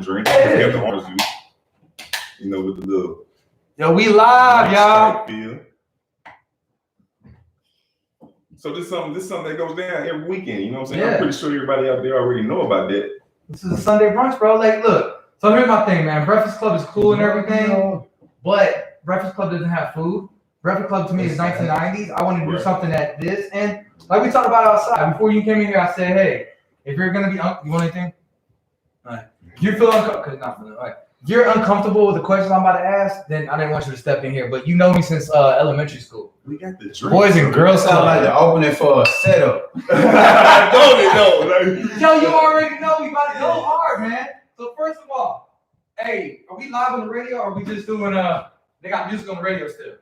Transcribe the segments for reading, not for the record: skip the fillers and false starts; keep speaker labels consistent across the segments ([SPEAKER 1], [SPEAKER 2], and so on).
[SPEAKER 1] drink. Just have the orange juice. You know, with the little.
[SPEAKER 2] Yo, we live, y'all.
[SPEAKER 1] So this is something that goes down every weekend. You know what I'm saying?
[SPEAKER 2] Yeah.
[SPEAKER 1] I'm pretty sure everybody out there already know about that.
[SPEAKER 2] This is a Sunday brunch, bro. Like, look. So here's my thing, man. Breakfast Club is cool and everything, but Breakfast Club doesn't have food. Breakfast Club to me is 1990s. I want to do something at this, and like we talked about outside before you came in here, I said, hey, if you're gonna be, you want anything? All right. You feel uncomfortable? If you're uncomfortable with the questions I'm about to ask, then I didn't want you to step in here. But you know me since elementary school.
[SPEAKER 1] We got the drink.
[SPEAKER 2] Boys and girls
[SPEAKER 3] sound like the opening for a setup.
[SPEAKER 1] I know.
[SPEAKER 2] Yo, you already know we about to go hard, man. So first of all, hey, are we live on the radio or are we just doing they got music on the radio still?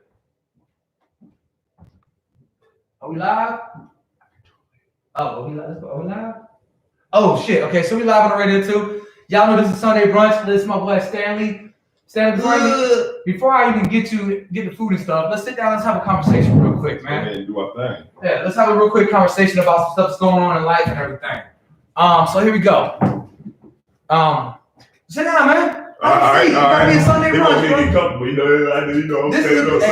[SPEAKER 2] Are we live? Oh, are we live? Oh shit. Okay, so we live on the radio too. Y'all know this is Sunday brunch. This is my boy Stanley. Before I even get the food and stuff, let's sit down. Let's have a conversation real quick, man.
[SPEAKER 1] Okay, do our thing.
[SPEAKER 2] Yeah, let's have a real quick conversation about some stuff that's going on in life and everything. So here we go. Sit down, man.
[SPEAKER 1] All right.
[SPEAKER 2] Be a Sunday brunch, bro.
[SPEAKER 1] Get comfortable.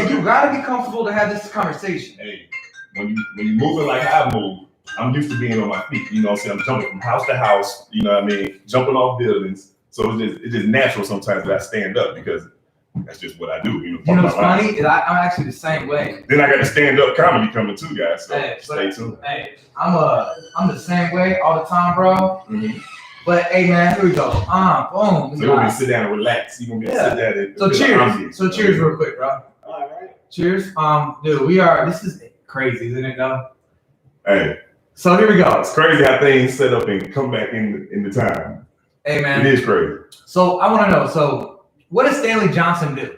[SPEAKER 2] You gotta be comfortable to have this conversation.
[SPEAKER 1] Hey, when you moving like I move, I'm used to being on my feet. You know what I'm saying? I'm jumping from house to house. You know what I mean? Jumping off buildings. So it's just natural sometimes that I stand up because that's just what I do. You
[SPEAKER 2] know what's funny? Is I'm actually the same way.
[SPEAKER 1] Then I got the stand up comedy coming too, guys. So stay tuned.
[SPEAKER 2] Hey, I'm the same way all the time, bro.
[SPEAKER 1] Mm-hmm.
[SPEAKER 2] But hey, man, here we go. Boom.
[SPEAKER 1] So you're gonna sit down and relax. You're gonna be able to sit down and
[SPEAKER 2] so cheers. So cheers, real quick, bro.
[SPEAKER 1] All right.
[SPEAKER 2] Cheers. Dude, this is crazy, isn't it, though?
[SPEAKER 1] Hey.
[SPEAKER 2] So here we go.
[SPEAKER 1] It's crazy how things set up and come back in the time.
[SPEAKER 2] Hey, man.
[SPEAKER 1] It is crazy.
[SPEAKER 2] So I want to know. So what does Stanley Johnson do?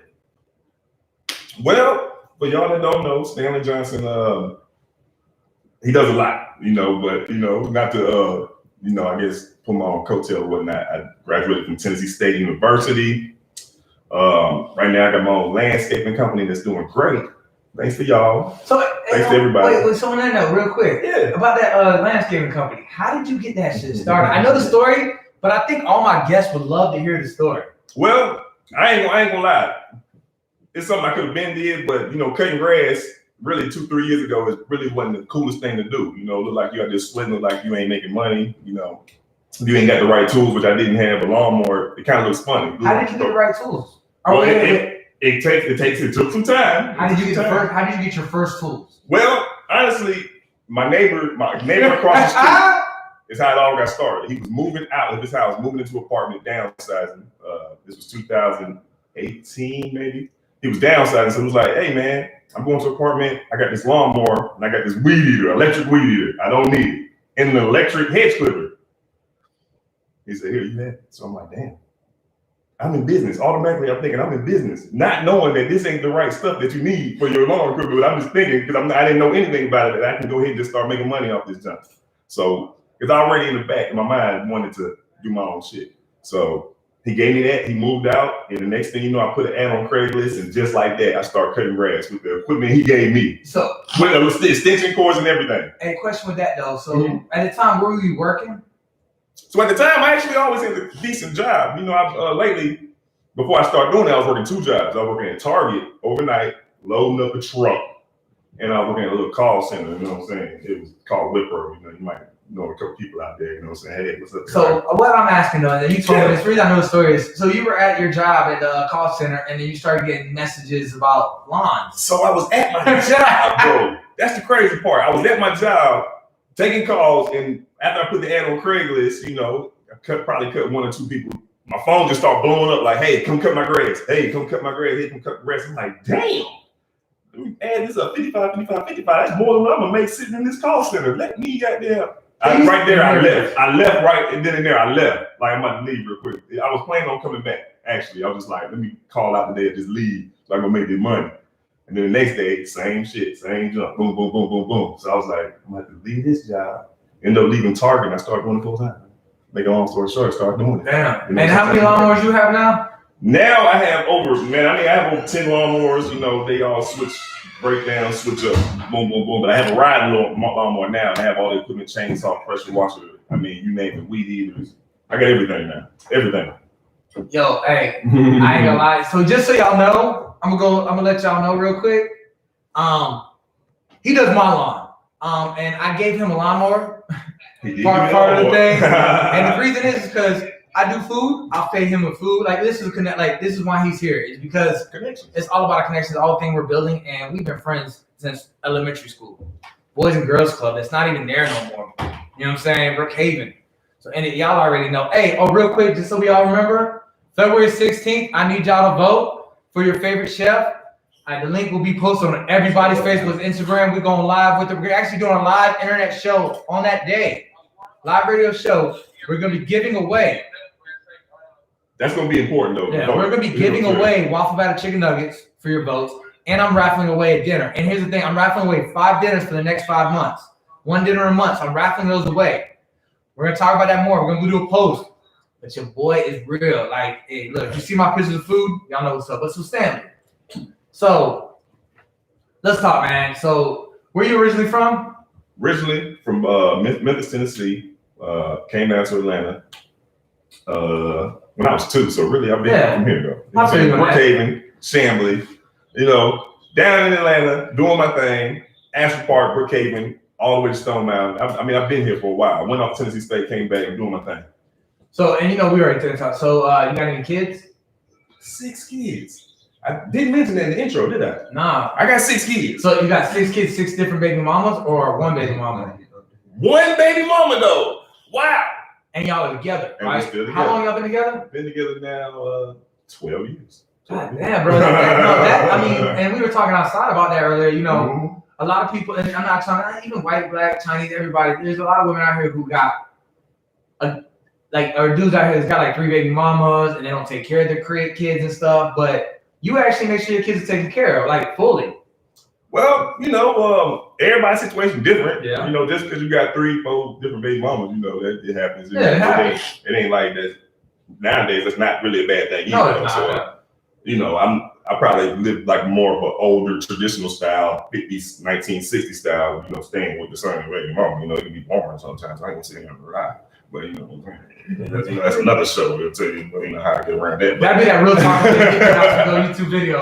[SPEAKER 1] Well, for y'all that don't know, Stanley Johnson, he does a lot, but not to I guess put my own coattail or whatnot. I graduated from Tennessee State University. Right now I got my own landscaping company that's doing great. Thanks to y'all. Thanks to everybody.
[SPEAKER 2] Wait, so on that note, real quick, about that landscaping company. How did you get that shit started? I know the story, but I think all my guests would love to hear the story.
[SPEAKER 1] Well, I ain't gonna lie. It's something I could have been did, but cutting grass really 2-3 years ago is really wasn't the coolest thing to do. Look like you out there sweating, look like you ain't making money. You ain't got the right tools, which I didn't have. A lawnmower, it kind of looks funny.
[SPEAKER 2] How did you get the right tools?
[SPEAKER 1] Well, it took some time.
[SPEAKER 2] How did you get your first tools?
[SPEAKER 1] Well, honestly, my neighbor across the street is how it all got started. He was moving out of his house, moving into an apartment, downsizing. This was 2018, maybe. He was downsizing, so he was like, "Hey, man, I'm going to an apartment. I got this lawnmower and I got this weed eater, electric weed eater. I don't need it, and an electric hedge clipper." He said, "Here, you have it." So I'm like, "Damn, I'm in business." Automatically, I'm thinking I'm in business, not knowing that this ain't the right stuff that you need for your lawn equipment. But I'm just thinking because I didn't know anything about it that I can go ahead and just start making money off this junk. So it's already in the back of my mind wanted to do my own shit. So he gave me that. He moved out, and the next thing you know, I put an ad on Craigslist, and just like that, I started cutting grass with the equipment he gave me.
[SPEAKER 2] So
[SPEAKER 1] with the extension cords and everything.
[SPEAKER 2] Hey, question with that though. So at the time, where were you working?
[SPEAKER 1] So at the time, I actually always had a decent job. Lately, before I started doing that, I was working 2 jobs. I was working at Target overnight, loading up a truck, and I was working at a little call center. You know what I'm saying? It was called Whipper. You might know a couple people out there. You know what I'm saying? Hey, what's up?
[SPEAKER 2] So what I'm asking though, and you told me this. The reason I know the story is so you were at your job at the call center, and then you started getting messages about lawns.
[SPEAKER 1] So I was at my job, bro. That's the crazy part. I was at my job taking calls, and after I put the ad on Craigslist, I probably cut 1 or 2 people. My phone just started blowing up like, "Hey, come cut my grass. Hey, come cut my grass. Hey, come cut my grass." I'm like, damn. Let me add this up, 55. That's more than what I'm gonna make sitting in this call center. Let me goddamn. Right there, I left. I left right and then and there. I left. Like I'm about to leave real quick. I was planning on coming back. Actually, I was just like, let me call out today and just leave so I can make this money. And then the next day, same shit, same jump, boom, boom, boom, boom, boom. So I was like, I'm gonna have to leave this job. End up leaving Target, and I started doing it full time. Make a long story short, start doing it.
[SPEAKER 2] Damn. And how many lawnmowers you have now?
[SPEAKER 1] Now I have over 10 lawnmowers. They all switch, break down, switch up, boom, boom, boom. But I have a riding lawnmower now. I have all the equipment, chainsaw, pressure washer. You name it, weed eaters. I got everything now. Everything.
[SPEAKER 2] Yo, hey, I ain't gonna lie. So just so y'all know, I'm gonna let y'all know real quick. He does my lawn. And I gave him a lawnmower. Part of the thing. And the reason is because I do food, I'll pay him with food. Like this is why he's here. It's because it's all about a connection, the whole thing we're building, and we've been friends since elementary school. Boys and Girls Club, that's not even there no more. You know what I'm saying? Brookhaven. So and y'all already know. Hey, real quick, just so we all remember, February 16th, I need y'all to vote for your favorite chef. The link will be posted on everybody's Facebook, Instagram. We're going live with it. We're actually doing a live internet show on that day. Live radio show. We're going to be giving away.
[SPEAKER 1] That's going to be important, though.
[SPEAKER 2] Yeah, we're going to be giving away waffle batter chicken nuggets for your votes. And I'm raffling away a dinner. And here's the thing. I'm raffling away 5 dinners for the next 5 months. 1 dinner a month. So I'm raffling those away. We're going to talk about that more. We're going to do a post. But your boy is real. Like, hey, look, you see my pictures of food? Y'all know what's up. But so Stanley. So, let's talk, man. So, where are you originally from?
[SPEAKER 1] Originally from Memphis, Tennessee. Came down to Atlanta when I was 2. So, really, I've been from here, though. Brookhaven, Chamblee, down in Atlanta, doing my thing. Ashford Park, Brookhaven, all the way to Stone Mountain. I've been here for a while. I went off to Tennessee State, came back, and doing my thing.
[SPEAKER 2] So, and we already did talk. So, you got any kids?
[SPEAKER 1] 6 kids. I didn't mention that in the intro, did I?
[SPEAKER 2] Nah.
[SPEAKER 1] I got 6 kids.
[SPEAKER 2] So you got 6 kids, 6 different baby mamas, or 1 baby mama?
[SPEAKER 1] 1 baby mama, though. Wow.
[SPEAKER 2] And y'all are together,
[SPEAKER 1] and
[SPEAKER 2] right?
[SPEAKER 1] We're still together.
[SPEAKER 2] How long y'all been together?
[SPEAKER 1] Been together now 12 years.
[SPEAKER 2] God damn, bro. And we were talking outside about that earlier. A lot of people, and I'm not talking, even white, black, Chinese, everybody. There's a lot of women out here who got or dudes out here that's got like 3 baby mamas, and they don't take care of their kids and stuff, but you actually make sure your kids are taken care of, like fully.
[SPEAKER 1] Well, everybody's situation different.
[SPEAKER 2] Yeah.
[SPEAKER 1] Just because you got 3, 4 different baby mamas, that it happens.
[SPEAKER 2] Yeah, it happens.
[SPEAKER 1] It ain't like that. Nowadays, that's not really a bad thing.
[SPEAKER 2] No, it's not.
[SPEAKER 1] I probably live like more of an older traditional style, 50s, 1960s style. Staying with the son and baby mama. It can be boring sometimes. I ain't gonna sit here and lie, but that's another show. We'll tell you how I get around that.
[SPEAKER 2] That'd be that real talk YouTube video.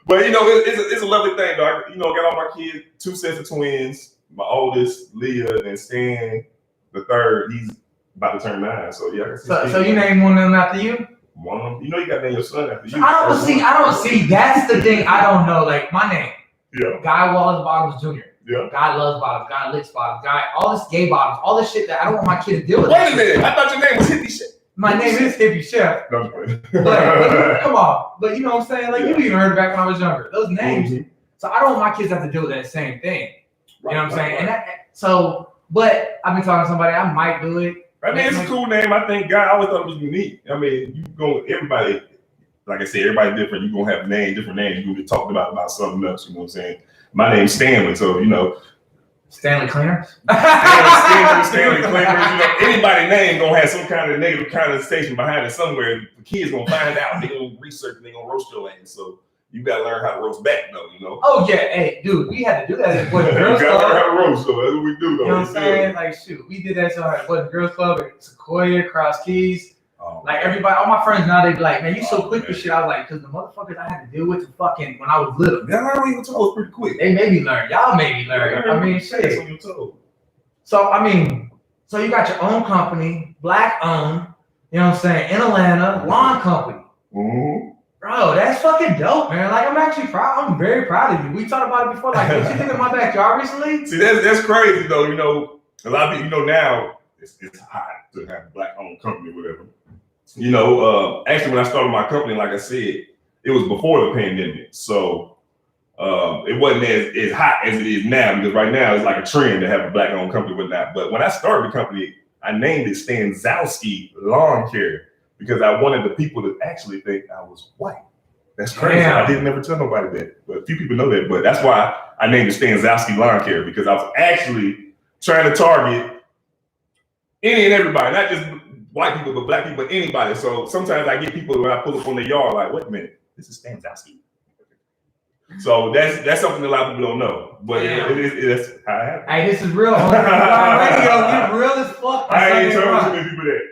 [SPEAKER 1] But it's a lovely thing, though. I got all my kids, 2 sets of twins. My oldest, Leah, and Stan, the third, he's about to turn 9. So yeah.
[SPEAKER 2] So you named one of them after you?
[SPEAKER 1] One of them. You got to name your son after you.
[SPEAKER 2] I don't see. That's the thing. I don't know. Like my name.
[SPEAKER 1] Yeah.
[SPEAKER 2] Guy Wallace Bottoms Jr.
[SPEAKER 1] Yeah.
[SPEAKER 2] Guy loves bottoms. Guy licks bottoms. Guy, all this gay bottoms. All this shit that I don't want my kid to deal with.
[SPEAKER 1] Wait a minute. I thought your name was Hippie Chef.
[SPEAKER 2] My name is Hippie Chef.
[SPEAKER 1] No,
[SPEAKER 2] but come on. But you know what I'm saying? Like you even heard it back when I was younger. Those names. Mm-hmm. So I don't want my kids to have to deal with that same thing. You know what I'm saying? Right. And but I've been talking to somebody. I might do it.
[SPEAKER 1] It's a cool name. I think God, I always thought it was unique. Everybody, like I said, everybody different. You're gonna have different names. You're gonna be talking about something else. You know what I'm saying? My name's Stanley, so
[SPEAKER 2] Stanley Cleaners?
[SPEAKER 1] Stanley Cleaners. Anybody name gonna have some kind of negative connotation behind it somewhere. The kids gonna find out. They gonna research. They gonna roast your ass. So you gotta learn how to roast back, though.
[SPEAKER 2] Oh yeah, hey, dude, we had to do that at Boys and Girls Club.
[SPEAKER 1] You gotta learn how to roast, though. That's what we do, though.
[SPEAKER 2] You know what I'm saying? Like, shoot, we did that show at Boys and Girls Club at Sequoia, Cross Keys. Everybody, all my friends now, they be like, man, you so quick with shit. I was like, because the motherfuckers I had to deal with when I was little.
[SPEAKER 1] Y'all learn on your toes pretty quick.
[SPEAKER 2] They made me learn. Y'all made me learn. Shit.
[SPEAKER 1] On your toes.
[SPEAKER 2] So, so you got your own company, black owned, you know what I'm saying, in Atlanta, lawn company.
[SPEAKER 1] Mm-hmm.
[SPEAKER 2] Bro, that's fucking dope, man. Like, I'm actually proud. I'm very proud of you. We talked about it before. Like, what you did in my backyard recently?
[SPEAKER 1] See, that's crazy, though. A lot of people, now, it's hot to have a black owned company or whatever. Actually, when I started my company, like I said, it was before the pandemic. So it wasn't as hot as it is now, because right now it's like a trend to have a black owned company with that. But when I started the company, I named it Stanzowski Lawn Care because I wanted the people to actually think I was white. That's crazy. Damn. I didn't never tell nobody that, but a few people know that. But that's why I named it Stanzowski Lawn Care, because I was actually trying to target any and everybody, not just white people, but black people, anybody. So sometimes I get people when I pull up on the yard like, wait a minute, this is Stanzowski. So that's something a lot of people don't know, but it's how it happens.
[SPEAKER 2] Hey, this is real. On radio, we real as fuck.
[SPEAKER 1] I ain't telling too many people that.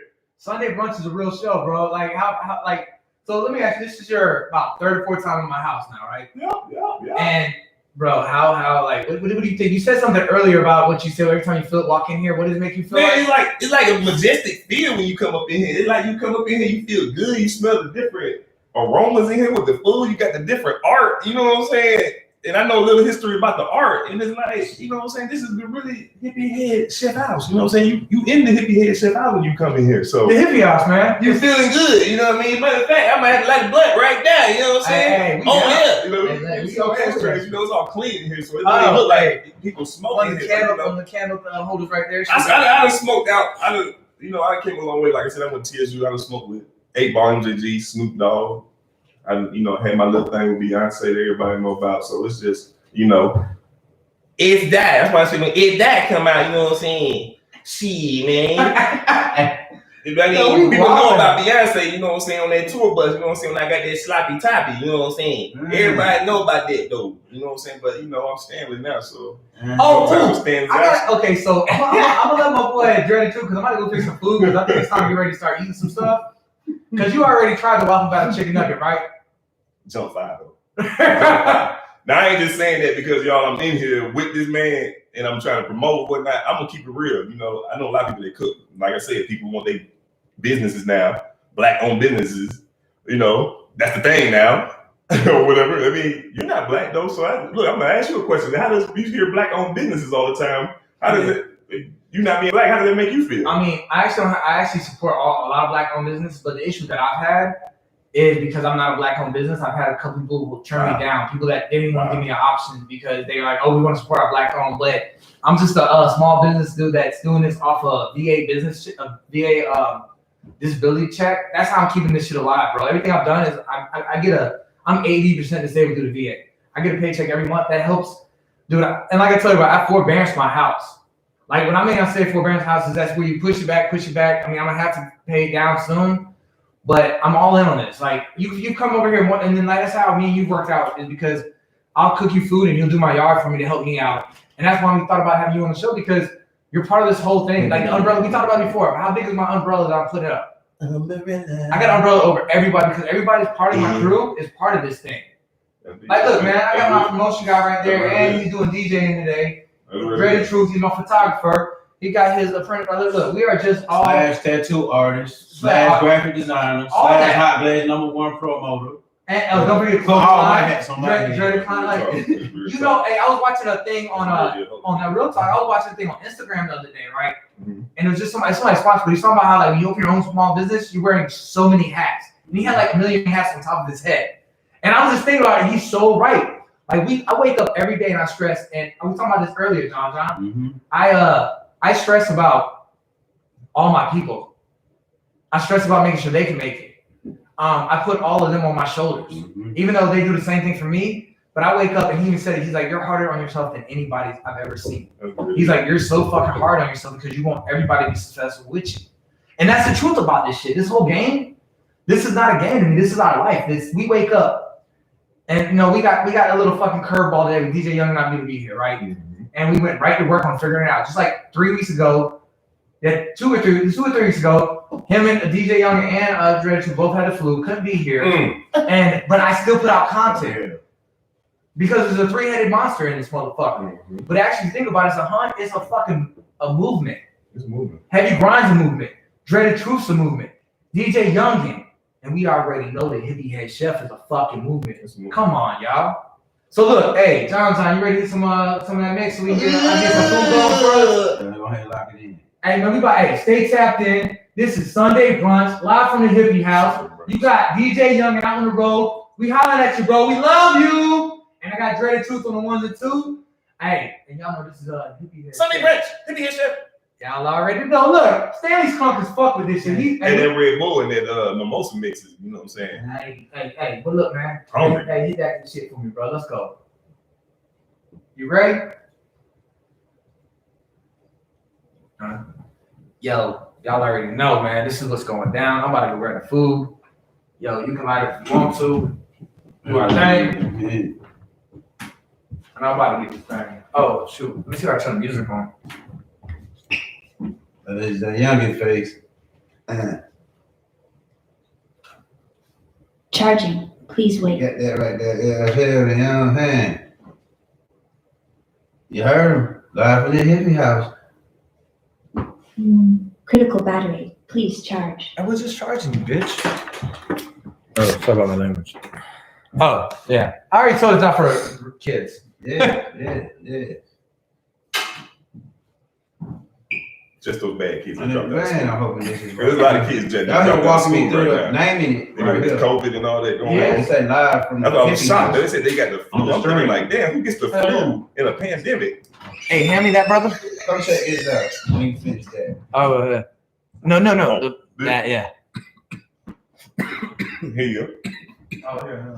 [SPEAKER 2] Sunday brunch is a real show, bro. Like how like. So let me ask you. This is your about third or fourth time in my house now, right?
[SPEAKER 1] Yeah.
[SPEAKER 2] And bro, how like what do you think? You said something earlier about what you said every time you walk in here. What does it make you feel like?
[SPEAKER 1] It's like a majestic feel when you come up in here. It's like you come up in here, you feel good. You smell the different aromas in here with the food. You got the different art. You know what I'm saying? And I know a little history about the art. And it's like, you know what I'm saying? This is the really hippie head chef house. You know what I'm saying? You in the hippie head chef house when you come in here. So
[SPEAKER 2] The hippie house, man.
[SPEAKER 1] you feeling good. You know what I mean? Matter of fact, I'm gonna have to light a blunt right now. You know what I'm saying?
[SPEAKER 2] Hey,
[SPEAKER 1] You know,
[SPEAKER 2] we
[SPEAKER 1] so
[SPEAKER 2] okay with
[SPEAKER 1] ashtrays, you know, it's all clean in here. So it doesn't look like people smoking here.
[SPEAKER 2] On the candle holders right there.
[SPEAKER 1] I done smoked out. I came a long way. Like I said, I went to TSU. I done smoked with 8 Ball MJG, Snoop Dogg. I, had my little thing with Beyonce that everybody know about. So it's just, it's that. That's why I say when if that come out, you know what I'm saying? She, man. People know about Beyonce, you know what I'm saying, on that tour bus, you know what I'm saying, when I got that sloppy toppy, you know what I'm saying? Everybody know about that though, you know what I'm saying? But I'm Stanley now, so
[SPEAKER 2] okay, so I'm gonna let my boy Dre too, because I'm about to go fix some food because I think it's time to get ready to start eating some stuff. Because you already tried the Waffle Battle chicken nugget, right?
[SPEAKER 1] Jump 5 though. Now I ain't just saying that because I'm in here with this man and I'm trying to promote whatnot. I'm gonna keep it real. I know a lot of people that cook. Like I said, people want their businesses now, black-owned businesses. That's the thing now, or whatever. I mean, you're not black though, so I'm gonna ask you a question. How does you hear black-owned businesses all the time? How does it? You not being black, how does that make you feel?
[SPEAKER 2] I mean, I actually support a lot of black-owned businesses, but the issue that I've had is because I'm not a black-owned business. I've had a couple people who turn me down, people that didn't want to give me an option because they're like, "Oh, we want to support our black-owned," but I'm just a small business dude that's doing this off a VA disability check. That's how I'm keeping this shit alive, bro. Everything I've done is I'm 80% disabled through the VA. I get a paycheck every month that helps, dude. And like I told you, I have forbearance for my house. Like when I mean I say forbearance houses, that's where you push it back. I mean, I'm gonna have to pay it down soon. But I'm all in on this. Like you come over here and then that's how me and you worked out is because I'll cook you food and you'll do my yard for me to help me out. And that's why we thought about having you on the show because you're part of this whole thing. Like the umbrella, we talked about it before. How big is my umbrella that I'm putting up? I got an umbrella over everybody because everybody's part of my crew is part of this thing. Like look, man, I got my promotion guy right there and he's doing DJing today. Dre Truth, he's my photographer. He got his apprentice. Look, we are just all
[SPEAKER 3] / tattoo artist, / graphic designer, / hot blade #1 promoter.
[SPEAKER 2] And don't forget Dre the Client. Hey, I was watching a thing on that Real Talk. I was watching a thing on Instagram the other day, right? And it was just somebody's sponsor, but he's talking about how like when you open your own small business, you're wearing so many hats. And he had like 1 million hats on top of his head. And I was just thinking about it, he's so right. Like I wake up every day and I stress, and we were talking about this earlier, John. I stress about all my people. I stress about making sure they can make it. I put all of them on my shoulders, even though they do the same thing for me. But I wake up and he even said it. He's like, "You're harder on yourself than anybody I've ever seen." He's like, "You're so fucking hard on yourself because you want everybody to be successful with you." And that's the truth about this shit. This whole game, this is not a game to me. This is our life. We wake up, and we got a little fucking curveball today with DJ Young and I need to be here, right? And we went right to work on figuring it out. Just like 3 weeks ago, 2 or 3 weeks ago, him and DJ Young and Dredge, who both had the flu, couldn't be here. But I still put out content because there's a 3-headed monster in this motherfucker. But actually, think about it, it's a fucking movement.
[SPEAKER 1] It's a movement.
[SPEAKER 2] Heavy Grind's a movement. Dreaded Truth's a movement. DJ Youngin. And we already know that Hippie Head Chef is a fucking movement. Come on, y'all. So look, hey, John, you ready to get some of that mix so we get some food going for us?
[SPEAKER 3] Go ahead and lock it in.
[SPEAKER 2] Hey, man, stay tapped in. This is Sunday Brunch, live from the Hippie House. You got DJ Young and out on the road. We hollering at you, bro. We love you. And I got Dreaded Truth on the 1s and 2s. Hey, and y'all know this is Hippie Head
[SPEAKER 1] Sunday Brunch, Hippie Head Chef.
[SPEAKER 2] Y'all already know. Look, Stanley's crunk as fuck with this shit.
[SPEAKER 1] And that Red Bull and that mimosa mixes, you know what I'm saying?
[SPEAKER 2] Hey, but look, man. Hey, hit that shit for me, bro. Let's go. You ready? Yo, y'all already know, man. This is what's going down. I'm about to go grab the food. Yo, you can light it if you want to. Do our thing. And I'm about to get this thing. Oh, shoot. Let me see if I turn the music on.
[SPEAKER 3] That is the youngin' face.
[SPEAKER 4] charging. Please wait.
[SPEAKER 3] Got that right there. Yeah, hell, you know what I'm saying? You heard him. Live from the hippie house.
[SPEAKER 4] Critical battery. Please charge.
[SPEAKER 2] I was just charging you, bitch. Oh, sorry about my language. Oh, yeah. I already told it's not for kids.
[SPEAKER 3] Yeah.
[SPEAKER 1] Just those bad kids.
[SPEAKER 3] Man, I'm hoping this is
[SPEAKER 1] There's a lot of kids just
[SPEAKER 3] y'all
[SPEAKER 1] dropped out of
[SPEAKER 3] walking me
[SPEAKER 1] school
[SPEAKER 3] through
[SPEAKER 1] right
[SPEAKER 3] it,
[SPEAKER 1] now.
[SPEAKER 3] naming it.
[SPEAKER 1] You know,
[SPEAKER 3] Right
[SPEAKER 1] it's
[SPEAKER 3] here.
[SPEAKER 1] COVID and all that going
[SPEAKER 3] Yeah,
[SPEAKER 1] on.
[SPEAKER 3] they say live from the
[SPEAKER 1] That's why I was
[SPEAKER 3] hippie
[SPEAKER 1] shocked.
[SPEAKER 3] house.
[SPEAKER 1] They said they got the flu. I'm thinking like, damn, who gets the flu in a pandemic?
[SPEAKER 2] Hey, hand me that, brother.
[SPEAKER 3] Come check this out when you finish that.
[SPEAKER 2] Oh, no. That, yeah.
[SPEAKER 1] Here you go.
[SPEAKER 2] Oh, here.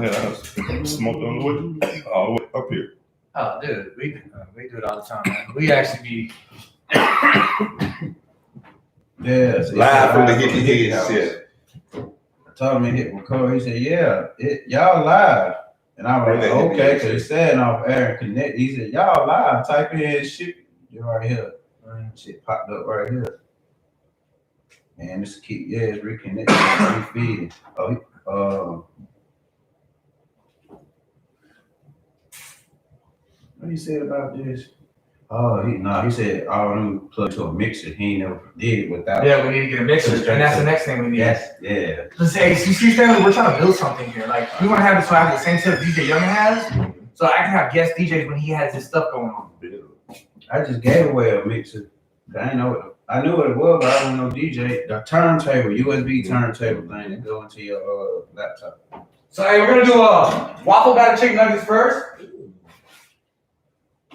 [SPEAKER 1] Yeah, smoked on the wood all the way up here.
[SPEAKER 2] Oh, dude, we do it all the time, man. We actually be
[SPEAKER 3] Yeah. So
[SPEAKER 1] Live from the
[SPEAKER 3] hippie
[SPEAKER 1] hippie
[SPEAKER 3] house.
[SPEAKER 1] shit.
[SPEAKER 3] I told him to hit record. He said, "Yeah, y'all live." And I was like, "Okay," because it's saying off air and connect. He said, "Y'all live." Type in shit. You're right here. Shit popped up right here. Man, this keep it's reconnecting, refeeding. What he said about this? Oh, he said all them plug to a mixer. He ain't never did it without.
[SPEAKER 2] Yeah, we need to get a mixer, and that's the next thing we need.
[SPEAKER 3] Yes, yeah.
[SPEAKER 2] Let's say, see, Stanley, we're trying to build something here. Like, we want to have this so I have the same setup DJ Young has, so I can have guest DJs when he has his stuff going on.
[SPEAKER 3] I just gave away a mixer. I knew what it was, but I don't know DJ. The turntable, USB turntable thing that go into your laptop.
[SPEAKER 2] So, hey, we're gonna do waffle batter chicken nuggets first.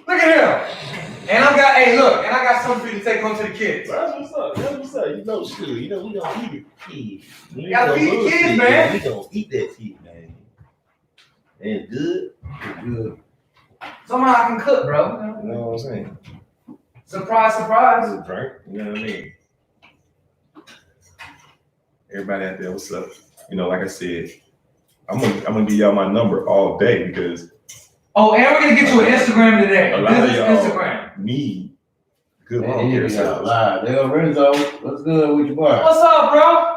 [SPEAKER 2] Look at him. And I got something for you to take home to the kids.
[SPEAKER 1] That's what's up. You know, shit. You know, we gonna eat it.
[SPEAKER 2] You gotta feed the kids, man.
[SPEAKER 5] We gonna eat that shit, man. And good.
[SPEAKER 3] Good.
[SPEAKER 2] Somehow I can cook, bro.
[SPEAKER 1] You know what I'm saying?
[SPEAKER 2] Surprise.
[SPEAKER 1] Drink. You know what I mean? Everybody out there, what's up? You know, like I said, I'm gonna give y'all my number all day because
[SPEAKER 2] Oh, and we're gonna get you an Instagram today.
[SPEAKER 1] a lot of
[SPEAKER 2] Business
[SPEAKER 1] y'all
[SPEAKER 2] Instagram.
[SPEAKER 1] need good
[SPEAKER 3] Man,
[SPEAKER 1] home care
[SPEAKER 3] he got
[SPEAKER 1] service.
[SPEAKER 3] live. There, Renzo. What's good with your boy?
[SPEAKER 2] What's up, bro?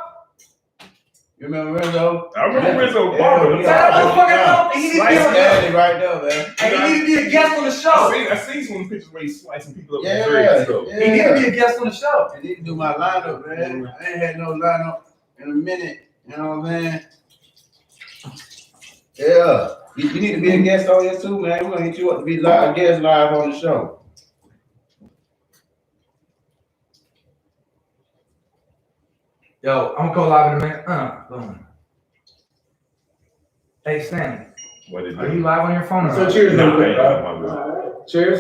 [SPEAKER 3] You remember Renzo?
[SPEAKER 1] I remember Rizzo
[SPEAKER 3] Yeah,
[SPEAKER 1] Barber.
[SPEAKER 3] we
[SPEAKER 2] Tell that motherfucker no. He need to
[SPEAKER 3] Slice
[SPEAKER 2] be on
[SPEAKER 3] daddy right there, man.
[SPEAKER 2] Hey, he need to be a guest on the show.
[SPEAKER 1] I seen some pictures where he's slicing people up with
[SPEAKER 3] Yeah,
[SPEAKER 1] dreads. So.
[SPEAKER 2] He need to be a guest on the show.
[SPEAKER 3] I need to do my lineup, man. I ain't had no lineup in a minute. You know what I'm saying? Yeah. You need to be a guest on here too, man. We're gonna hit you up to be a guest live on the show.
[SPEAKER 2] Yo, I'm gonna go live in a minute. Boom. Hey, Stanley,
[SPEAKER 1] What is
[SPEAKER 2] are you live on your phone? Or
[SPEAKER 6] So
[SPEAKER 2] not?
[SPEAKER 6] cheers,
[SPEAKER 1] No,
[SPEAKER 6] real quick,
[SPEAKER 1] I ain't
[SPEAKER 6] bro.
[SPEAKER 1] got
[SPEAKER 6] Cheers.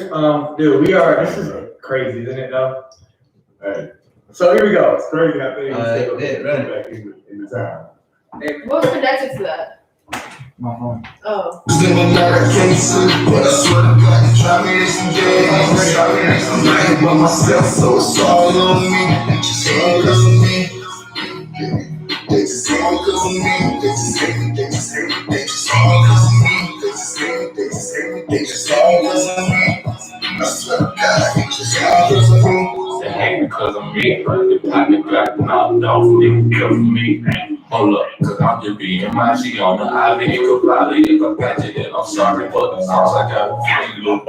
[SPEAKER 6] Dude, this is crazy, isn't it, though?
[SPEAKER 1] Alright.
[SPEAKER 6] So here we go. It's crazy how things
[SPEAKER 3] Yeah, right.
[SPEAKER 6] back in the time.
[SPEAKER 7] What's connected to that?
[SPEAKER 2] My phone.
[SPEAKER 7] Oh.
[SPEAKER 8] Living out of cases, but I swear to God, you try me in some days. I'm lying by myself, so it's all on me. It's all cause of me. They just all cause of me. They just hate me. They just hate me. They just all cause of me. They just hate me. They just hate me. They just all cause of me. I swear to God, they just all cause of me.
[SPEAKER 9] They hate because of me. Your pocket got knocked off, nigga, kill for me. Hold up, cause I'm just being my she on the island. It could probably if I catch it, then I'm sorry, but the songs I got free look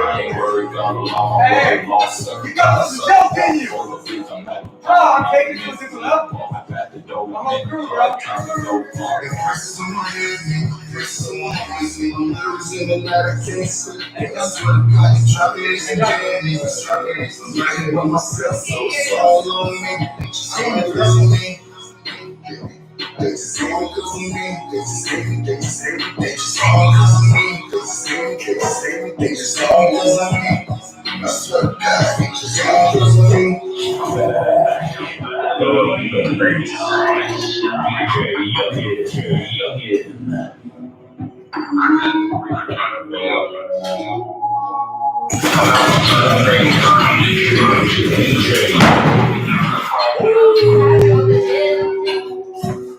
[SPEAKER 9] I ain't worried about a long way, long circle.
[SPEAKER 2] You got the show, didn't you? Oh, I can't get this one up. I'm on crew, bro.
[SPEAKER 8] Faces on my head, faces on my eyes, I'm nervous in and out of cases. I swear to God, you try me in some days. I'm lying by myself, so it's all on me. Just all cause of me. They just all cause of me. They just hate me. They just hate me. They just all cause of me. They just hate me. They just hate me. They just all cause of me. I swear to God, they just all cause of me.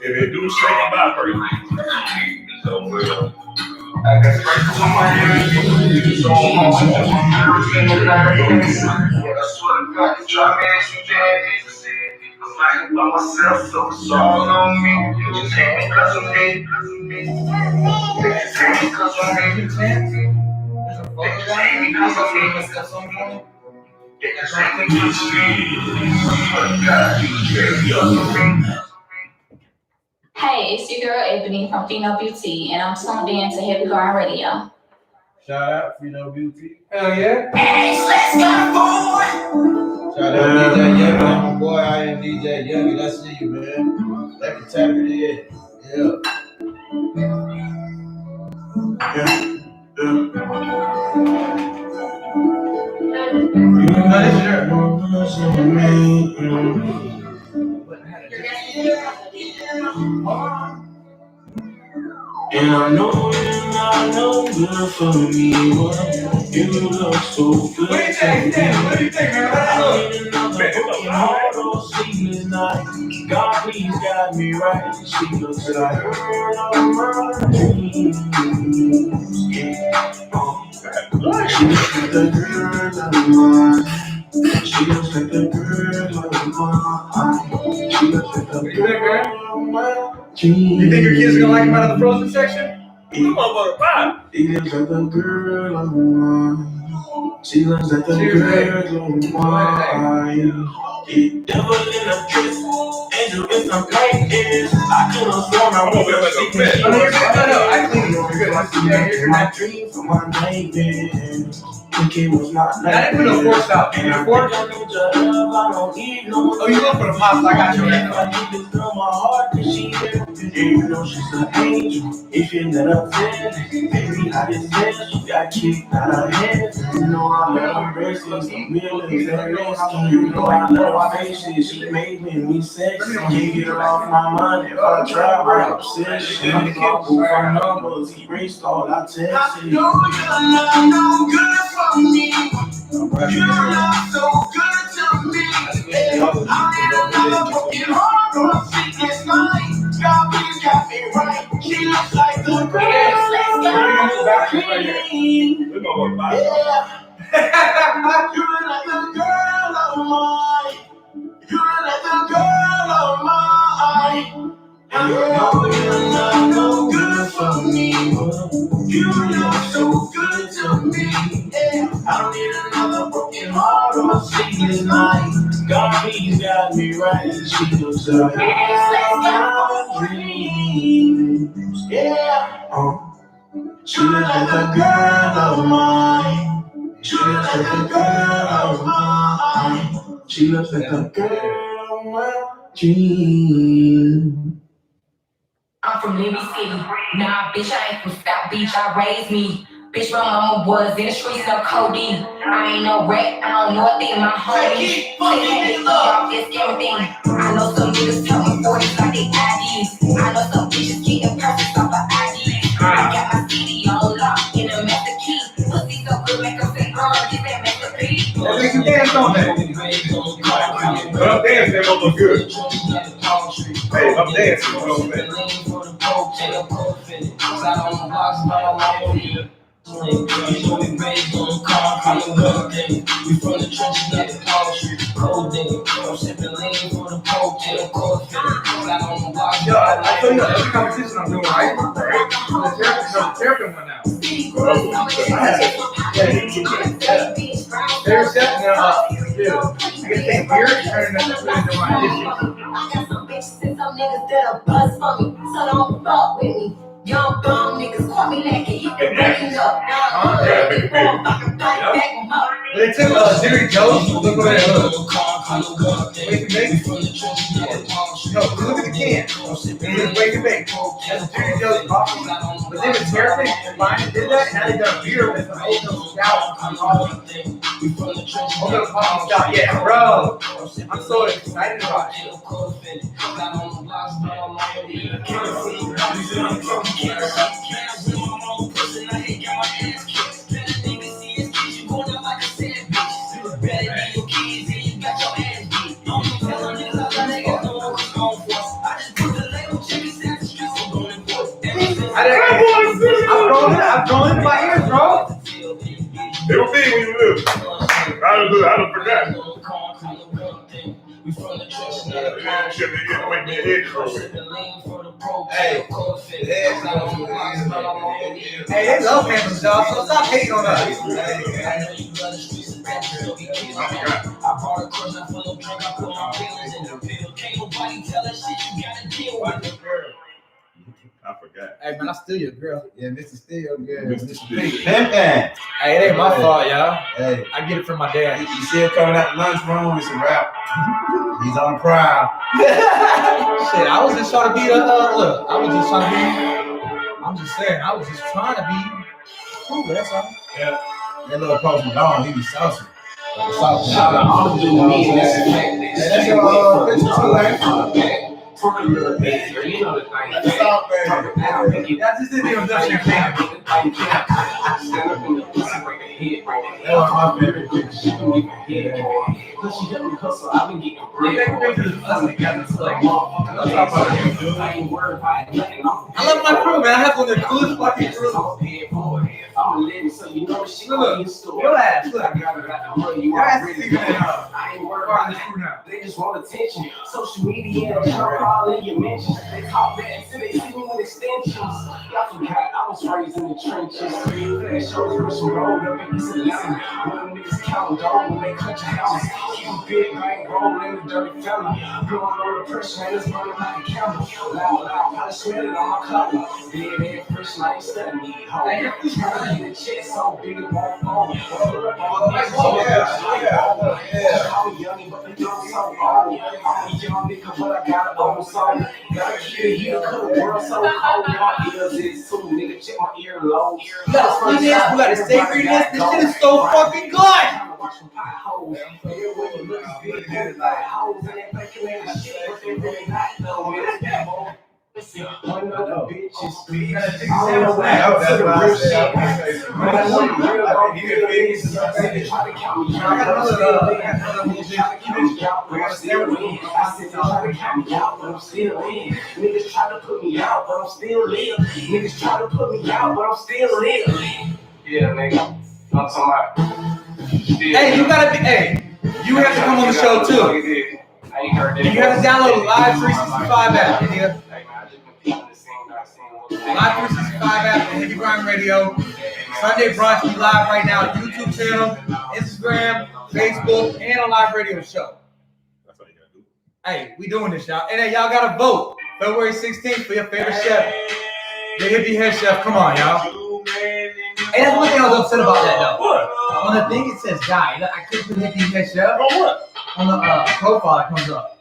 [SPEAKER 1] If they do shake it by first.
[SPEAKER 8] I got scratches on my hands, so I'm nervous in the back. I swear to God, you try me and you dead. fighting by myself, so it's all on me. You take me cause of me. Take me cause of me. Take me cause of me.
[SPEAKER 10] Hey, it's your girl Ebony from Pheno Beauty, and I'm tuned in to Heavy Garden Radio.
[SPEAKER 3] Shout out Pheno Beauty.
[SPEAKER 2] Hell yeah.
[SPEAKER 10] Let's go, boy!
[SPEAKER 3] Shout out DJ Yogi, my boy. I am DJ Yogi. That's you, man. That can tap it in. Yeah.
[SPEAKER 9] And I know you're not no good for me. You look so good.
[SPEAKER 2] What do you think, man?
[SPEAKER 9] I need another broken heart or sleepless night. God, please guide me right. She looks like a girl of my dreams. Yeah. She looks like the girl of mine. She looks like the girl of mine. She looks like the girl of my dreams.
[SPEAKER 2] You think your kids are gonna like him out of the frozen section? Come on, motherfucker.
[SPEAKER 9] She looks like the girl of mine. She looks like the girl of mine. Devil in a dress, angel in some blankets. I could have sworn I was a secret.
[SPEAKER 2] No, I clean it. You're good.
[SPEAKER 9] My dream for my nightmare. Think it was not
[SPEAKER 2] I didn't put no forks out. You need a fork?
[SPEAKER 9] I don't need no.
[SPEAKER 2] Oh, you look for the pops. I got you right now.
[SPEAKER 9] I need to fill my heart cause she there. And you know she's an angel. If you let her tell, baby, I just said she got kicked out of head. You know I let her bracelets, millions and rescue. You know I love her faces. She made me sexy. Can't get her off my mind if I try my obsession. I'm off her numbers, erased all I texted.
[SPEAKER 8] I know you're not no good for me. You're not so good to me. I need another broken heart on a sleepless night. God, please got me right. She looks like the girl. You're like the girl of mine. You're like the girl of mine. I know you're not no good for me. You look so good to me. I don't need another broken heart or a sleepless night. God, please got me right. She looks like my dreams. Yeah. She looks like the girl of mine. She looks like the girl of mine. She looks like the girl of my dreams.
[SPEAKER 10] I'm from Liberty City. Nah, bitch, I ain't from South Beach. I raised me. Bitch, my mama was in the streets of codeine. I ain't no rat, I don't know a thing, my homie. They off this everything. I know some niggas telling 40s like they IDs. I know some bitches getting perfect off of IDs. I got my CD on lock in a master key. Pussy so good, make her say, girl, this ain't master P.
[SPEAKER 2] That makes you dance on that.
[SPEAKER 1] But I'm dancing, that look good. Hey, I'm dancing, you know what I'm saying?
[SPEAKER 9] We from the trenches, not the poetry. Cold nigga, I'm sipping lean for the poke to the court.
[SPEAKER 2] Yo, I tell you every competition I'm doing, right? The terrapin one now. There's that now. Dude, I can take beer and turn it into my issue.
[SPEAKER 10] I got some bitches and some niggas that'll buzz for me, so don't fuck with me. Young bum niggas caught me lacking, hit the breaking up.
[SPEAKER 2] They took Jerry Jones, look over there, look. Wake and bake. No, look at the can. And just wake and bake. That's Jerry Jones coffee. But they were terrific. Mine did that, and now they done beer with some old stout coffee. Old coffee stout, yeah, bro. I'm so excited about it. I've grown into my ears, bro.
[SPEAKER 1] They were big when you lived. I don't forget. Shit, nigga, wait me ahead.
[SPEAKER 3] Hey,
[SPEAKER 2] Hey, they love Panthers, y'all, so stop hating on us.
[SPEAKER 1] I forgot.
[SPEAKER 2] Hey, man, I steal your girl.
[SPEAKER 3] Yeah, Mr. Steel, good.
[SPEAKER 1] Mr. Steel.
[SPEAKER 3] Pimpin'.
[SPEAKER 2] Hey, it ain't my fault, y'all.
[SPEAKER 3] Hey,
[SPEAKER 2] I get it from my dad.
[SPEAKER 3] you see him coming out the lunchroom, it's a wrap. He's on the prowl.
[SPEAKER 2] Shit, I was just trying to be I'm just saying, I was just trying to be cool, that's all.
[SPEAKER 1] Yeah.
[SPEAKER 3] That little Post Malone, he be saucy. Like saucy.
[SPEAKER 9] I'm doing me, that's the fact.
[SPEAKER 3] That's your picture too, right?
[SPEAKER 9] Talk a little bit, you know the thing.
[SPEAKER 3] Stop, man.
[SPEAKER 2] I just didn't even touch your finger.
[SPEAKER 9] Stand up in the pussy, break the head, break the head.
[SPEAKER 3] That was my favorite picture.
[SPEAKER 9] She don't even hear it. Cause she helped me hustle, I've been getting bread.
[SPEAKER 2] Us together, so like,
[SPEAKER 9] I ain't worried about nothing.
[SPEAKER 2] I love my crew, man. I have one of the coolest fucking crews.
[SPEAKER 9] I'm a lady, so you know she
[SPEAKER 2] Look,
[SPEAKER 9] in store.
[SPEAKER 2] your ass, look.
[SPEAKER 9] I got the money, you
[SPEAKER 2] Your ass
[SPEAKER 9] already
[SPEAKER 2] is even
[SPEAKER 9] know. I ain't worried
[SPEAKER 2] part of
[SPEAKER 9] about
[SPEAKER 2] this crew now.
[SPEAKER 9] They just want attention. Social media and all in your mentions. They talk bad till they see me with extensions. Y'all forgot I was raised in the trenches. That shows where some rolled up and used to listen. When them niggas count dough when they cut your house. Keep a big bang roll in the dirty family. Blowing on the pressure and it's burning like a candle. Loud, probably smell it on my collar. Dead air fresh, I ain't studying me. Trying to get a chest so big it won't fall. I'm young, but they don't so old. I'm a young nigga, but I got an old soul. Gotta keep it here, cause the world so cold. My ears is too, nigga, check my earlobes.
[SPEAKER 2] You gotta spin this, you gotta savory this. This shit is so fucking good.
[SPEAKER 9] Watch some potholes. Everywhere you look, big, like holes in that fucking ass shit, but they really not know it. One of the bitches, bitch. I don't know what happened to the real shit. But I know the real gon' get it. Nigga try to count me out, but I'm still in. Niggas try to count me out, but I'm still in. I said they try to count me out, but I'm still in. Niggas try to put me out, but I'm still in. Niggas try to put me out, but I'm still in. Yeah, nigga. I'm talking about.
[SPEAKER 2] Hey, you gotta be, you have to come on the show too.
[SPEAKER 9] I ain't heard that.
[SPEAKER 2] You have to download the Live 365 app, nigga. Live 365 app and Heavy Grind Radio. Sunday brunch, we live right now. YouTube channel, Instagram, Facebook, and a live radio show.
[SPEAKER 1] That's all you gotta do.
[SPEAKER 2] Hey, we doing this, y'all. And then y'all gotta vote February 16th for your favorite chef. The hippie head chef. Come on, y'all. Hey, that's one thing I was upset about that, though.
[SPEAKER 1] What?
[SPEAKER 2] On the thing, it says guy. Look, I clicked the hippie head chef.
[SPEAKER 1] On what?
[SPEAKER 2] On the profile, it comes up.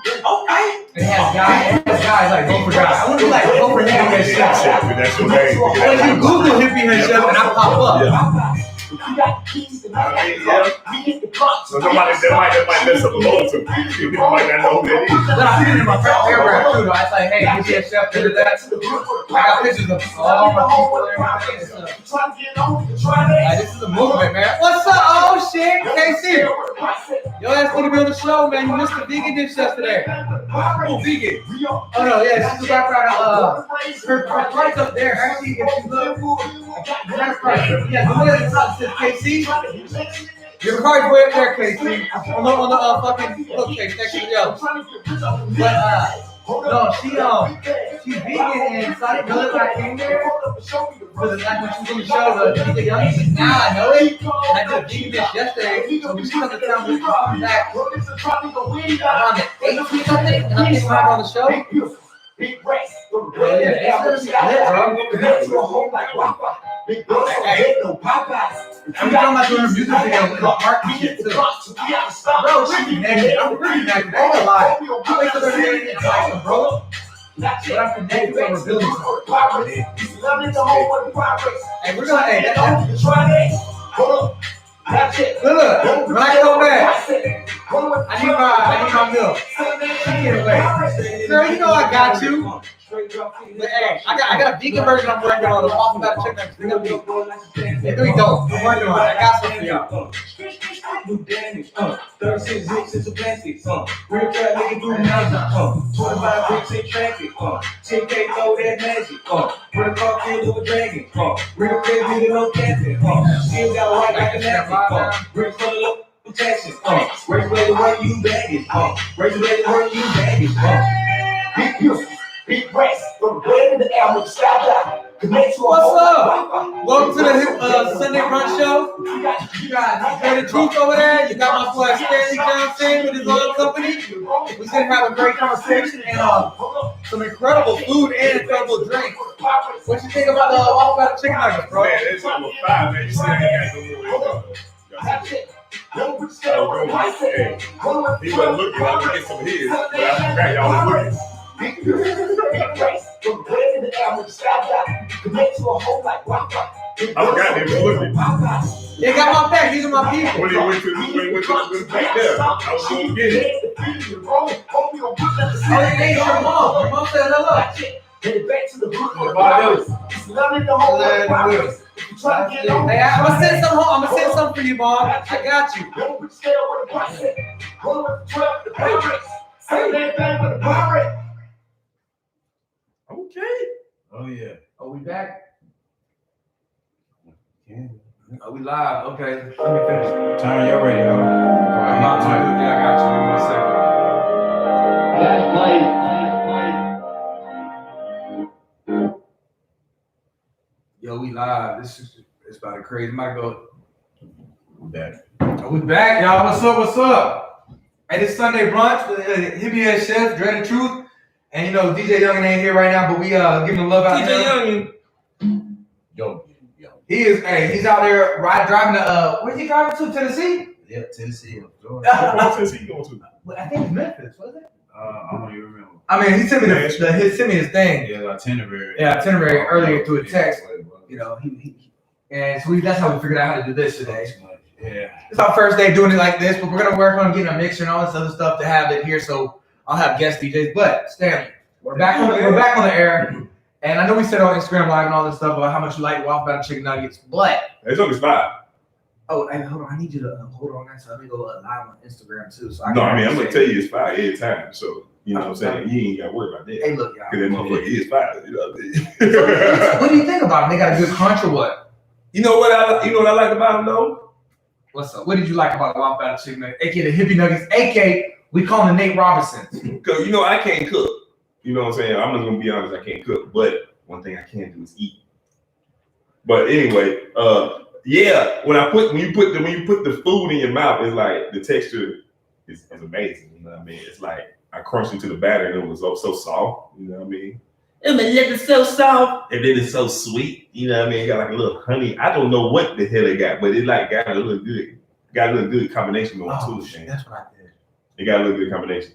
[SPEAKER 1] Okay.
[SPEAKER 2] It has guys like vote for guy. I want to be like vote for hippie head chef.
[SPEAKER 1] That's your name.
[SPEAKER 2] When you Google hippie head chef and I pop up.
[SPEAKER 1] Yeah. So somebody that might mess up a little too. People might not know who that is.
[SPEAKER 2] But I put it in my first paragraph too, though. I say, hey, hippie head chef, did that. I got pictures of all my people and everything. This is a movement, man. What's up? Oh shit, KC. Yo, ass gonna be on the show, man. You missed the vegan dish yesterday.
[SPEAKER 1] Oh, vegan.
[SPEAKER 2] Oh no, yeah, she's a rapper out of her price up there. Actually, if you look, that's right. Yeah, the one at the top says KC. Your card's way up there, KC. On the fucking bookcase next to the other. But no, she's vegan and so I didn't know that when I came there. Because like when she was on the show, she's a young now I know it. And I did a vegan dish yesterday. So when she comes to town, we'll come back around the 18th, I think, and I'm getting her on the show. Yeah, it's gonna be lit, bro. And we talking about doing a music video with the park and shit too. Bro, really negative. I'm really negative. I ain't gonna lie. I wake up every day and it's like, bro. But I'm connected to we're building something. Hey, we're gonna, look, when I come back, I need my milk. Get away. Girl, you know I got you. But hey, I got a vegan version I'm working on. I'm off about chicken. It's gonna be dope. I'm working on it. I got something for y'all.
[SPEAKER 9] Do damage, 36 bricks into plastic, real trap nigga do magic, 25 bricks in traffic, 10K throw that magic, put a car filled with a dragon, real crazy nigga no captain, still got white like a napkin, bricks full of
[SPEAKER 3] Texas, raise the way you baggage, raise the way you baggage, big Houston, big West, from the bread in the air with the sky.
[SPEAKER 2] What's up? Welcome to the Sunday brunch show. You got the Truth over there. You got my boy Stanley Johnson with his own company. We're gonna have a great conversation and some incredible food and incredible drink. What you think about the chicken nuggets, bro?
[SPEAKER 1] Man, that's number 5, man. You see that he got no more. Hey, he wasn't looking. I was gonna get some of his, but I forgot y'all was looking. I forgot they was looking.
[SPEAKER 2] They got my back. These are my people.
[SPEAKER 1] When he went to the back there, I was going to get it.
[SPEAKER 2] Oh, they your mom. Your mom said hello.
[SPEAKER 3] Get back to the root. It's loving the whole way.
[SPEAKER 2] Hey, I'm gonna send some home. I'm gonna send some for you, mom. I got you.
[SPEAKER 1] Okay.
[SPEAKER 3] Oh yeah.
[SPEAKER 2] Are we back?
[SPEAKER 3] Yeah.
[SPEAKER 2] Are we live? Okay. Let me finish.
[SPEAKER 3] Turn your radio.
[SPEAKER 2] I'm about to. Yeah, I got you. Give me 1 second. Yo, we live. This is it's about to crazy. Might go.
[SPEAKER 3] Back.
[SPEAKER 2] We back, y'all. What's up? What's up? Hey, this Sunday brunch with Hippie Head Chef, Dread the Truth, and you know DJ Youngin ain't here right now, but we giving the love out
[SPEAKER 6] DJ
[SPEAKER 2] there.
[SPEAKER 6] Youngin.
[SPEAKER 3] Yo.
[SPEAKER 2] He is. Hey, he's out there driving to. Where's he driving to? Tennessee.
[SPEAKER 3] Yeah, Tennessee.
[SPEAKER 1] What Tennessee going to?
[SPEAKER 2] I think it's Memphis. Was it?
[SPEAKER 3] I don't even remember.
[SPEAKER 2] I mean, he sent me his thing.
[SPEAKER 3] Yeah, itinerary.
[SPEAKER 2] Yeah, itinerary earlier through a text. You know, and so that's how we figured out how to do this today.
[SPEAKER 3] Yeah.
[SPEAKER 2] It's our first day doing it like this, but we're gonna work on getting a mixer and all this other stuff to have it here. So I'll have guest DJs. But Stanley, we're back on the air, and I know we said on Instagram Live and all this stuff about how much you like Waffle Battle Chicken Nuggets, but
[SPEAKER 1] It's only 5.
[SPEAKER 2] oh, and hold on, I need you to hold on. So let me go live on Instagram too. So
[SPEAKER 1] I'm gonna tell you it's 5 every time. So you know what I'm saying? You ain't gotta worry about that.
[SPEAKER 2] Hey, look, y'all.
[SPEAKER 1] Because that motherfucker is 5. You know what I mean?
[SPEAKER 2] What do you think about them? They got a good crunch or what?
[SPEAKER 6] You know what I like about him though?
[SPEAKER 2] What's up? What did you like about the Waffle Battle Chicken Nuggets, aka the Hippie Nuggets, aka we call them the Nate Robinsons?
[SPEAKER 1] Because you know I can't cook. You know what I'm saying? I'm just gonna be honest, I can't cook. But one thing I can do is eat. But anyway, yeah, when you put the food in your mouth, it's like the texture is amazing. You know what I mean? It's like I crunched into the batter and it was so soft. You know what I mean?
[SPEAKER 6] And the lip is so soft.
[SPEAKER 1] And then it's so sweet. You know what I mean? It got like a little honey. I don't know what the hell it got, but it like got a little good combination going to it. Man.
[SPEAKER 2] That's what I did.
[SPEAKER 1] It got a little good combination.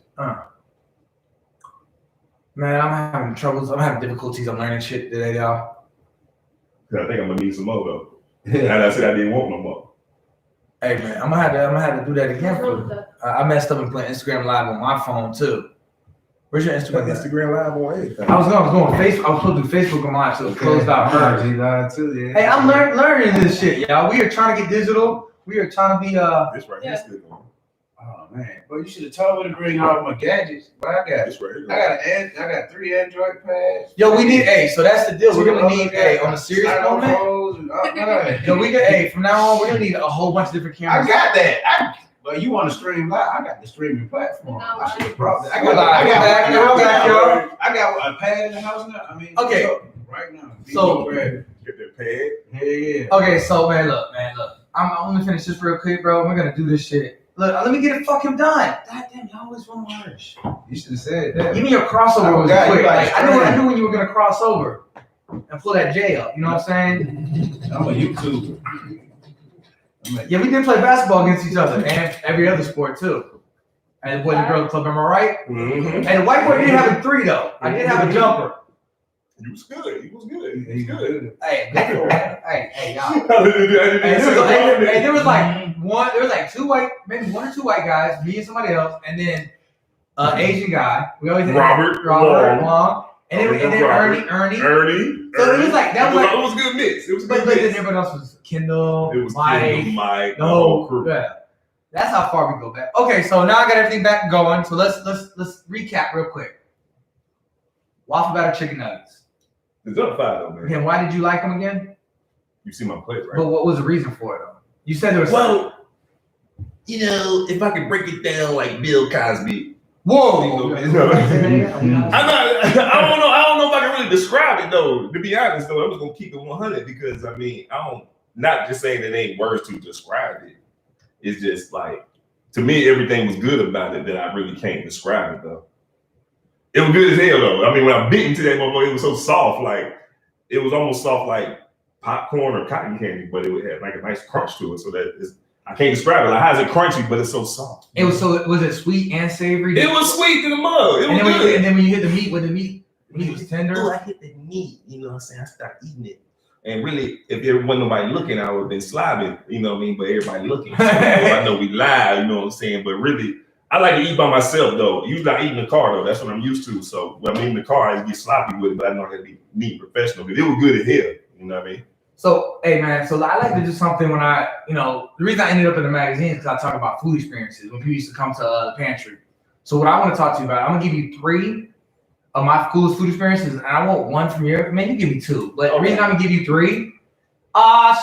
[SPEAKER 2] Man, I'm having troubles. I'm having difficulties. I'm learning shit today, y'all.
[SPEAKER 1] I think I'm gonna need some more though. And I said I didn't want no more.
[SPEAKER 2] Hey man, I'm gonna have to do that again. I messed up and playing Instagram Live on my phone too. Where's your Instagram?
[SPEAKER 1] Instagram Live on everything.
[SPEAKER 2] I was going Facebook. I was supposed to do Facebook Live, so it closed out first. Hey, I'm learning this shit, y'all. We are trying to get digital. We are trying to be
[SPEAKER 1] This right here still going.
[SPEAKER 3] Oh man, but you should have told me to bring all my gadgets. But I got
[SPEAKER 1] This right here.
[SPEAKER 3] I got 3 Android pads.
[SPEAKER 2] Yo, we need so that's the deal. We're gonna need on a serious note, man. Yo, we get from now on, we're gonna need a whole bunch of different cameras.
[SPEAKER 3] I got that. But you want to stream live? I got the streaming platform. I should have brought that. I got a pad in the house now. I mean,
[SPEAKER 2] okay,
[SPEAKER 3] right now.
[SPEAKER 1] So get that pad.
[SPEAKER 3] Yeah.
[SPEAKER 2] Okay, so man, look. I'm gonna finish this real quick, bro. We're gonna do this shit. Look, let me get it fucking done. God damn, you always want words.
[SPEAKER 3] You should have said that.
[SPEAKER 2] Give me your crossover was quick. Like, I knew when you were gonna cross over and pull that J up. You know what I'm saying?
[SPEAKER 3] I'm a YouTuber.
[SPEAKER 2] Yeah, we did play basketball against each other and every other sport too. And the Boys and Girls Club, am I right?
[SPEAKER 1] Mm-hmm.
[SPEAKER 2] And the white boy didn't have a 3 though. I did have a jumper.
[SPEAKER 1] He was good. He was good.
[SPEAKER 2] Hey, y'all. And there was like 2 white, maybe 1 or 2 white guys, me and somebody else, and then Asian guy. We always had
[SPEAKER 1] Robert
[SPEAKER 2] Long. And then Ernie. So it was like that was
[SPEAKER 1] it was a good mix. It was a good
[SPEAKER 2] but
[SPEAKER 1] mix.
[SPEAKER 2] then everybody else was Kendall.
[SPEAKER 1] It was
[SPEAKER 2] Mike,
[SPEAKER 1] the whole crew.
[SPEAKER 2] Yeah. That's how far we go back. Okay, so now I got everything back going. So let's recap real quick. Waffle Battle Chicken Nuggets.
[SPEAKER 1] It's up 5 though, man.
[SPEAKER 2] And why did you like them again?
[SPEAKER 1] You see my plate, right?
[SPEAKER 2] But what was the reason for it though? You said there was
[SPEAKER 1] you know, if I could break it down like Bill Cosby.
[SPEAKER 2] Whoa!
[SPEAKER 1] I don't know if I can really describe it though. To be honest though, I'm just gonna keep it 100 because I mean, I don't not just saying it ain't words to describe it. It's just like to me, everything was good about it that I really can't describe it though. It was good as hell though. I mean, when I bit into that motherfucker, it was so soft, like it was almost soft like popcorn or cotton candy, but it would have like a nice crunch to it. So that is, I can't describe it. Like how's it crunchy, but it's so soft.
[SPEAKER 2] It was was it sweet and savory?
[SPEAKER 1] It was sweet to the mug. It was good.
[SPEAKER 2] And then when you hit the meat, when the meat was tender.
[SPEAKER 1] Oh, I hit the meat. You know what I'm saying? I started eating it. And really, if there wasn't nobody looking, I would have been slobbing. You know what I mean? But everybody looking. So, I know we live. You know what I'm saying? But really, I like to eat by myself though. Usually I eat in the car though. That's what I'm used to. So when I'm in the car, I get sloppy with it, but I know how to be neat, professional. Because it was good as hell. You know what I mean?
[SPEAKER 2] So, hey man, so I like to do something when I, you know, the reason I ended up in the magazine is because I talk about food experiences when people used to come to the pantry. So what I want to talk to you about, I'm gonna give you 3 of my coolest food experiences, and I want 1 from your, man, you give me 2. But the reason I'm gonna give you 3,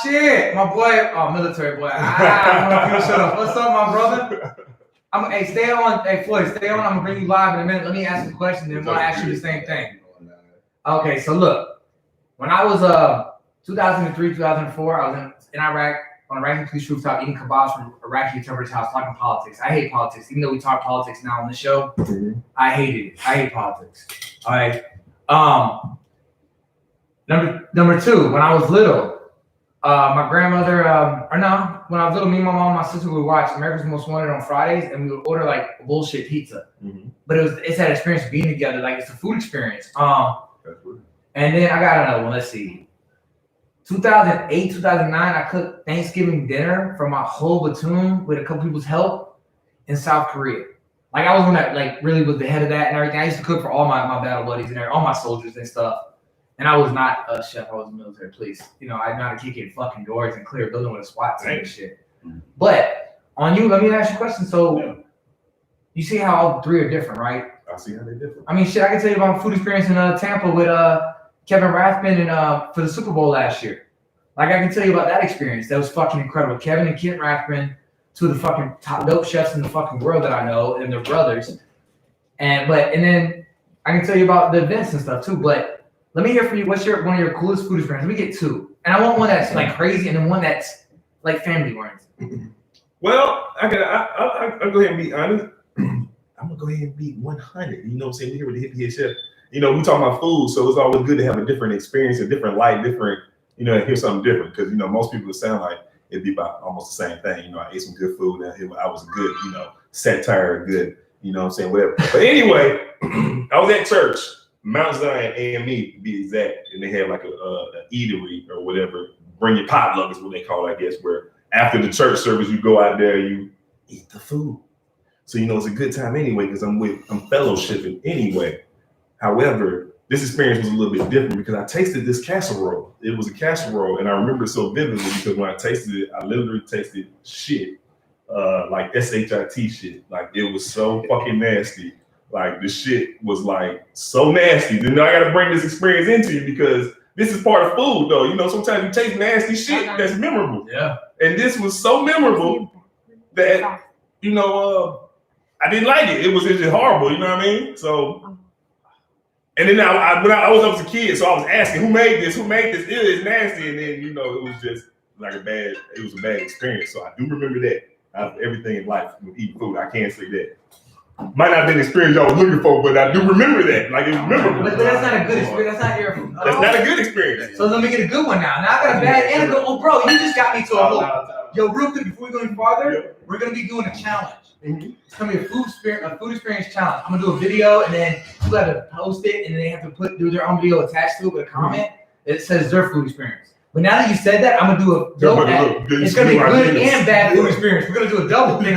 [SPEAKER 2] shit, my boy, military boy. Shut up. What's up, my brother? Hey, stay on. Hey, Floyd, stay on. I'm gonna bring you live in a minute. Let me ask you a question, then we'll ask you the same thing. Okay, so look, when I was 2003, 2004, I was in Iraq on a Iraqi police rooftop eating kebabs from Iraqi interpreter's house, talking politics. I hate politics, even though we talk politics now on the show. I hated it. I hate politics. All right. Number 2, when I was little, my grandmother, when I was little, me, my mom, my sister would watch America's Most Wanted on Fridays, and we would order like a bullshit pizza. But it's that experience of being together, like it's a food experience. And then I got another one. Let's see. 2008, 2009, I cooked Thanksgiving dinner for my whole platoon with a couple people's help in South Korea. Like I was one that like really was the head of that and everything. I used to cook for all my battle buddies and all my soldiers and stuff. And I was not a chef. I was a military police. You know, I know how to kick in fucking doors and clear a building with a SWAT team and shit. But on you, let me ask you a question. So you see how all 3 are different, right?
[SPEAKER 1] I see how they're different.
[SPEAKER 2] I mean, shit, I can tell you about food experience in Tampa with Kevin Rathman and for the Super Bowl last year. Like I can tell you about that experience. That was fucking incredible. Kevin and Kent Rathman, 2 of the fucking top dope chefs in the fucking world that I know, and their brothers. And then I can tell you about the events and stuff too. But let me hear from you. What's one of your coolest food experiences? Let me get 2. And I want one that's like crazy and then one that's like family oriented.
[SPEAKER 1] Well, I'll go ahead and be honest. I'm gonna go ahead and be 100. You know what I'm saying? We here with the hippie head chef. You know, we talk about food, so it's always good to have a different experience, a different light, different, you know, hear something different. Because, you know, most people would sound like it'd be about almost the same thing. You know, I ate some good food and I was a good, you know, satire, good, you know what I'm saying, whatever. But anyway, I was at church, Mount Zion AME to be exact, and they had like a eatery or whatever. Bring your potluck is what they call it, I guess, where after the church service, you go out there, you eat the food. So, you know, it's a good time anyway, because I'm fellowshipping anyway. However, this experience was a little bit different because I tasted this casserole. It was a casserole, and I remember it so vividly because when I tasted it, I literally tasted shit, like SHIT shit. Like it was so fucking nasty. Like the shit was like so nasty. Then I got to bring this experience into you because this is part of food, though. You know, sometimes you taste nasty shit that's memorable.
[SPEAKER 2] Yeah.
[SPEAKER 1] And this was so memorable that, you know, I didn't like it. It was just horrible. You know what I mean? So. And then when I was a kid, so I was asking, who made this? Who made this? It is nasty. And then, you know, it was just like a bad experience. So I do remember that. Everything in life with eating food, I can't say that. Might not have been the experience y'all was looking for, but I do remember that. Like it was memorable.
[SPEAKER 2] But that's not a good experience. That's not your.
[SPEAKER 1] That's not a good experience.
[SPEAKER 2] So let me get a good one now. Now I got a bad and a good. Oh, bro, you just got me to a whole. Yo, real quick, before we go any farther, we're gonna be doing a challenge. It's gonna be a food experience challenge. I'm gonna do a video, and then people have to post it, and then they have to do their own video attached to it with a comment that says their food experience. But now that you said that, I'm gonna do a dope. It's gonna be good and bad food experience. We're gonna do a double thing.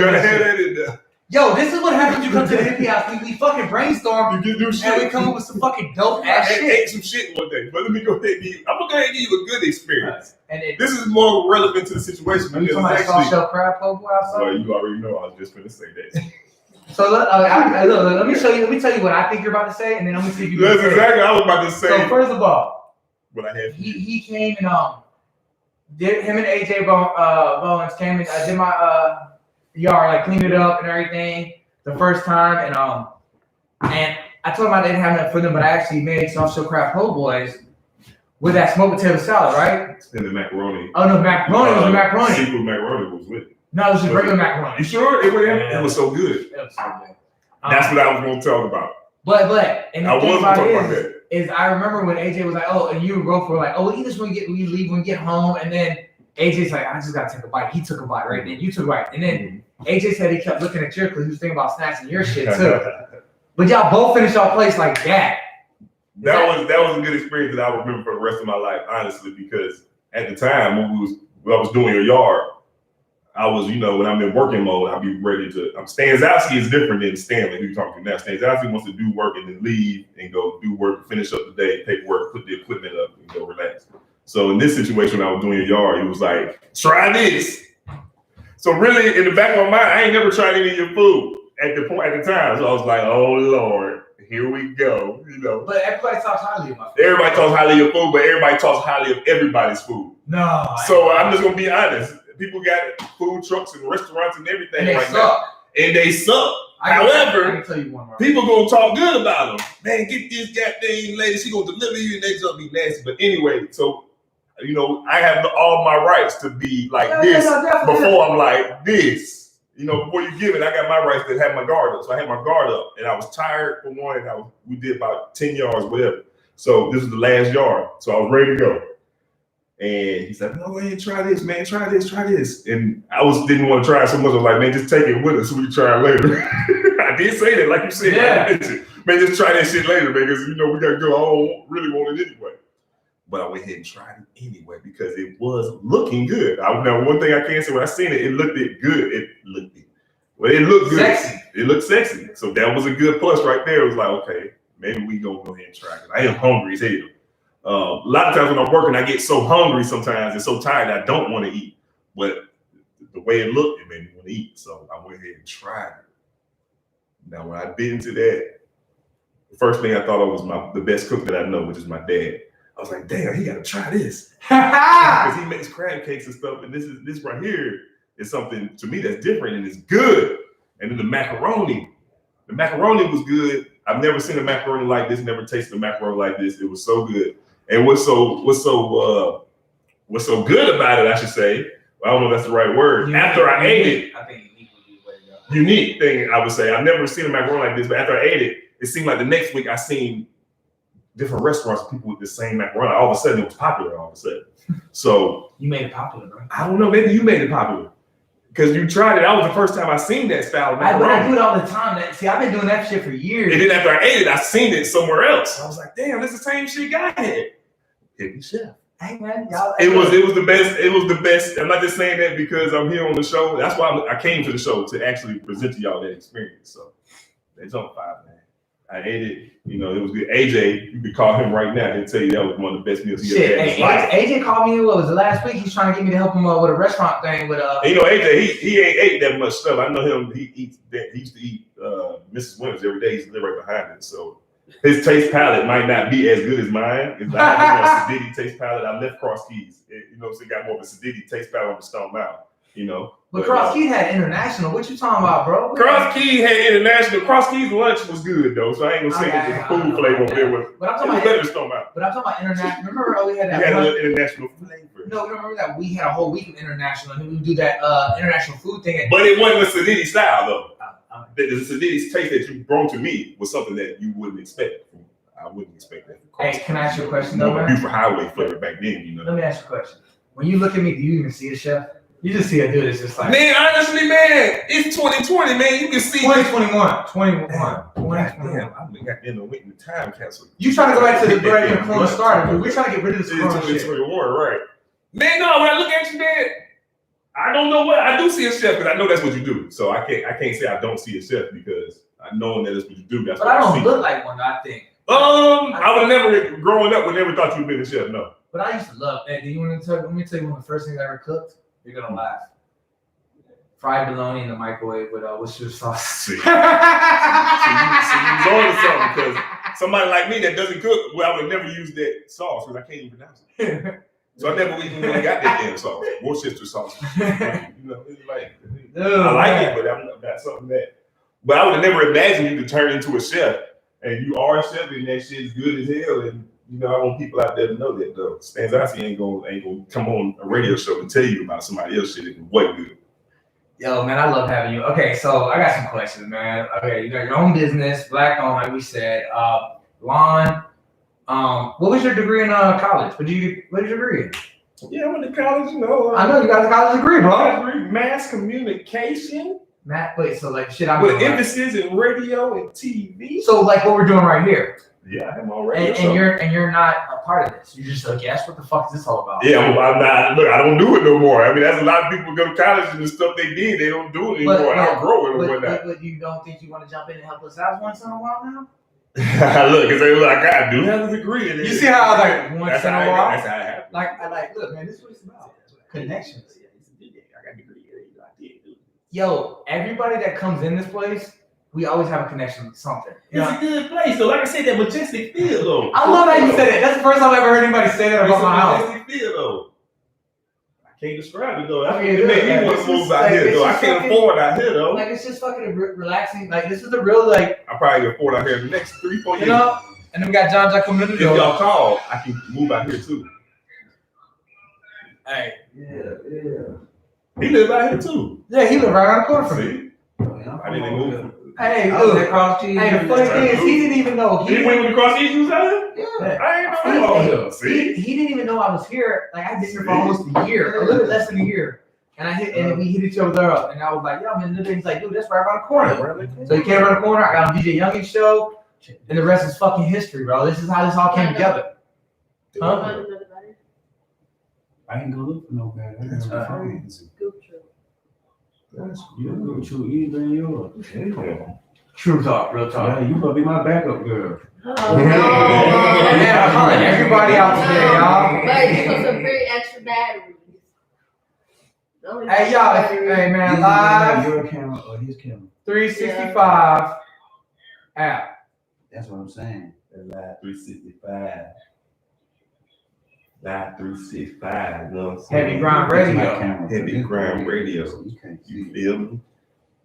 [SPEAKER 2] Yo, this is what happens when you come to the hippie house. We fucking brainstorm and we come up with some fucking dope ass shit.
[SPEAKER 1] I ate some shit one day, but let me go ahead and give you. I'm gonna go ahead and give you a good experience.
[SPEAKER 2] And
[SPEAKER 1] this is more relevant to the situation.
[SPEAKER 2] Are you talking about soft shell crab po' outside?
[SPEAKER 1] Well, you already know. I was just gonna say that.
[SPEAKER 2] So let me show you. Let me tell you what I think you're about to say, and then I'm gonna see if you.
[SPEAKER 1] That's exactly what I was about to say.
[SPEAKER 2] So first of all,
[SPEAKER 1] what I had.
[SPEAKER 2] He came and him and AJ Bowens came and I did my yard, like cleaned it up and everything the first time, and I told them I didn't have enough for them, but I actually made soft shell crab po' boys with that smoked potato salad, right?
[SPEAKER 1] And the macaroni.
[SPEAKER 2] Oh no, macaroni was the macaroni.
[SPEAKER 1] Seafood macaroni was with it.
[SPEAKER 2] No, it was just regular macaroni.
[SPEAKER 1] You sure?
[SPEAKER 2] Yeah.
[SPEAKER 1] It was so good.
[SPEAKER 2] It was so good.
[SPEAKER 1] That's what I was going to talk about.
[SPEAKER 2] But and the
[SPEAKER 1] I
[SPEAKER 2] thing
[SPEAKER 1] was
[SPEAKER 2] about
[SPEAKER 1] talking
[SPEAKER 2] it
[SPEAKER 1] about that.
[SPEAKER 2] is I remember when AJ was like, oh, and you and Growth were like, oh, we eat this when we leave, when we get home, and then AJ's like, I just gotta take a bite. He took a bite, right? Then you took a bite, and then AJ said he kept looking at your because he was thinking about snatching your shit too. But y'all both finished y'all place like that.
[SPEAKER 1] That was a good experience that I will remember for the rest of my life, honestly, because at the time when I was doing your yard, I was, when I'm in working mode, I'll be ready to. Stanzowski is different than Stanley, who you're talking to now. Stanzowski wants to do work and then leave and go do work, finish up the day, paperwork, put the equipment up, and go relax. So in this situation, when I was doing your yard, he was like, try this. So really, in the back of my mind, I ain't never tried any of your food at the time. So I was like, oh Lord, here we go.
[SPEAKER 2] But everybody talks highly of my food.
[SPEAKER 1] Everybody talks highly of your food, but everybody talks highly of everybody's food.
[SPEAKER 2] No.
[SPEAKER 1] So I'm just gonna be honest. People got food trucks and restaurants and everything
[SPEAKER 2] and they
[SPEAKER 1] right
[SPEAKER 2] suck.
[SPEAKER 1] now. And they suck. However,
[SPEAKER 2] I can tell you one more.
[SPEAKER 1] people gonna talk good about them. Man, get this goddamn lady, she gonna deliver you and they just be nasty. But anyway, so I have all my rights to be like this before I'm like this. Before you give it, I got my rights to have my guard up. So I had my guard up and I was tired for one. We did about 10 yards, whatever. So this was the last yard. So I was ready to go. And he said, no, man, try this, man. Try this. And I didn't want to try it so much. I was like, man, just take it with us. We can try it later. I did say that, like you said.
[SPEAKER 2] Yeah.
[SPEAKER 1] Man, just try that shit later, man, because, we got to go. I don't really want it anyway. But I went ahead and tried it anyway because it was looking good. Now, one thing I can say, when I seen it, it looked good. It looked good.
[SPEAKER 2] Sexy.
[SPEAKER 1] It looked sexy. So that was a good plus right there. It was like, okay, maybe we gonna go ahead and try it. I am hungry as hell. A lot of times when I'm working, I get so hungry sometimes and so tired I don't want to eat. But the way it looked, it made me want to eat. So I went ahead and tried it. Now, when I bit into that, the first thing I thought of was the best cook that I know, which is my dad. I was like, damn, he got to try this. Because he makes crab cakes and stuff. And this right here is something, to me, that's different and it's good. And then the macaroni was good. I've never seen a macaroni like this, never tasted a macaroni like this. It was so good. And what's so good about it, I should say, I don't know if that's the right word. After I ate it,
[SPEAKER 2] I think unique would be the way to go.
[SPEAKER 1] Unique thing, I would say. I've never seen a macaroni like this, but after I ate it, it seemed like the next week I seen different restaurants, people with the same macaroni. All of a sudden, it was popular all of a sudden. So
[SPEAKER 2] you made it popular, bro.
[SPEAKER 1] I don't know, maybe you made it popular. Because you tried it. That was the first time I seen that style of macaroni.
[SPEAKER 2] But I do it all the time. I've been doing that shit for years.
[SPEAKER 1] And then after I ate it, I seen it somewhere else. I was like, damn, this is the same shit guy had. Hidden chef.
[SPEAKER 2] Hey man, y'all.
[SPEAKER 1] It was the best. It was the best. I'm not just saying that because I'm here on the show. That's why I came to the show to actually present to y'all that experience. So it's on 5, man. I ate it. It was good. AJ, you could call him right now. He'll tell you that was one of the best meals he ever had in his life.
[SPEAKER 2] AJ called me. What was it last week? He's trying to get me to help him with a restaurant thing. With
[SPEAKER 1] AJ, he ain't ate that much stuff. I know him. He eats that. He used to eat Mrs. Winters every day. He's right behind it. So his taste palette might not be as good as mine. It's like a Sadiddy taste palette. I left Cross Keys. So he got more of a Sadiddy taste palette on the Stone Mountain.
[SPEAKER 2] But Cross Keys had international. What you talking about, bro?
[SPEAKER 1] Cross Keys had international. Cross Keys lunch was good though, so I ain't gonna say that the food flavor up there was.
[SPEAKER 2] But I'm talking about international. Remember we had that.
[SPEAKER 1] We had a little international flavor.
[SPEAKER 2] No, remember that we had a whole week of international, and then we would do that international food thing.
[SPEAKER 1] But it wasn't a Sadiddy style though. The Sadiddy's taste that you brought to me was something that you wouldn't expect. I wouldn't expect that.
[SPEAKER 2] Hey, can I ask you a question though, man?
[SPEAKER 1] Buford Highway flavor back then,
[SPEAKER 2] Let me ask you a question. When you look at me, do you even see a chef? You just see a dude that's just like...
[SPEAKER 1] Man, honestly, man, it's 2020, man. You can see...
[SPEAKER 2] 2021.
[SPEAKER 1] Damn, I got in the time capsule.
[SPEAKER 2] You trying to go back to the break and Corona started, but we're trying to get rid of this Corona shit.
[SPEAKER 1] 2021, right. Man, no, when I look at you, man, I don't know what... I do see a chef, because I know that's what you do. So I can't say I don't see a chef, because I know that that's what you do. That's
[SPEAKER 2] but
[SPEAKER 1] what
[SPEAKER 2] I don't
[SPEAKER 1] see.
[SPEAKER 2] look like one, I think.
[SPEAKER 1] I would never, growing up, would never thought you'd been a chef, no.
[SPEAKER 2] But I used to love... Hey, let me tell you one of the first things I ever cooked. You're gonna laugh. Fried bologna in the microwave with Worcestershire sauce.
[SPEAKER 1] See, you was on to something because somebody like me that doesn't cook, well, I would never use that sauce because I can't even pronounce it. So I never even really got that damn sauce, Worcester sauce. You know, it's like
[SPEAKER 2] Dude,
[SPEAKER 1] I like it, but I'm not something that. But I would have never imagined you to turn into a chef, and you are a chef, and that shit's good as hell. And you know, I want people out there to know that though. Stanzasi ain't gonna come on a radio show and tell you about somebody else shit if it wasn't good.
[SPEAKER 2] Yo, man, I love having you. Okay, so I got some questions, man. Okay, you got your own business, black owned, like we said. Lon, what was your degree in college? What did you degree in?
[SPEAKER 1] Yeah, I went to college, you know.
[SPEAKER 2] I know you got a college degree, bro.
[SPEAKER 1] Mass communication.
[SPEAKER 2] Wait, so like shit, I'm
[SPEAKER 1] with
[SPEAKER 2] doing,
[SPEAKER 1] emphasis in radio and TV.
[SPEAKER 2] So like what we're doing right here.
[SPEAKER 1] Yeah, I'm already.
[SPEAKER 2] And you're not a part of this. You're just a guest. What the fuck is this all about?
[SPEAKER 1] Yeah, I'm not. Look, I don't do it no more. I mean, that's a lot of people go to college and the stuff they did, they don't do it anymore. I outgrow it or whatnot.
[SPEAKER 2] But you don't think you want to jump in and help us out once in a while now?
[SPEAKER 1] Look, I do have a degree in it.
[SPEAKER 2] You see how I like once in a while?
[SPEAKER 1] That's how it happens.
[SPEAKER 2] Like, look, man, this is what it's about. Connections.
[SPEAKER 1] I got a degree.
[SPEAKER 2] Yo, everybody that comes in this place, we always have a connection with something.
[SPEAKER 5] It's a good place, though. Like I said, that majestic feel, though.
[SPEAKER 2] I love how you said it. That's the first time I've ever heard anybody say that about my house.
[SPEAKER 5] Majestic feel, though. I can't describe it, though.
[SPEAKER 1] It made me want to move out here, though. I can't afford out here, though.
[SPEAKER 2] Like, it's just fucking relaxing. Like, this is the real, like...
[SPEAKER 1] I probably can afford out here in the next 3-4 years.
[SPEAKER 2] You know? And then we got John coming in the door.
[SPEAKER 1] If y'all call, I can move out here, too.
[SPEAKER 2] Hey.
[SPEAKER 3] Yeah.
[SPEAKER 1] He lives out here, too.
[SPEAKER 2] Yeah, he lives right around the corner from me.
[SPEAKER 1] See? I didn't move.
[SPEAKER 2] Hey, look. Hey, the funny thing is, he didn't even know.
[SPEAKER 1] He went across the issues out here?
[SPEAKER 2] Yeah.
[SPEAKER 1] I ain't know. See?
[SPEAKER 2] He didn't even know I was here. Like, I've been here for almost a year, a little bit less than a year. And we hit each other up. And I was like, yo, man, he's like, dude, that's right around the corner. So he came around the corner. I got on DJ Youngie's show. And the rest is fucking history, bro. This is how this all came together. Huh?
[SPEAKER 3] I ain't gonna look for no bad. You go to either yours.
[SPEAKER 2] True talk, real talk.
[SPEAKER 3] Yeah, you gonna be my backup girl.
[SPEAKER 2] Man, I'm calling everybody out today, y'all.
[SPEAKER 7] But you put some very extra batteries.
[SPEAKER 2] Hey, y'all. Hey, man, live.
[SPEAKER 3] Your camera or his camera.
[SPEAKER 2] 365 app.
[SPEAKER 3] That's what I'm saying.
[SPEAKER 5] Live 365. Live 365. You know what I'm saying?
[SPEAKER 2] Heavy Grind Radio.
[SPEAKER 1] Heavy Grind Radio. You feel me?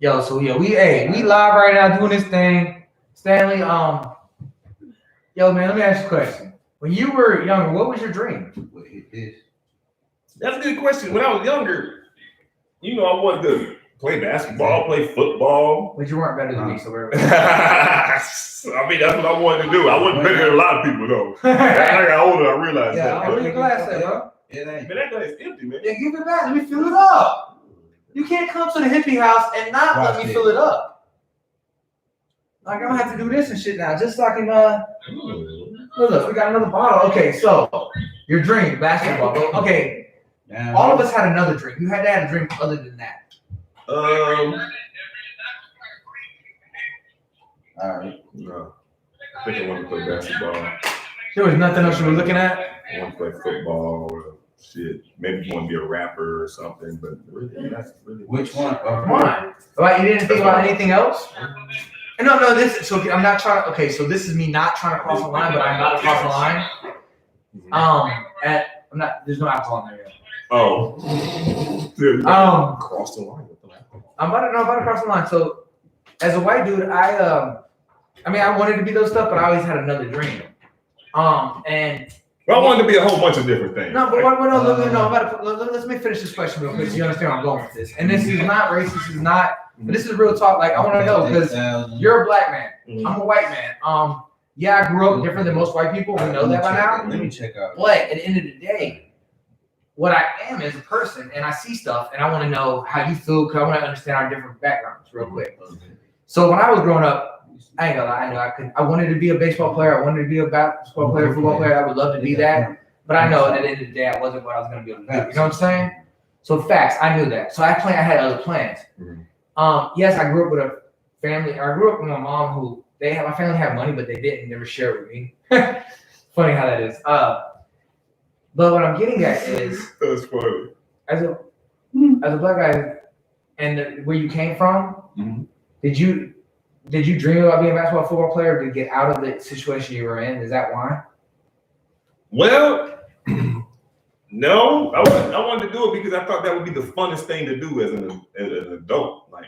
[SPEAKER 2] Yo, so yeah, we live right now doing this thing. Stanley, yo, man, let me ask you a question. When you were younger, what was your dream?
[SPEAKER 1] That's a good question. When I was younger, you know, I wanted to play basketball, play football.
[SPEAKER 2] But you weren't better than me, so we're.
[SPEAKER 1] I mean, that's what I wanted to do. I wasn't better than a lot of people, though. As I got older, I realized that.
[SPEAKER 2] Where's your glass at, bro?
[SPEAKER 1] Man, that glass empty, man.
[SPEAKER 2] Yeah, give it back. Let me fill it up. You can't come to the hippie house and not let me fill it up. Like, I'm gonna have to do this and shit now, just so I can, look, we got another bottle. Okay, so, your dream, basketball. Okay, all of us had another dream. You had to have a dream other than that.
[SPEAKER 3] All right.
[SPEAKER 1] No. I think I want to play basketball.
[SPEAKER 2] There was nothing else you were looking at?
[SPEAKER 1] I want to play football or shit. Maybe you want to be a rapper or something, but really, that's really.
[SPEAKER 3] Which one?
[SPEAKER 2] Why? Like, you didn't think about anything else? No, this, so I'm not trying to, okay, so this is me not trying to cross the line, but I'm about to cross the line. There's no alcohol in there yet.
[SPEAKER 1] Oh. Cross the line with the alcohol.
[SPEAKER 2] I'm about to cross the line. So, as a white dude, I wanted to be those stuff, but I always had another dream.
[SPEAKER 1] Well, I wanted to be a whole bunch of different things.
[SPEAKER 2] No, but let's me finish this question real quick so you understand where I'm going with this. And this is not racist, this is not, but this is real talk. Like, I want to know, because you're a black man, I'm a white man. Yeah, I grew up different than most white people. We know that by now.
[SPEAKER 3] Let me check out.
[SPEAKER 2] But at the end of the day, what I am is a person, and I see stuff, and I want to know how you feel, because I want to understand our different backgrounds real quick. So when I was growing up, I ain't gonna lie, I know I wanted to be a baseball player, I wanted to be a basketball player, football player, I would love to be that. But I know at the end of the day, I wasn't what I was gonna be able to do. You know what I'm saying? So facts, I knew that. So I had other plans. Yes, I grew up with a family. I grew up with my mom who my family had money, but they didn't never share with me. Funny how that is. But what I'm getting at is
[SPEAKER 1] that's funny.
[SPEAKER 2] As a black guy, and where you came from, did you dream about being a basketball football player to get out of the situation you were in? Is that why?
[SPEAKER 1] Well, No, I wanted to do it because I thought that would be the funnest thing to do as an adult. Like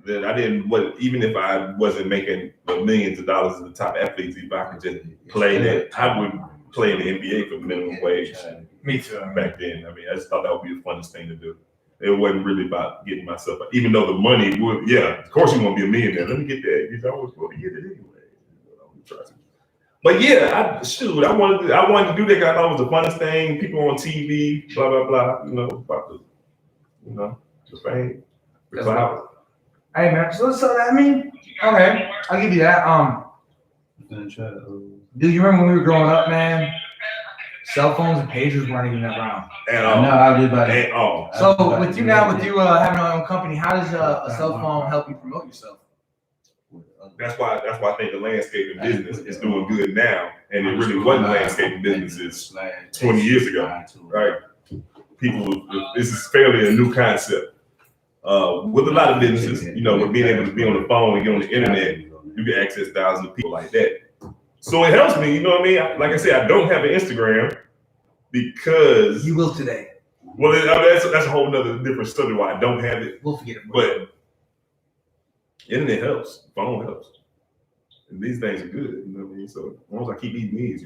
[SPEAKER 1] that, I didn't. Even if I wasn't making millions of dollars as the top athletes, if I could just play that, I would play in the NBA for minimum wage.
[SPEAKER 2] Me too.
[SPEAKER 1] Back then, I mean, I just thought that would be the funnest thing to do. It wasn't really about getting myself, even though the money would. Yeah, of course you want to be a millionaire. Let me get that because I was going to get it anyway. But yeah, I wanted to do that because I thought it was the funnest thing. People on TV, blah blah blah. You know, about the fame, the clout.
[SPEAKER 2] Hey man, so I mean, okay, I'll give you that. Do you remember when we were growing up, man? Cell phones and pagers weren't even around.
[SPEAKER 1] And
[SPEAKER 2] So with you having your own company, how does a cell phone help you promote yourself?
[SPEAKER 1] That's why I think the landscaping business is doing good now, and it really wasn't landscaping businesses 20 years ago, right? This is fairly a new concept. With a lot of businesses, with being able to be on the phone and get on the internet, you can access thousands of people like that. So it helps me, you know what I mean? Like I said, I don't have an Instagram because
[SPEAKER 2] you will today.
[SPEAKER 1] Well, that's a whole nother different story why I don't have it.
[SPEAKER 2] We'll forget it.
[SPEAKER 1] But internet helps, phone helps. And these things are good, you know what I mean? So as long as I keep eating these,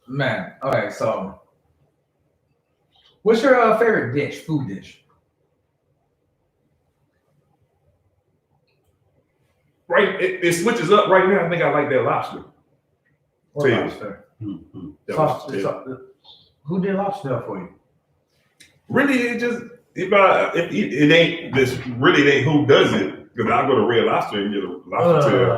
[SPEAKER 2] Man, okay, so what's your favorite food dish?
[SPEAKER 1] Right, it switches up right now. I think I like that lobster.
[SPEAKER 2] What lobster? Who did lobster for you?
[SPEAKER 1] Really, it ain't who does it. Because I'll go to Red Lobster and get a lobster tail.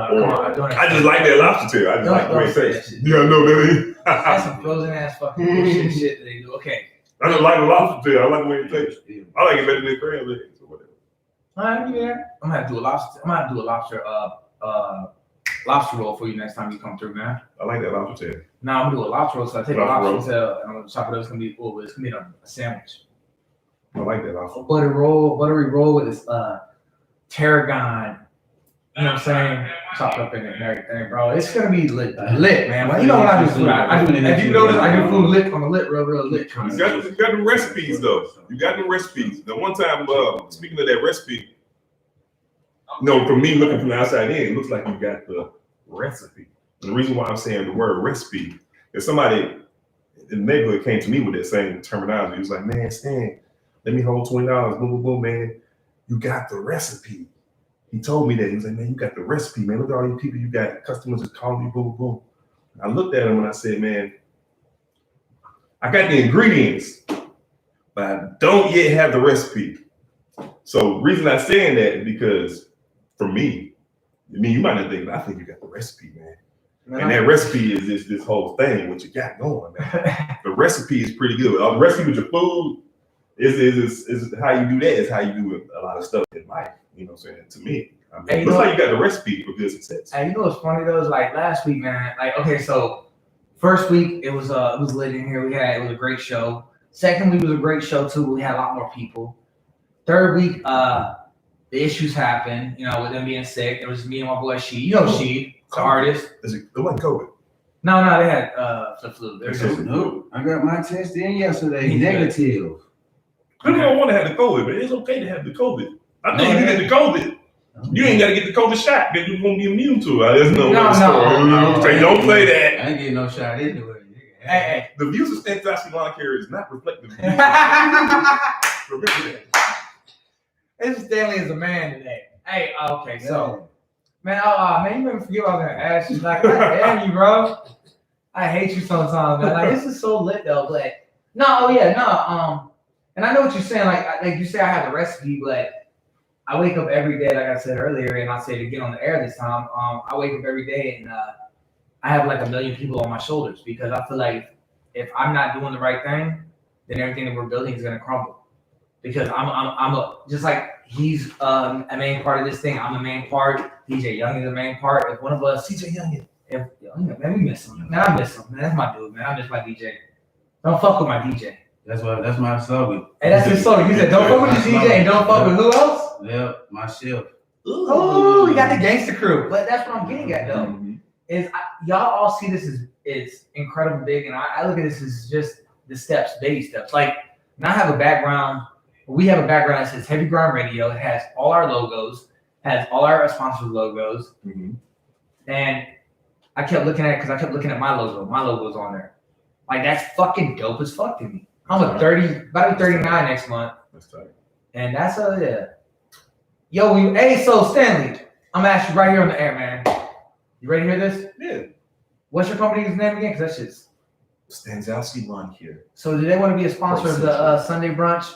[SPEAKER 1] I just like that lobster tail. I just like the way it tastes. Yeah, I know that ain't.
[SPEAKER 2] That's some frozen ass fucking bullshit shit that they do. Okay.
[SPEAKER 1] I just like the lobster tail. I like the way it tastes. I like it better than crab legs or whatever.
[SPEAKER 2] All right, yeah. I'm gonna have to do a lobster roll for you next time you come through, man.
[SPEAKER 1] I like that lobster tail.
[SPEAKER 2] No, I'm gonna do a lobster roll. So I take a lobster tail and I'm gonna chop it up. It's gonna be a sandwich.
[SPEAKER 1] I like that lobster.
[SPEAKER 2] Buttery roll with this tarragon. You know what I'm saying? Chopped up in it and everything, bro. It's gonna be lit, man. Well, you know what I do food. If you notice, I do food lit on the lit, real lit.
[SPEAKER 1] You got the recipes though. You got the recipes. The one time, speaking of that recipe, for me looking from the outside in, it looks like you got the recipe. And the reason why I'm saying the word recipe is somebody in the neighborhood came to me with that same terminology. He was like, "Man, Stan, let me hold $20. Boom, boom, boom, man. You got the recipe." He told me that. He was like, "Man, you got the recipe, man. Look at all these people you got. Customers is calling you, boom, boom, boom." And I looked at him and I said, "Man, I got the ingredients, but I don't yet have the recipe." So the reason I'm saying that is because for me, you might not think, but I think you got the recipe, man. And that recipe is this whole thing, what you got going, man. The recipe is pretty good. The recipe with your food is how you do that. Is how you do a lot of stuff in life. You know what I'm saying? To me, looks like you got the recipe for good success.
[SPEAKER 2] Hey, you know what's funny though? Is like last week, man. Like, okay, so first week it was lit in here. It was a great show. Second week was a great show too. We had a lot more people. Third week, the issues happened. With them being sick. It was me and my boy She. You know She, the artist.
[SPEAKER 1] It wasn't COVID.
[SPEAKER 2] No, they had the flu.
[SPEAKER 3] No, I got my test in yesterday. Negative.
[SPEAKER 1] People don't want to have the COVID, but it's okay to have the COVID. I think you get the COVID. You ain't got to get the COVID shot, but you're going to be immune to it. There's no story. Don't play that.
[SPEAKER 3] I ain't getting no shot anyway.
[SPEAKER 2] Hey.
[SPEAKER 1] The views of Stan Lawn Care is not reflective. Remember that.
[SPEAKER 2] This Stanley is a man today. Hey, okay, so man, you made me forget what I was gonna ask you. Like, damn you, bro. I hate you sometimes, man. Like, this is so lit though. But and I know what you're saying. Like you say, I have the recipe, but I wake up every day, like I said earlier, and I say to get on the air this time. I wake up every day and I have like 1 million people on my shoulders because I feel like if I'm not doing the right thing, then everything that we're building is gonna crumble. Because I'm just like he's a main part of this thing. I'm a main part. DJ Young is a main part. If one of us, CJ Young, man, we miss him. Man, I miss him. Man, that's my dude. Man, I miss my DJ. Don't fuck with my DJ.
[SPEAKER 3] That's my slogan.
[SPEAKER 2] Hey, that's his slogan. He said, "Don't fuck with the DJ and don't fuck with who else?"
[SPEAKER 3] Yeah, my chef.
[SPEAKER 2] Oh, you got the gangster crew. But that's what I'm getting at though. Is y'all all see this as it's incredibly big, and I look at this as just the steps, baby steps. Like, and I have a background. We have a background that says Heavy Grind Radio. It has all our logos, has all our sponsors logos, and I kept looking at it because I kept looking at my logo. My logo's on there. Like, that's fucking dope as fuck to me. I'm about to be 39 next month.
[SPEAKER 1] That's tight.
[SPEAKER 2] And that's yeah. Yo, hey, so Stanley, I'm gonna ask you right here on the air, man. You ready to hear this?
[SPEAKER 1] Yeah.
[SPEAKER 2] What's your company's name again? Because that shit's
[SPEAKER 1] Stanzowski Lawn Care.
[SPEAKER 2] So do they want to be a sponsor of the Sunday Brunch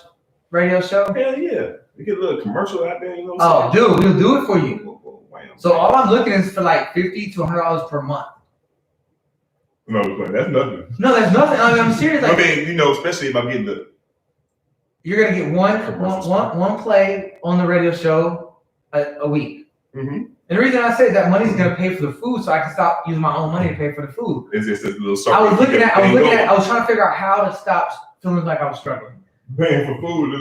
[SPEAKER 2] radio show?
[SPEAKER 1] Hell yeah. We get a little commercial out there, you know what I'm
[SPEAKER 2] saying? Dude, we'll do it for you.
[SPEAKER 1] Wham.
[SPEAKER 2] So all I'm looking is for like $50 to $100 per month.
[SPEAKER 1] No, that's nothing.
[SPEAKER 2] No, that's nothing. I mean, I'm serious. Like,
[SPEAKER 1] I mean, you know, especially if I'm getting the.
[SPEAKER 2] You're gonna get one play on the radio show a week. And the reason I say that money's gonna pay for the food, so I can stop using my own money to pay for the food.
[SPEAKER 1] It's just this little
[SPEAKER 2] I was trying to figure out how to stop feeling like I was struggling.
[SPEAKER 1] Paying for food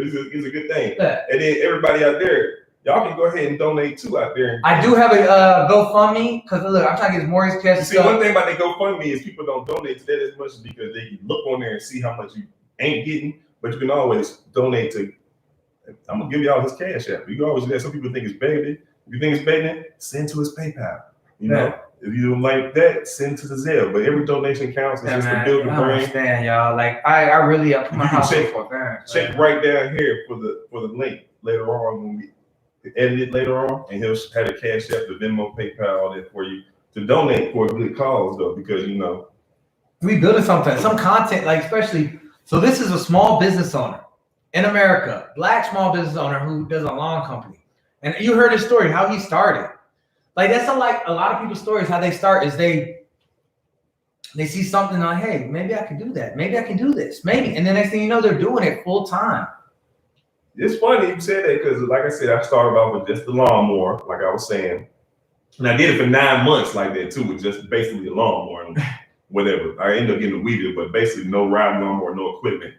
[SPEAKER 1] is a good thing.
[SPEAKER 2] Yeah.
[SPEAKER 1] And then everybody out there, y'all can go ahead and donate too out there.
[SPEAKER 2] I do have a GoFundMe because look, I'm trying to get this mortgage cash.
[SPEAKER 1] See, one thing about the GoFundMe is people don't donate to that as much because they can look on there and see how much you ain't getting, but you can always donate to. I'm gonna give y'all his cash app. You can always do that. Some people think it's begging. If you think it's begging, send to his PayPal. You know, if you don't like that, send to the Zelle. But every donation counts. It's just to build the
[SPEAKER 2] I
[SPEAKER 1] brand.
[SPEAKER 2] understand, y'all. Like I really put my house
[SPEAKER 1] check,
[SPEAKER 2] for parents.
[SPEAKER 1] check right down here for the link later on when we edit it later on, and he'll have the cash app, the Venmo, PayPal, all that for you to donate for a good cause though, because you know
[SPEAKER 2] we building something, some content, like especially. So this is a small business owner in America, black small business owner who does a lawn company, and you heard his story, how he started. Like that's like a lot of people's stories. How they start is they see something like, hey, maybe I can do that. Maybe I can do this. Maybe, and the next thing you know, they're doing it full time.
[SPEAKER 1] It's funny you said that because, like I said, I started off with just the lawnmower, like I was saying, and I did it for 9 months like that too, with just basically a lawnmower and whatever. I ended up getting a weeder, but basically no riding lawnmower, no equipment.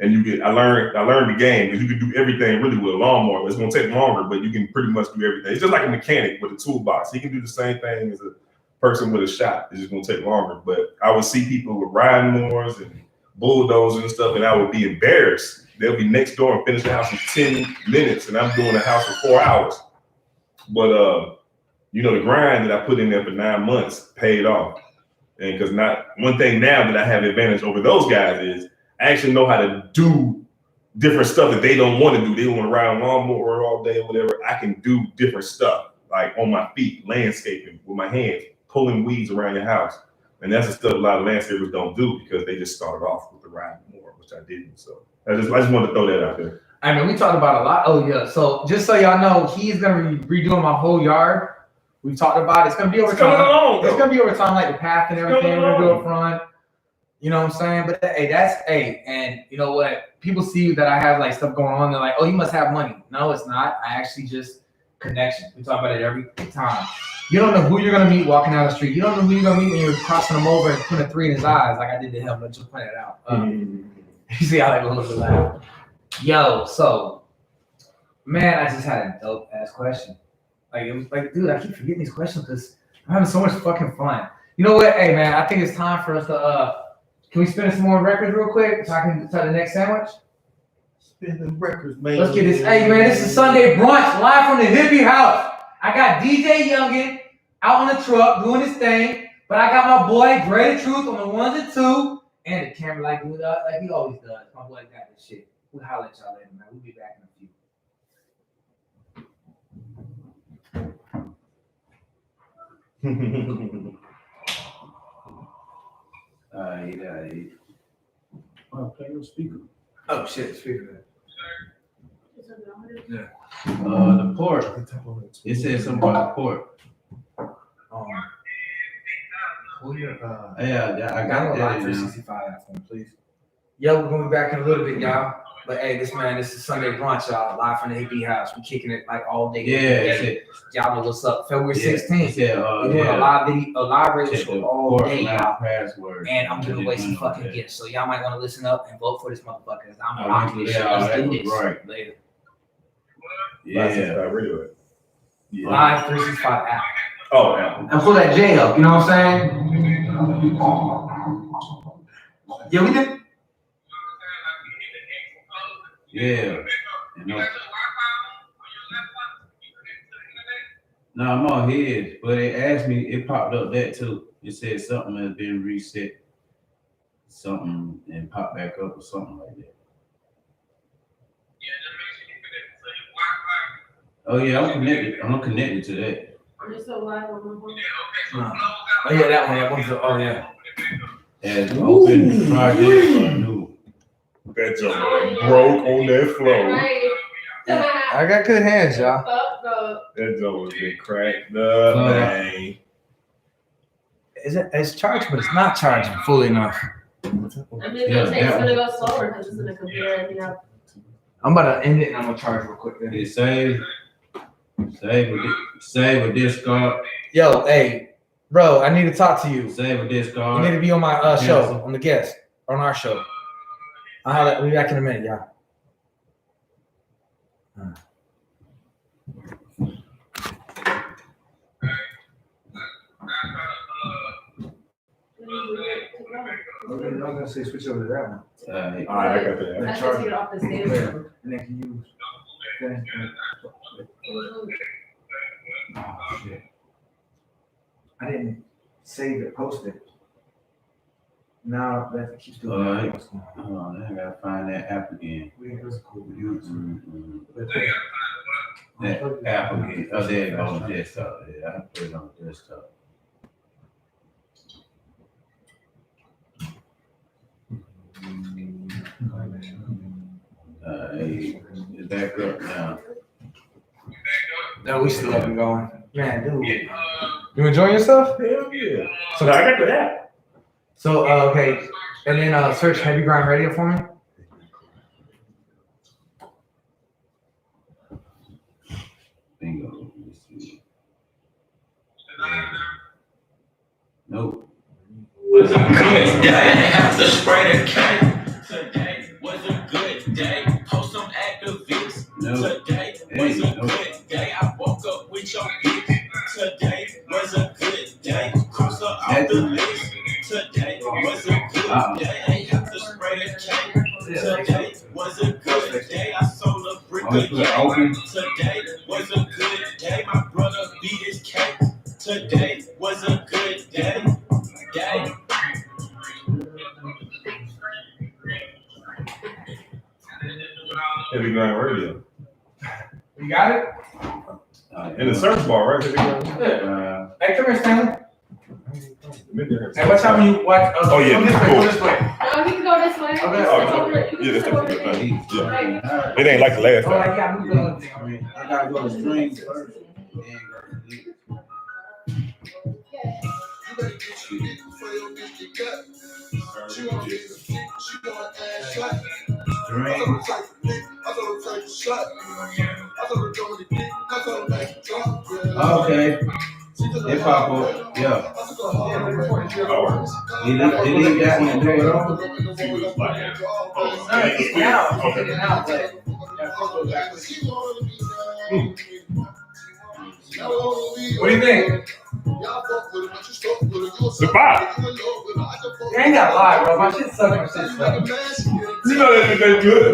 [SPEAKER 1] And I learned the game because you can do everything really with a lawnmower. It's gonna take longer, but you can pretty much do everything. It's just like a mechanic with a toolbox. He can do the same thing as a person with a shop. It's just gonna take longer. But I would see people with riding mowers and bulldozers and stuff, and I would be embarrassed. They'll be next door and finish the house in 10 minutes, and I'm doing the house for 4 hours. But you know, the grind that I put in there for 9 months paid off. And because not one thing now that I have advantage over those guys is I actually know how to do different stuff that they don't want to do. They want to ride a lawnmower all day or whatever. I can do different stuff, like on my feet, landscaping with my hands, pulling weeds around your house. And that's the stuff a lot of landscapers don't do because they just started off with the riding mower, which I didn't. So I just wanted to throw that out there.
[SPEAKER 2] I mean, we talked about a lot. Oh yeah. So just so y'all know, he's gonna be redoing my whole yard. We talked about it's gonna be over time. It's gonna be over time, like the path and everything. We're gonna do up front. You know what I'm saying? But hey, and you know what? People see that I have like stuff going on. They're like, oh, you must have money. No, it's not. I actually just connection. We talk about it every time. You don't know who you're gonna meet walking down the street. You don't know who you're gonna meet when you're crossing him over and putting a 3 in his eyes, like I did to him. Let's just point it out. You see how that goes? Laugh. Yo, so man, I just had a dope ass question. Like it was like, dude, I keep forgetting these questions because I'm having so much fucking fun. You know what? Hey man, I think it's time for us to can we spin some more records real quick so I can start the next sandwich?
[SPEAKER 5] Spinning records, man.
[SPEAKER 2] Let's get this. Hey man, this is Sunday Brunch live from the hippie house. I got DJ Youngin out on the truck doing his thing, but I got my boy Dre the Truth on the 1s and 2s and the camera like he always does. My boy got this shit. We'll holler at y'all later, man. We'll be back in a few.
[SPEAKER 5] Oh, play your speaker.
[SPEAKER 2] Oh shit, speaker.
[SPEAKER 3] The port. It says something about port. Yeah, I got that.
[SPEAKER 2] 365 iPhone, please. Yo, we're gonna be back in a little bit, y'all. But hey, this is Sunday Brunch, y'all, live from the hippie house. We kicking it like all day.
[SPEAKER 3] Yeah,
[SPEAKER 2] y'all know what's up. February 16th.
[SPEAKER 3] We're
[SPEAKER 2] doing a live radio show all day, y'all.
[SPEAKER 3] Password.
[SPEAKER 2] And I'm giving away some fucking gifts. So y'all might want to listen up and vote for this motherfucker. I'm rocking this shit. Let's do this.
[SPEAKER 3] Right.
[SPEAKER 2] Later.
[SPEAKER 3] Yeah.
[SPEAKER 2] Live 365 app.
[SPEAKER 1] Oh, yeah.
[SPEAKER 2] And pull that J up, you know what I'm saying? Yeah, we did.
[SPEAKER 3] Yeah. No, I'm on his, but it asked me, it popped up that too. It said something has been reset. Something and pop back up or something like that. Oh yeah, I'm connected. I'm connected to that.
[SPEAKER 7] Are you still live on my phone?
[SPEAKER 2] Oh yeah, that one. That one's. Oh yeah.
[SPEAKER 3] As open project or new.
[SPEAKER 1] That joke broke on that floor.
[SPEAKER 7] Right.
[SPEAKER 2] I got good hands, y'all.
[SPEAKER 1] That joke was been cracked up, man.
[SPEAKER 2] It's charged, but it's not charging fully enough.
[SPEAKER 7] I mean, it's gonna go slower because it's gonna compare everything up.
[SPEAKER 2] I'm about to end it and I'm gonna charge real quick. Then.
[SPEAKER 3] It save a discard.
[SPEAKER 2] Yo, hey, bro, I need to talk to you.
[SPEAKER 3] Save a discard.
[SPEAKER 2] You need to be on my show, on the guest, on our show. I'll be back in a minute, y'all. I'm gonna say switch over to that one.
[SPEAKER 1] All right, I got that.
[SPEAKER 7] I should take it off the stage.
[SPEAKER 2] And then can use. Oh shit! I didn't save it, post it. Now that keeps doing that. What's going on?
[SPEAKER 3] Hold on, I gotta find that app again.
[SPEAKER 2] It was cool.
[SPEAKER 3] That app again. Oh, there it goes. Desktop. Yeah, I put it on the desktop. It's back up now.
[SPEAKER 2] No, we still up and going. Man, dude. You enjoying yourself?
[SPEAKER 1] Hell yeah.
[SPEAKER 2] So
[SPEAKER 1] I got that.
[SPEAKER 2] So okay. And then search Heavy Grind Radio for me.
[SPEAKER 3] Bingo. Let's see. Nope.
[SPEAKER 9] Was a good day. Have to spray the cake. Today was a good day. Post some activists.
[SPEAKER 3] Nope.
[SPEAKER 9] Today was a good day. I woke up with your bitch. Today was a good day. Cross her off the list. Today was a good day. Ain't have to spray the cake. Today was a good day. I sold a brick of cake. Today was a good day. My brother beat his cake. Today was a good day. Day.
[SPEAKER 1] Heavy Grind Radio.
[SPEAKER 2] You got it?
[SPEAKER 1] In the search bar, right? Heavy Grind.
[SPEAKER 2] Hey, come here, Stanley.
[SPEAKER 1] Hey,
[SPEAKER 2] Hey, what time you watch?
[SPEAKER 1] Oh, yeah,
[SPEAKER 2] Go this way.
[SPEAKER 1] cool.
[SPEAKER 2] Go this way.
[SPEAKER 7] No, he can go this way.
[SPEAKER 2] Okay.
[SPEAKER 1] Yeah, that's a good thing. Yeah. It ain't like the last
[SPEAKER 2] Oh, I
[SPEAKER 1] time.
[SPEAKER 2] got moved on.
[SPEAKER 3] I gotta go to strings first. Okay. It pop up. Yeah. Delete that one and do it on.
[SPEAKER 2] What do you think?
[SPEAKER 1] Goodbye.
[SPEAKER 2] You ain't gotta lie, bro. My shit sucks. My shit sucks.
[SPEAKER 1] You know that's good.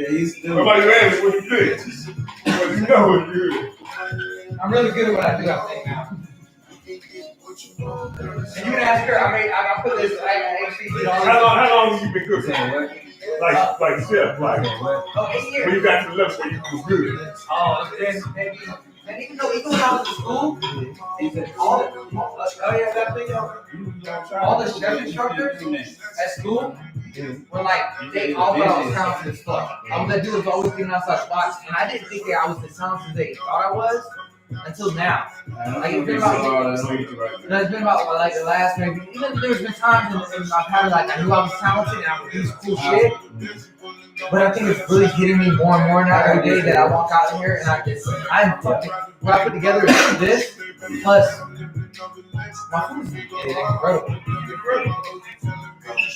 [SPEAKER 3] He's still.
[SPEAKER 1] Nobody asked what you think. But you know it's good.
[SPEAKER 2] I'm really good at what I do, I think now. And you can ask her. I put this.
[SPEAKER 1] How long have you been cooking? Like chef, like when you got to the level where you was good.
[SPEAKER 2] Oh, it's been maybe. And even when I was in school, all the chef instructors at school were like, they all thought I was talented as fuck. I was that dude was always giving outside spots, and I didn't think that I was as talented as they thought I was until now. Like it's been about like the last maybe. Even there's been times in my past like I knew I was talented and I would do cool shit. But I think it's really hitting me more and more now every day that I walk out here and I'm fucking, what I put together is this, plus my food is incredible.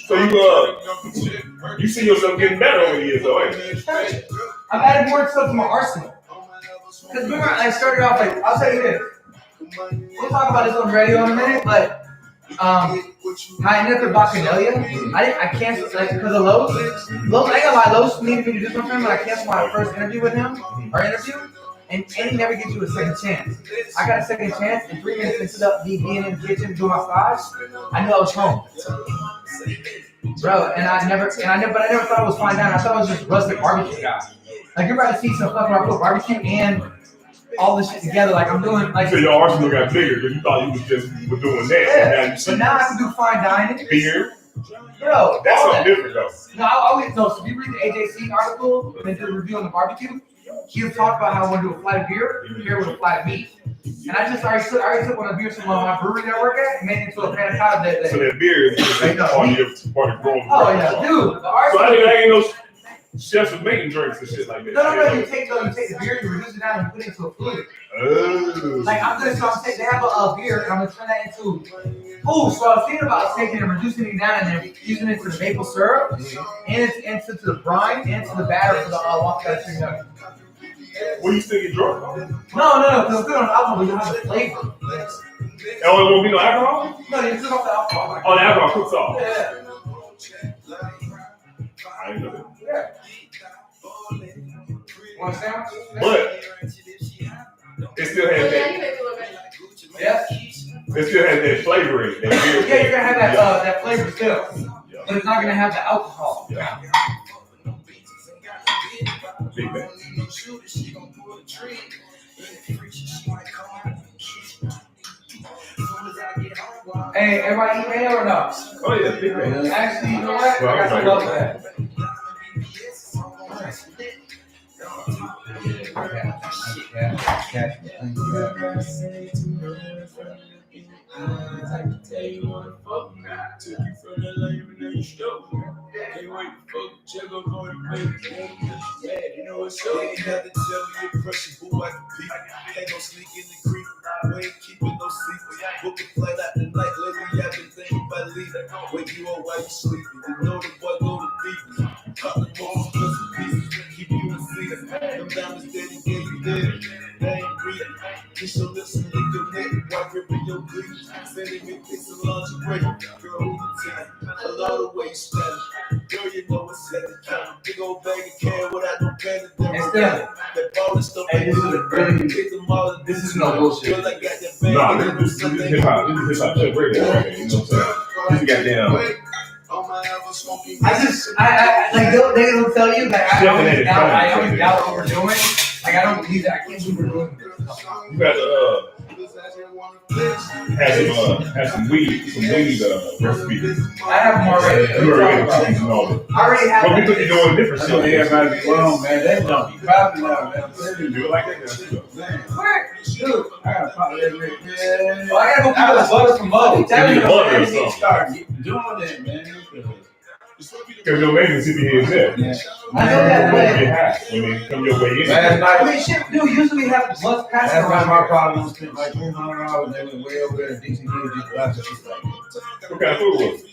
[SPEAKER 1] So you see yourself getting better over the years, though, ain't you?
[SPEAKER 2] I've added more stuff to my arsenal. Because remember, I started off like, I'll tell you this. We'll talk about this on the radio in a minute, but I ended up at Bacchanalia. I canceled like because of Lowe's. Lowe's, I ain't gonna lie, Lowe's needed me to do something, but I canceled my first interview with him and he never gives you a second chance. I got a second chance, and 3 minutes into being in the kitchen doing my massage, I knew I was home. Bro, but I never thought it was fine down. I thought it was just rustic barbecue guy. Like you're about to see some stuff where I put barbecue and all this shit together. Like I'm doing like.
[SPEAKER 1] So your arsenal got bigger because you thought you was just doing that.
[SPEAKER 2] Yeah. But now I can do fine dining.
[SPEAKER 1] Beer.
[SPEAKER 2] Bro,
[SPEAKER 1] that's something different though.
[SPEAKER 2] No, I always know. So if you read the AJC article and they did a review on the barbecue, he'll talk about how I want to do a flight of beer, pair with a flight of meat. And I already took one of the beers from my brewery that I work at and made it into a pan cotta.
[SPEAKER 1] So that beer is part of growing.
[SPEAKER 2] Oh yeah, dude.
[SPEAKER 1] So I ain't no chefs was making drinks and shit like that.
[SPEAKER 2] No. You take the beer, you reduce it down, and put it into a fluid.
[SPEAKER 1] Oh.
[SPEAKER 2] Like they have a beer, and I'm gonna turn that into. Oh, so I was thinking about taking and reducing it down, and then using it to the maple syrup, and into the brine, and to the batter for the waffle chicken nugget.
[SPEAKER 1] What do you still get drunk on?
[SPEAKER 2] No, because it's good on alcohol, but you have the flavor.
[SPEAKER 1] Oh, it won't be no alcohol?
[SPEAKER 2] No, you took off the alcohol.
[SPEAKER 1] Oh, the alcohol cooks off.
[SPEAKER 2] Yeah.
[SPEAKER 1] I ain't know that.
[SPEAKER 2] Yeah. Want a sandwich?
[SPEAKER 1] But it still has that.
[SPEAKER 2] Yeah.
[SPEAKER 1] It still has that flavor in it. That beer.
[SPEAKER 2] Yeah, you're gonna have that flavor still, but it's not gonna have the alcohol.
[SPEAKER 1] Yeah. Big man.
[SPEAKER 2] Hey, everybody eat mayo or no?
[SPEAKER 1] Oh yeah, big man.
[SPEAKER 2] Actually, you know what?
[SPEAKER 1] Well,
[SPEAKER 2] I got some love for that.
[SPEAKER 9] I can tell you wanna fuck now. Took you from the lane and now you stole. Can't wait to fuck, check up on the baby. You know what's up?
[SPEAKER 8] Ain't have to tell me your pressure, boo, I can beat. Ain't no sneak in the creek. We ain't keeping no secrets. Book a flight out the night. Lately, I've been thinking about leaving. Wake you up while you sleeping. You know the boy go to deep. Pop the most plus a piece. Keep you in season. Them diamonds daddy gave you dead. They ain't breathing. Kiss your lips and lick your neck. While gripping your glees. Sending me pics of lingerie. Girl, who you telling? I love the way you spell it. Girl, you know it's at the counter. Big old bag of cash without no penny. That ball is stuff.
[SPEAKER 2] Hey, this is no bullshit.
[SPEAKER 1] Nah, this is hip hop. This is hip hop shit radio. You know what I'm saying? This goddamn.
[SPEAKER 2] I like they don't tell you that I always doubt what we're doing. Like I don't believe that. I can't believe we're doing this.
[SPEAKER 1] You got to have some weed recipes.
[SPEAKER 2] I have them already.
[SPEAKER 1] You already got these and all that.
[SPEAKER 2] I already have.
[SPEAKER 1] But we could be doing different shit.
[SPEAKER 3] Everybody be wrong, man. That don't be popping out, man.
[SPEAKER 1] Do it like that.
[SPEAKER 2] Where? Dude.
[SPEAKER 3] I gotta pop that red. Man.
[SPEAKER 2] Oh, I gotta go pick up the butter from Mo.
[SPEAKER 1] Tell me butter or something.
[SPEAKER 3] Start doing that, man.
[SPEAKER 1] Because your Mississippi is there.
[SPEAKER 3] Yeah.
[SPEAKER 2] I know that,
[SPEAKER 1] When
[SPEAKER 2] but
[SPEAKER 1] you get high, when they come your way in.
[SPEAKER 3] Last night,
[SPEAKER 2] I mean, shit, dude. Usually we have blunts passing
[SPEAKER 3] that's why
[SPEAKER 2] around
[SPEAKER 3] my
[SPEAKER 2] here.
[SPEAKER 3] problem spent like $300. They went way over there to DCD just watching shit like that.
[SPEAKER 1] What kind of food was it?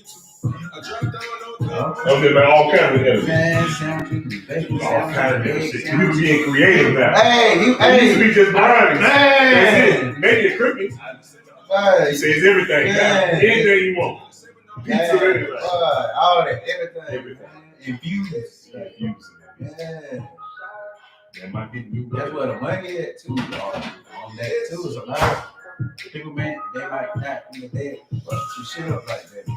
[SPEAKER 1] Okay, man, all kinds of edibles.
[SPEAKER 3] Man, sandwiches, bacon
[SPEAKER 1] All
[SPEAKER 3] sandwiches,
[SPEAKER 1] kinds of
[SPEAKER 3] egg
[SPEAKER 1] shit. People
[SPEAKER 3] sandwiches.
[SPEAKER 1] being creative now.
[SPEAKER 3] Hey, you,
[SPEAKER 1] It used to be just brownies.
[SPEAKER 3] Man.
[SPEAKER 1] That's it. Maybe a cookie.
[SPEAKER 3] Hey,
[SPEAKER 1] He says everything.
[SPEAKER 3] Yeah.
[SPEAKER 1] Anything you want. Pizza,
[SPEAKER 3] man,
[SPEAKER 1] anything.
[SPEAKER 3] all that, everything.
[SPEAKER 1] Everything.
[SPEAKER 3] Infused.
[SPEAKER 1] Yeah.
[SPEAKER 3] Yeah.
[SPEAKER 1] That might be new.
[SPEAKER 3] That's where the money at too. On that too. It's a lot of people, man, they might not be there, but some shit up like that. Man.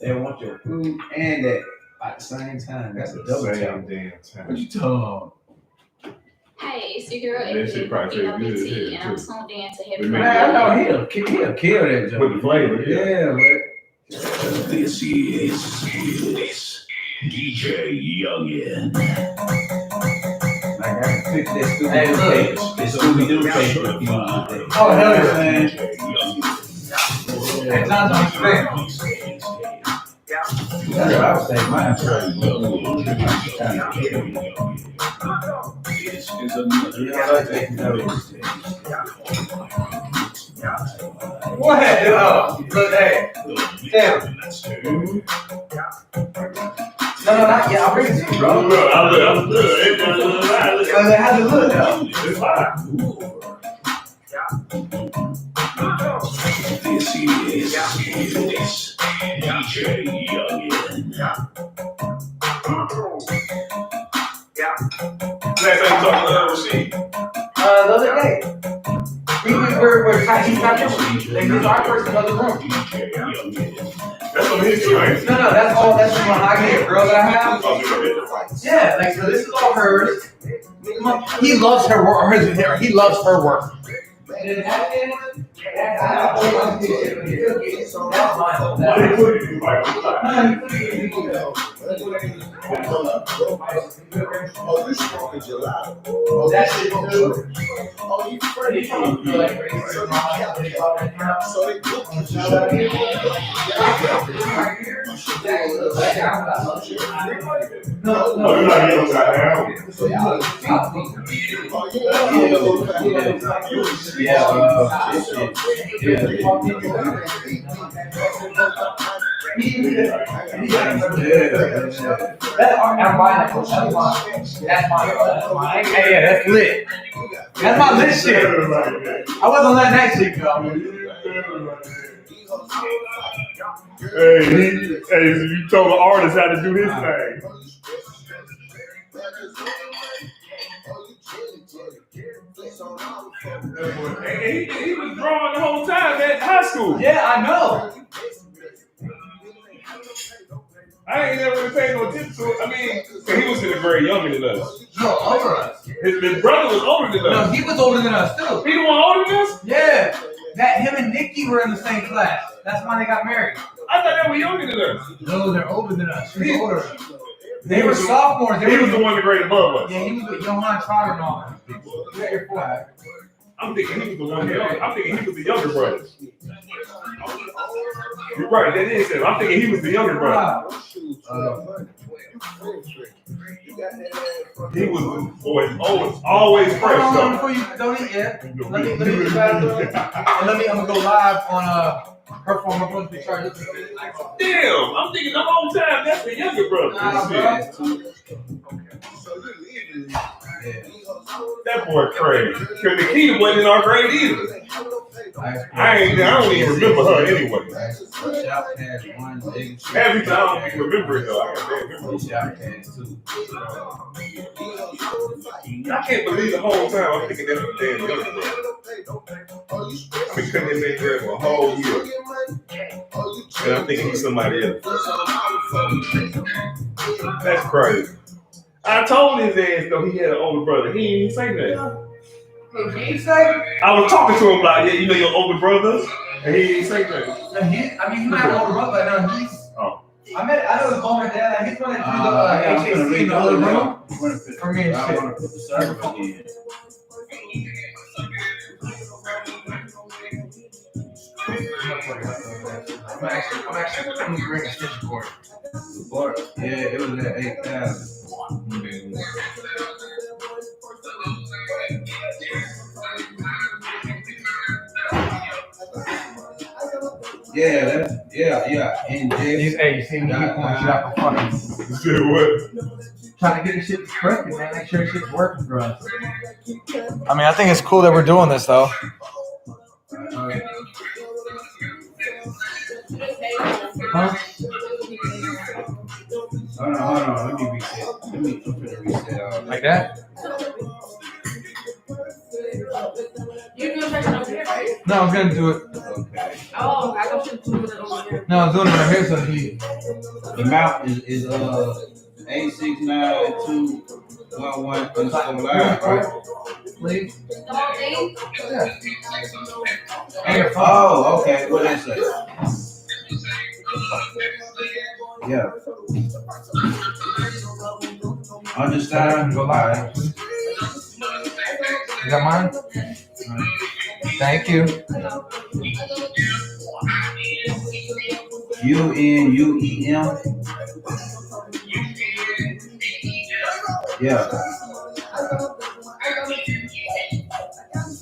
[SPEAKER 3] They want your food and that at the same time. That's a double
[SPEAKER 1] Same
[SPEAKER 3] jump.
[SPEAKER 1] damn
[SPEAKER 3] What
[SPEAKER 1] time.
[SPEAKER 3] you talking?
[SPEAKER 7] Hey, it's your girl,
[SPEAKER 1] That shit probably taste good as hell,
[SPEAKER 7] and I'm
[SPEAKER 1] too.
[SPEAKER 7] tuned in to
[SPEAKER 1] We
[SPEAKER 7] Heavy
[SPEAKER 1] make
[SPEAKER 3] Man, I know he'll kill that jump.
[SPEAKER 1] With the flavor, yeah.
[SPEAKER 3] Yeah, man.
[SPEAKER 9] This is DJ Youngin.
[SPEAKER 3] Like I can fix that stupid
[SPEAKER 2] Hey, look.
[SPEAKER 3] paper. That stupid new paper. You know,
[SPEAKER 2] Oh hell yeah, man.
[SPEAKER 9] DJ
[SPEAKER 2] Hey, John's on his way.
[SPEAKER 3] that's what I was saying. Mine.
[SPEAKER 9] This is another.
[SPEAKER 3] Yeah, I like that.
[SPEAKER 2] What? Look, hey. Damn. No, not yet. I'll bring it to you, bro.
[SPEAKER 1] I'm good.
[SPEAKER 2] How's it look now?
[SPEAKER 1] It's fine.
[SPEAKER 9] This
[SPEAKER 1] Last time you talked to Rasheed.
[SPEAKER 2] The other day. We're trying to Like, this is our first another room.
[SPEAKER 1] That's on his too, ain't it?
[SPEAKER 2] No, that's all. That's the one I get. Girl that I have. Yeah, like so. This is all hers. He loves her work. He loves her work.
[SPEAKER 8] Oh, you strong in July. Oh, that shit good. Oh, you pretty. So they cook you.
[SPEAKER 1] No, you're not getting upside down.
[SPEAKER 2] Yeah, that's lit. That's my lit shit. I wasn't letting that shit go.
[SPEAKER 1] Hey, you told the artist how to do his thing. He was drawing the whole time at high school.
[SPEAKER 2] Yeah, I know.
[SPEAKER 1] I ain't never really paid no attention to it. I mean, he was very younger than us.
[SPEAKER 2] No, over us.
[SPEAKER 1] His brother was older than us.
[SPEAKER 2] No, he was older than us too.
[SPEAKER 1] He the one older than us?
[SPEAKER 2] Yeah. That him and Nikki were in the same class. That's why they got married.
[SPEAKER 1] I thought they were younger than us.
[SPEAKER 2] No, they're older than us. She's older. They were sophomores.
[SPEAKER 1] He was the one that grade above us.
[SPEAKER 2] Yeah, he was with Johan Trotter and all. You got your flag.
[SPEAKER 1] I'm thinking he was the one. I'm thinking he was the younger brother. You're right. That is him. I'm thinking he was the younger brother. He was always fresh.
[SPEAKER 2] Hold on, before you don't eat yet. Let me get back to it. And I'm gonna go live on her phone. My phone's be charged.
[SPEAKER 1] Damn, I'm thinking the whole time that's the younger brother. That boy crazy. Cause Nikita wasn't in our grade either. I don't even remember her anyway. Every time I don't even remember it though. I can't believe the whole time I'm thinking that's the damn younger brother. I've been cutting that man hair for a whole year. And I'm thinking he's somebody else. That's crazy. I told his ass though he had an older brother. He didn't even say nothing. I was talking to him like, yeah, you know your older brother? And he didn't say nothing.
[SPEAKER 2] He might have an older brother, but no, he's. Oh. I know his mom and dad. He's one that do the HAC in the other room. For me and shit. I want to put the server again. I'm actually going to bring a stitch cord.
[SPEAKER 3] Yeah, it was at 8,000. Yeah. And
[SPEAKER 2] hey, you see me keep going shit out for fucking.
[SPEAKER 1] Shit, what?
[SPEAKER 2] Trying to get this shit corrected, man. Make sure this shit's working for us. I mean, I think it's cool that we're doing this, though. Huh?
[SPEAKER 3] Hold on. Let me reset.
[SPEAKER 2] Like that?
[SPEAKER 7] You do it over here, right?
[SPEAKER 2] No, I'm gonna do it.
[SPEAKER 3] Okay.
[SPEAKER 7] Oh, I thought you were doing it over here.
[SPEAKER 2] No, I'm doing it right here, so he.
[SPEAKER 3] The mount is 8692111 live, right?
[SPEAKER 2] Please.
[SPEAKER 7] The whole thing?
[SPEAKER 2] Yeah.
[SPEAKER 3] Oh, okay. What is it? Yeah. Understand?
[SPEAKER 2] Go live. You got mine? Thank you.
[SPEAKER 3] UNUEM. Yeah.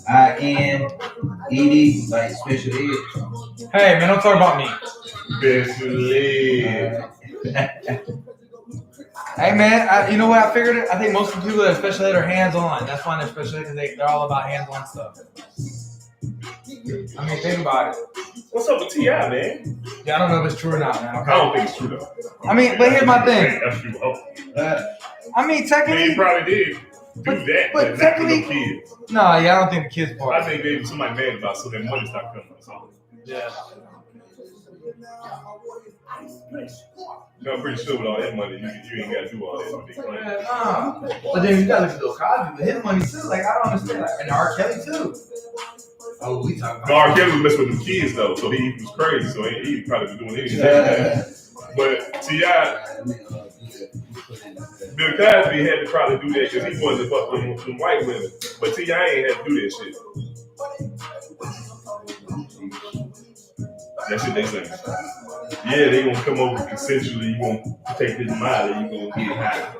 [SPEAKER 3] INED, like special ed.
[SPEAKER 2] Hey, man, don't talk about me.
[SPEAKER 1] Special ed.
[SPEAKER 2] Hey, man, you know what I figured? I think most of the people that are special ed are hands-on. That's why they're special ed, because they're all about hands-on stuff. I mean, think about it.
[SPEAKER 1] What's up with T.I., man?
[SPEAKER 2] Yeah, I don't know if it's true or not, man. Okay.
[SPEAKER 1] I don't think it's true though.
[SPEAKER 2] I mean, but here's my thing.
[SPEAKER 1] That's true.
[SPEAKER 2] I mean,
[SPEAKER 1] He
[SPEAKER 2] technically,
[SPEAKER 1] probably did do that,
[SPEAKER 2] but
[SPEAKER 1] but not for
[SPEAKER 2] technically-
[SPEAKER 1] no kids.
[SPEAKER 2] no, yeah, I don't think the kids part.
[SPEAKER 1] I think maybe somebody mad about so that money stopped coming or something.
[SPEAKER 2] Yeah.
[SPEAKER 1] No, I'm pretty sure with all that money, you ain't got to do all that. With big money.
[SPEAKER 2] But then you gotta look at Bill Cosby with his money too. Like I don't understand. Like, and R. Kelly too. Oh, we talking about.
[SPEAKER 1] No, R. Kelly was messing with the kids though, so he was crazy. So he probably was doing anything.
[SPEAKER 3] Yeah.
[SPEAKER 1] But T.I., Bill Cosby had to probably do that because he wanted to fuck with them white women. But T.I. ain't had to do that shit. That's what they say. Yeah, they gonna come over consensually. You gonna take this Molly, you gonna get high.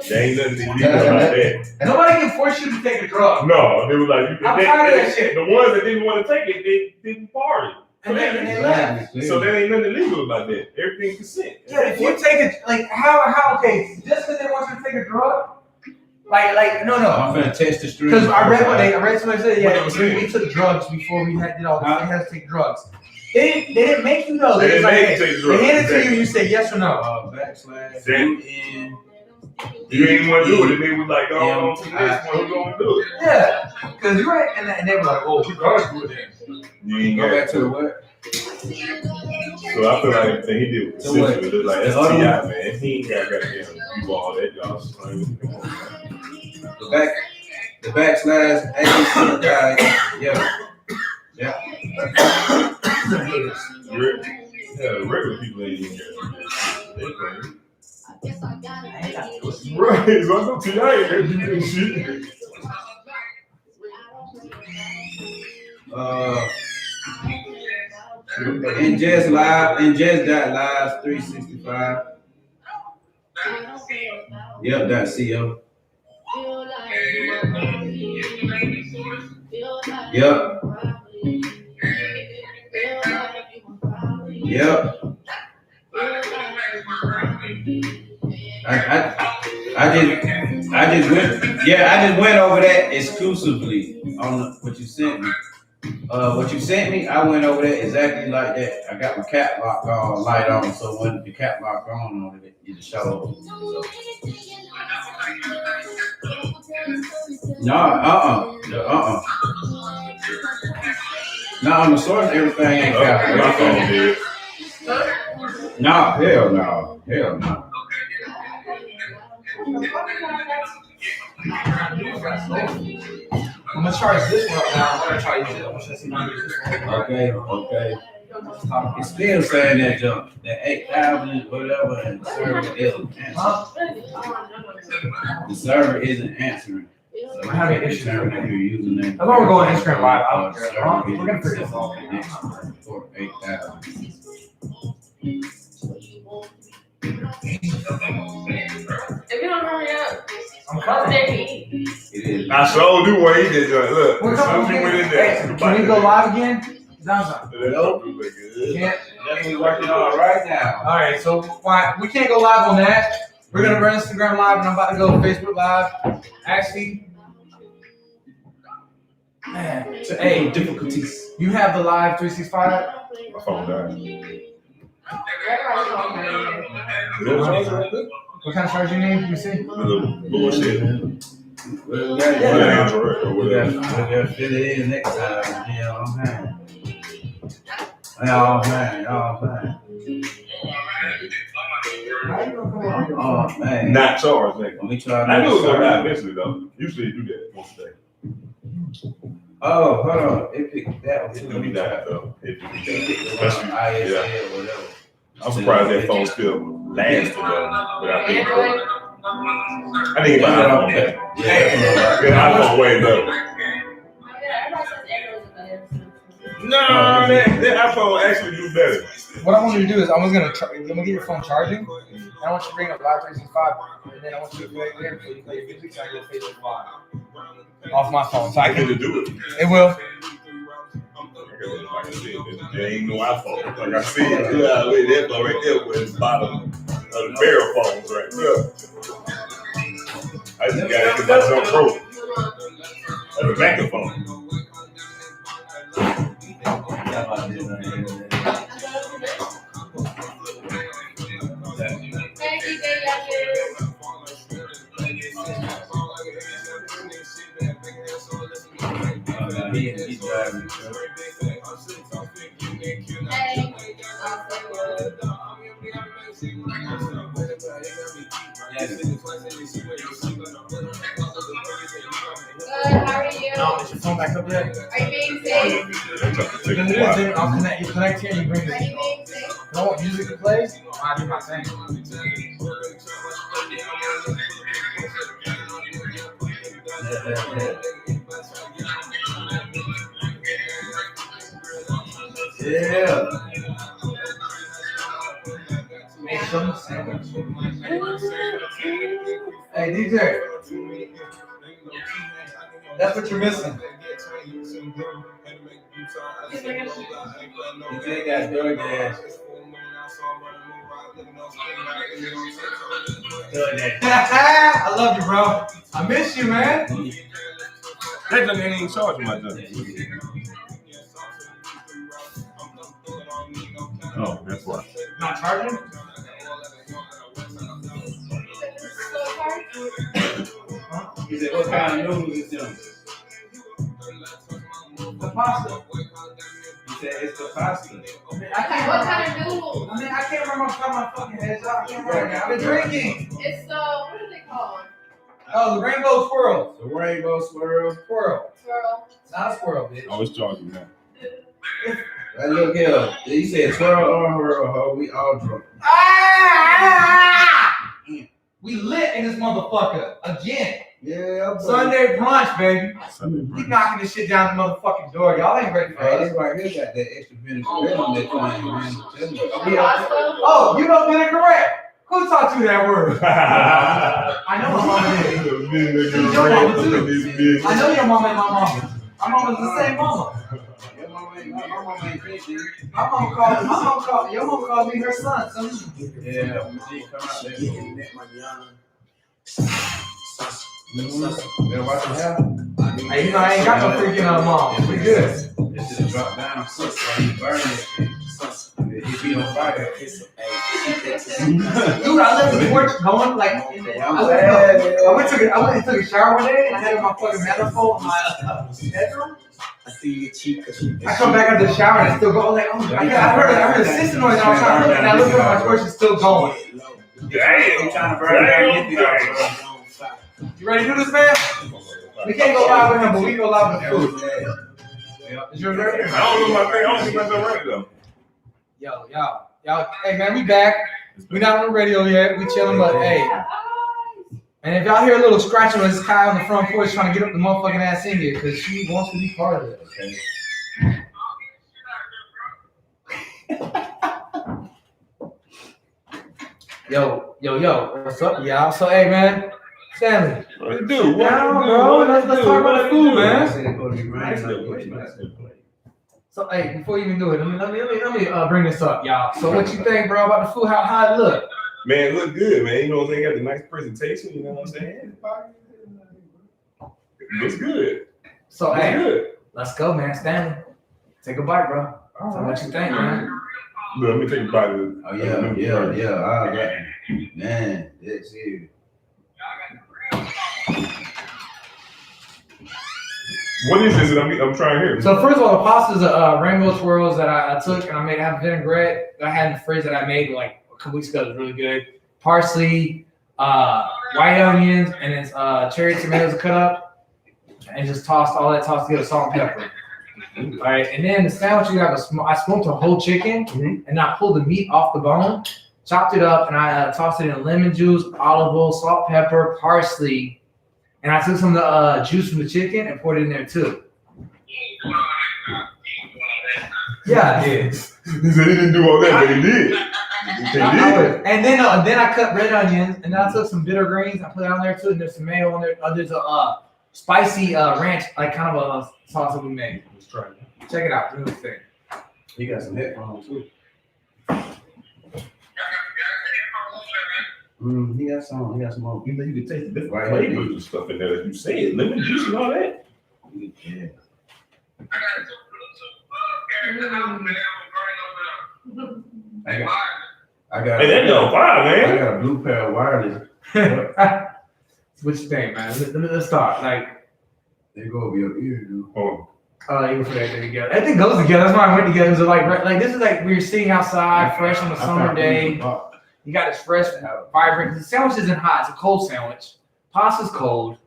[SPEAKER 1] There ain't nothing illegal about that.
[SPEAKER 2] Nobody can force you to take a drug.
[SPEAKER 1] No, they was like,
[SPEAKER 2] I'm tired of that shit.
[SPEAKER 1] The ones that didn't want to take it, they didn't party.
[SPEAKER 2] And they left.
[SPEAKER 1] So there ain't nothing illegal about that. Everything's consent.
[SPEAKER 2] Yeah, if you take it, like how okay, just because they want you to take a drug, like no.
[SPEAKER 3] I'm gonna test the street.
[SPEAKER 2] Because I read somebody say,
[SPEAKER 1] What they
[SPEAKER 2] yeah,
[SPEAKER 1] was saying.
[SPEAKER 2] we took drugs before we did all this. They had to take drugs. They didn't make you know.
[SPEAKER 1] They didn't
[SPEAKER 2] like,
[SPEAKER 1] make you take the drugs.
[SPEAKER 2] They handed it to you and you say yes or no.
[SPEAKER 3] Backslash.
[SPEAKER 1] You ain't want to do it, and they was like, oh, to the next one, who's gonna do it?
[SPEAKER 2] Yeah, because you're right, and they were like, oh, we gotta do it then.
[SPEAKER 1] You ain't
[SPEAKER 3] Go
[SPEAKER 1] got
[SPEAKER 3] back to the what?
[SPEAKER 1] So I feel like everything he did was consensual. Look like that's T.I., man. He ain't got do all that, y'all.
[SPEAKER 3] The backslash A guy. Yeah.
[SPEAKER 1] Yeah, regular people ain't even get they crazy. Right, so I know T.I. ain't gonna do this shit.
[SPEAKER 3] And just live, and just that live 365. Yep, that's CO. Yep. Yep. I just went over that exclusively on what you sent me. What you sent me, I went over that exactly like that. I got my cap lock on, light on, so when the cap lock on it, it just shows. So. No, I'm the source. Everything ain't cap.
[SPEAKER 1] My phone did.
[SPEAKER 3] No, hell no.
[SPEAKER 2] I'm gonna charge this one up now. I'm gonna try to use it. I'm gonna see my use this one.
[SPEAKER 3] Okay. It's still saying that jump, that 8,000 whatever, and the server isn't answering. The server isn't answering. So
[SPEAKER 2] I'm having issues
[SPEAKER 3] if you're using that.
[SPEAKER 2] That's why we're going Instagram Live. I don't care. We're gonna figure this out.
[SPEAKER 3] For 8,000.
[SPEAKER 7] If you don't hurry up,
[SPEAKER 2] I'm
[SPEAKER 7] how's
[SPEAKER 2] coming.
[SPEAKER 7] there eat?
[SPEAKER 3] It is.
[SPEAKER 1] I sure do what he did. Look,
[SPEAKER 2] We're
[SPEAKER 1] as soon as
[SPEAKER 2] coming.
[SPEAKER 1] he went in there,
[SPEAKER 2] Can we go live again? Zombie. Can't.
[SPEAKER 3] That's what we're working on right now.
[SPEAKER 2] All right, so we can't go live on that. We're gonna run Instagram Live, and I'm about to go Facebook Live. Actually, man, so, hey,
[SPEAKER 3] Difficulties.
[SPEAKER 2] you have the live 365.
[SPEAKER 1] My phone died.
[SPEAKER 2] What kind of charge you need? Let me see.
[SPEAKER 1] Bullshit.
[SPEAKER 3] We
[SPEAKER 1] Android or whatever.
[SPEAKER 3] gotta fit it in next time. You know what I'm saying? Oh man.
[SPEAKER 1] Not charged, nigga.
[SPEAKER 3] Let me try.
[SPEAKER 1] I knew it was gonna die eventually though. Usually you do that once a day.
[SPEAKER 3] Oh, hold on. It picked that
[SPEAKER 1] It's gonna be died though.
[SPEAKER 3] Especially ISL or whatever.
[SPEAKER 1] I'm surprised that phone still lasted though. But I think I think my iPhone better. Yeah, iPhone way better. No, that iPhone actually do better.
[SPEAKER 2] What I want you to do is I'm gonna get your phone charging. And I want you to bring up Live 365, and then I want you to play there so you play your music so I get Facebook Live off my phone. So I can
[SPEAKER 1] do it.
[SPEAKER 2] It will.
[SPEAKER 1] Like I said, there ain't no iPhone. Like I said, yeah, look at that phone right there with the bottom of the barrel phones right there. I just got it because I was on Pro. That's a backup phone.
[SPEAKER 3] He's driving.
[SPEAKER 7] How are you?
[SPEAKER 2] Is your phone back up yet?
[SPEAKER 7] Are you being safe?
[SPEAKER 2] I'll connect. You connect here and you bring
[SPEAKER 7] Are
[SPEAKER 2] this.
[SPEAKER 7] you being safe?
[SPEAKER 2] You know what music to play? I do my thing.
[SPEAKER 3] Yeah.
[SPEAKER 2] Make some sandwich. Hey DJ, that's what you're missing.
[SPEAKER 3] DJ got DoorDash.
[SPEAKER 2] I love you, bro. I miss you, man.
[SPEAKER 1] That junk ain't even charging my junk. Oh, that's why.
[SPEAKER 2] Not charging?
[SPEAKER 3] He said, what kind of noodles is them?
[SPEAKER 2] The pasta.
[SPEAKER 3] He said, it's the pasta.
[SPEAKER 7] What kind of noodles?
[SPEAKER 2] I can't remember off the top of my fucking head, so I can't remember. I've been drinking.
[SPEAKER 7] It's what are they called?
[SPEAKER 2] Oh, the rainbow swirl.
[SPEAKER 3] The rainbow swirl.
[SPEAKER 2] Squirrel.
[SPEAKER 7] Swirl.
[SPEAKER 2] Not a squirrel, bitch.
[SPEAKER 1] Oh, it's charging now.
[SPEAKER 3] Hey, look here. He said, twirl on her or ho. We all drunk.
[SPEAKER 2] We lit in this motherfucker again.
[SPEAKER 3] Yeah, buddy.
[SPEAKER 2] Sunday brunch, baby. We knocking this shit down the motherfucking door. Y'all ain't ready for
[SPEAKER 3] Hey,
[SPEAKER 2] us.
[SPEAKER 3] this right here got that extra Venezuelan that you ain't man.
[SPEAKER 2] Oh, you don't get it correct. Who taught you that word? I know my mama did. Your mama too. I know your mama and my mama. My mama's the same mama.
[SPEAKER 3] Your mama ain't fishing.
[SPEAKER 2] My mama called your mama called me her son.
[SPEAKER 3] Yeah, she come out there. Yeah, watch it happen.
[SPEAKER 2] Hey, you know I ain't got no freaking mom. We good.
[SPEAKER 3] This just drop down. You burn it. It be on fire.
[SPEAKER 2] Dude, I left the porch going like. I went and took a shower one day. And I had my fucking manifold in my bedroom. I come back out of the shower and it's still going. Like, oh, I heard a sister noise. And I was trying to look, and I looked at my torch. It's still going.
[SPEAKER 1] Damn.
[SPEAKER 3] I'm trying to burn down.
[SPEAKER 2] You ready to do this, man? We can't go live with him, but we can go live with food. Is yours ready?
[SPEAKER 1] I don't know my thing. I don't think myself ready though.
[SPEAKER 2] Y'all. Hey, man, we back. We not on the radio yet. We chilling, but hey. And if y'all hear a little scratching with this Kai on the front porch trying to get up the motherfucking ass in here, because she wants to be part of it. Yo. What's up, y'all? So, hey, man. Stanley.
[SPEAKER 1] What it do?
[SPEAKER 2] Down, bro. Let's talk about the food, man. So, hey, before you even do it, let me bring this up, y'all. So, what you think, bro, about the food? How it look?
[SPEAKER 1] Man, it look good, man. You know what I'm saying? Got the nice presentation. You know what I'm saying? It looks good.
[SPEAKER 2] So,
[SPEAKER 1] Looks
[SPEAKER 2] hey,
[SPEAKER 1] good.
[SPEAKER 2] let's go, man. Stanley, take a bite, bro. So, what you think, man?
[SPEAKER 1] Look, let me take a bite of it.
[SPEAKER 3] Oh, yeah. Man, that's it.
[SPEAKER 1] What is this? I'm trying here.
[SPEAKER 2] So first of all, the pasta's rainbow swirls that I took and I made have vinaigrette that I had in the fridge that I made like a couple weeks ago. It was really good. Parsley, white onions, and it's cherry tomatoes cut up, and just tossed together, salt and pepper. All right, and then the sandwich you have I smoked a whole chicken and I pulled the meat off the bone, chopped it up, and I tossed it in lemon juice, olive oil, salt, pepper, parsley. And I took some of the juice from the chicken and poured it in there too. Yeah, I did.
[SPEAKER 1] He said he didn't do all that, but he did.
[SPEAKER 2] And then I cut red onions, and then I took some bitter greens. I put it on there too, and there's tomato on there. There's a spicy ranch, like kind of a sauce that we made. Let's try it. Check it out. Do the thing.
[SPEAKER 3] You got some headphones too. He got some more.
[SPEAKER 1] You know, you can taste the different flavors and stuff in there. As you say it, lemon juice and all that.
[SPEAKER 3] Yeah. I got.
[SPEAKER 1] Hey, that go fire, man.
[SPEAKER 3] I got a blue pair of wireless.
[SPEAKER 2] What you think, man? Let's start. Like,
[SPEAKER 3] They go over your ear, dude.
[SPEAKER 1] Oh,
[SPEAKER 2] you put that thing together. That thing goes together. That's why I went together. So like this is like we're sitting outside, fresh on a summer day. You got this fresh, vibrant. The sandwich isn't hot. It's a cold sandwich. Pasta's cold.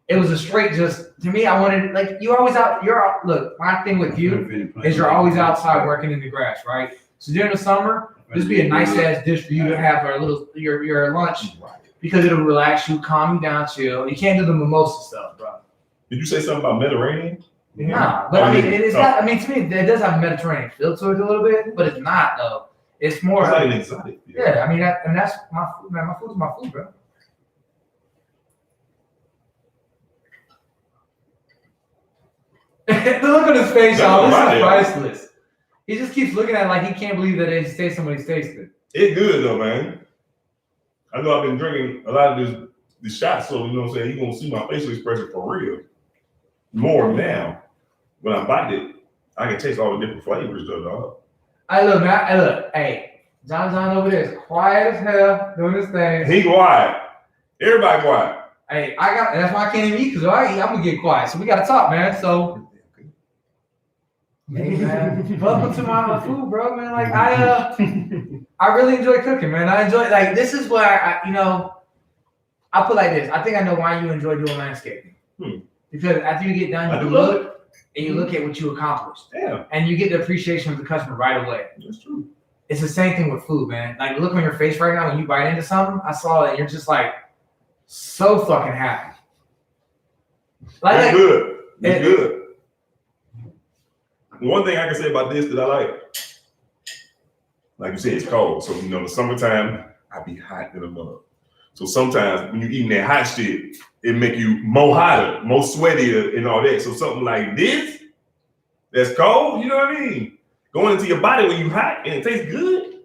[SPEAKER 2] It was a straight just, to me, I wanted, like, you're always out, look, my thing with you is you're always outside working in the grass, right? So during the summer, this would be a nice ass dish for you to have for a little, your lunch, because it'll relax you, calm you down, chill. You can't do the mimosa stuff, bro.
[SPEAKER 1] did you say something about Mediterranean?
[SPEAKER 2] Nah, but I mean, it's not, I mean, to me, it does have a Mediterranean feel to it a little bit, but it's not, though. It's more
[SPEAKER 1] It's like
[SPEAKER 2] like,
[SPEAKER 1] an exotic.
[SPEAKER 2] yeah, I mean, that's my food, man. My food's my food, bro. The look on his face, y'all. This is priceless. He just keeps looking at it like he can't believe that it's tasting what he's tasting.
[SPEAKER 1] It's good though, man. I know I've been drinking a lot of this shots, so you know what I'm saying. You're gonna see my facial expression for real. More now. When I bite it, I can taste all the different flavors though, dog.
[SPEAKER 2] Hey, John over there is quiet as hell doing this thing.
[SPEAKER 1] He quiet. Everybody quiet.
[SPEAKER 2] Hey, that's why I can't even eat, because if I eat, I'm gonna get quiet. So we gotta talk, man. So hey man, welcome to my food, bro, man. Like I really enjoy cooking, man. I enjoy, like, this is where I put like this. I think I know why you enjoy doing landscaping. Because after you get done, you look and you look at what you accomplished.
[SPEAKER 1] Yeah.
[SPEAKER 2] And you get the appreciation of the customer right away.
[SPEAKER 1] That's true.
[SPEAKER 2] It's the same thing with food, man. Like, look on your face right now when you bite into something. I saw it, and you're just like so fucking happy.
[SPEAKER 1] It's good. It's good. One thing I can say about this that I like you said, it's cold. So, you know, in the summertime, I be hot in the mug. So sometimes when you eating that hot shit, it make you more hotter, more sweatier and all that. So something like this, that's cold, you know what I mean? Going into your body when you hot and it tastes good,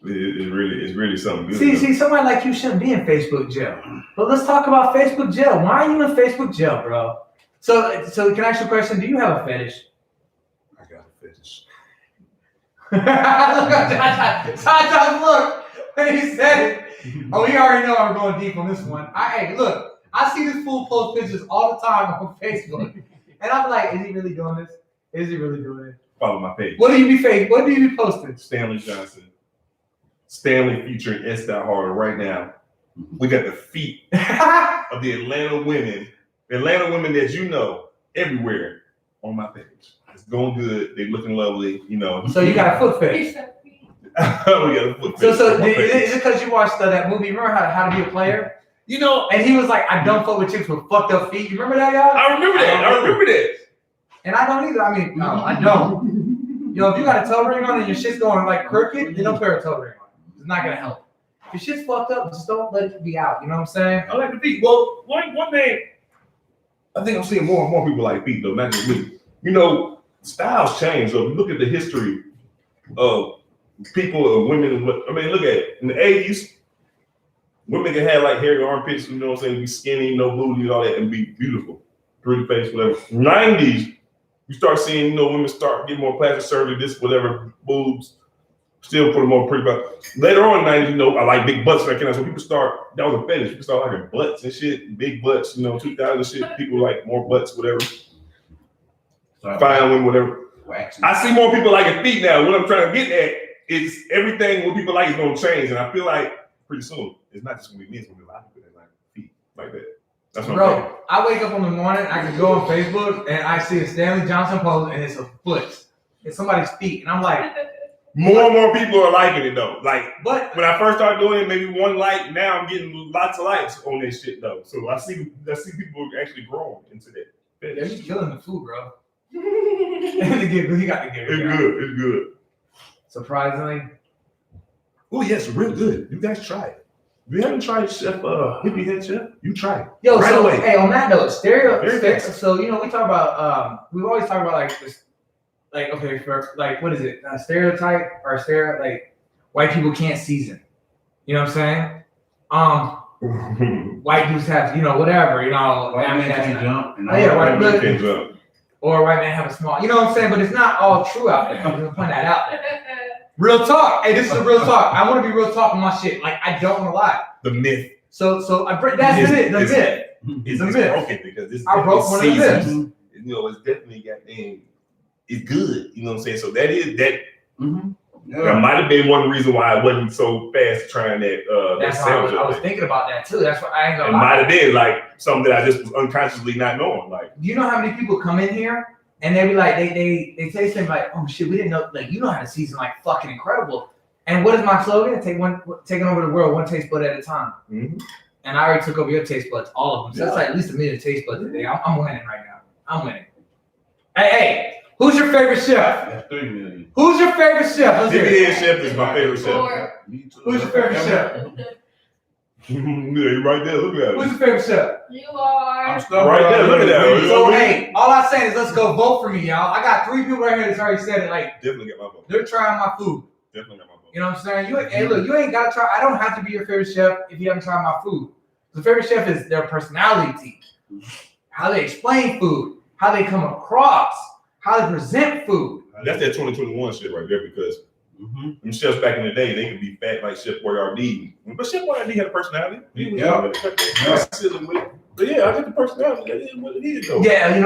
[SPEAKER 1] it's really something good.
[SPEAKER 2] See, somebody like you shouldn't be in Facebook jail. But let's talk about Facebook jail. Why are you in Facebook jail, bro? So can I ask you a question? Do you have a fetish?
[SPEAKER 1] I got a fetish.
[SPEAKER 2] Look at Josh, look, when he said it. Oh, we already know I'm going deep on this one. Hey, look, I see this fool post pictures all the time on Facebook. And I'm like, is he really doing this? Is he really doing it?
[SPEAKER 1] Follow my page.
[SPEAKER 2] What do you be posting?
[SPEAKER 1] Stanley Johnson. Stanley featuring S. Harder right now. We got the feet of the Atlanta women that you know everywhere on my page. It's going good. They looking lovely, you know.
[SPEAKER 2] So you got a foot fetish.
[SPEAKER 1] We got a foot fetish.
[SPEAKER 2] So is it because you watched that movie? Remember how to be a player?
[SPEAKER 1] You know,
[SPEAKER 2] and he was like, I don't fuck with chicks with fucked up feet. You remember that, y'all?
[SPEAKER 1] I remember that.
[SPEAKER 2] And I don't either. I mean, no, I don't. Yo, if you got a toe ring on and your shit's going like crooked, then don't wear a toe ring on. It's not gonna help. If your shit's fucked up, just don't let it be out. You know what I'm saying?
[SPEAKER 1] I like the feet. Well, one thing, I think I'm seeing more and more people like feet though, not just me. You know, styles change. So if you look at the history of people or women, I mean, look at it. In the 80s, women can have like hairy armpits, you know what I'm saying, be skinny, no booty and all that, and be beautiful, pretty face, whatever. 90s, you start seeing, you know, women start getting more plastic surgery, this, whatever, boobs, still put them more pretty. But later on in the 90s, you know, I like big butts, like, so people start, that was a fetish. People start liking butts and shit, big butts, you know, 2000 shit, people like more butts, whatever. Fine women, whatever. I see more people liking feet now. What I'm trying to get at is everything what people like is going to change. And I feel like pretty soon, it's not just going to be me, it's going to be a lot of people that like feet like that. That's what I'm saying.
[SPEAKER 2] I wake up in the morning, I can go on Facebook, and I see a Stanley Johnson post, and it's a foot. It's somebody's feet. And I'm like,
[SPEAKER 1] more and more people are liking it though. Like,
[SPEAKER 2] but
[SPEAKER 1] when I first started doing it, maybe one like. Now I'm getting lots of likes on this shit though. So I see people actually growing into that.
[SPEAKER 2] Yeah, you're killing the food, bro. He got the gift.
[SPEAKER 1] It's good.
[SPEAKER 2] Surprisingly.
[SPEAKER 1] Oh yes, real good. You guys try it. If you haven't tried Chef Hippie Head Chef, you try it.
[SPEAKER 2] Yo,
[SPEAKER 1] right away.
[SPEAKER 2] Hey, on that note, so you know, we talk about we always talk about like this, like, okay, for like, what is it? Stereotype or like white people can't season. You know what I'm saying? White dudes have, you know, whatever, you know.
[SPEAKER 3] White men can't jump.
[SPEAKER 1] White men can't jump.
[SPEAKER 2] or a white man have a small. You know what I'm saying? But it's not all true out there. I'm just putting that out there. Real talk. Hey, this is a real talk. I want to be real talk on my shit. Like I don't want to lie.
[SPEAKER 1] The myth.
[SPEAKER 2] So I break that's it. The myth.
[SPEAKER 1] It's
[SPEAKER 2] the myth.
[SPEAKER 1] broken because this
[SPEAKER 2] I broke one of the myths.
[SPEAKER 1] You know, it's definitely goddamn. It's good. You know what I'm saying? So that is that.
[SPEAKER 3] Mm-hmm. Yeah.
[SPEAKER 1] That might have been one reason why I wasn't so fast trying that.
[SPEAKER 2] That's
[SPEAKER 1] that
[SPEAKER 2] why I was thinking about that too. That's why I ain't gonna.
[SPEAKER 1] It
[SPEAKER 2] lie.
[SPEAKER 1] might have been like something that I just was unconsciously not knowing. Like,
[SPEAKER 2] Do you know how many people come in here and they be like, they say something like, oh shit, we didn't know. Like, you know how to season like fucking incredible. And what is my slogan? Taking over the world one taste bud at a time.
[SPEAKER 1] mm-hmm.
[SPEAKER 2] And I already took over your taste buds, all of them. So it's like at least a million taste buds today. I'm winning right now. I'm winning. Hey. Who's your favorite chef?
[SPEAKER 3] That's 3 million.
[SPEAKER 2] Who's your favorite chef? Let's hear it.
[SPEAKER 1] Chef is my favorite chef.
[SPEAKER 2] Who's your favorite chef?
[SPEAKER 1] Yeah, you're right there. Look at
[SPEAKER 2] Who's
[SPEAKER 1] it.
[SPEAKER 2] your favorite chef?
[SPEAKER 7] You are.
[SPEAKER 3] I'm stuck
[SPEAKER 1] Right there. Look at that.
[SPEAKER 2] So hey, all I'm saying is let's go vote for me, y'all. I got 3 people right here that's already said it. Like
[SPEAKER 1] Definitely get my vote.
[SPEAKER 2] they're trying my food.
[SPEAKER 1] Definitely get my vote.
[SPEAKER 2] You know what I'm saying? Hey, look, you ain't gotta try. I don't have to be your favorite chef if you haven't tried my food. The favorite chef is their personality, how they explain food, how they come across, how they present food.
[SPEAKER 1] That's that 2021 shit right there because them chefs back in the day, they could be fat like Chef Boyardee. But Chef Boyardee had a personality. He was silly with it. But yeah, I got the personality. That is what it is though.
[SPEAKER 2] Yeah, you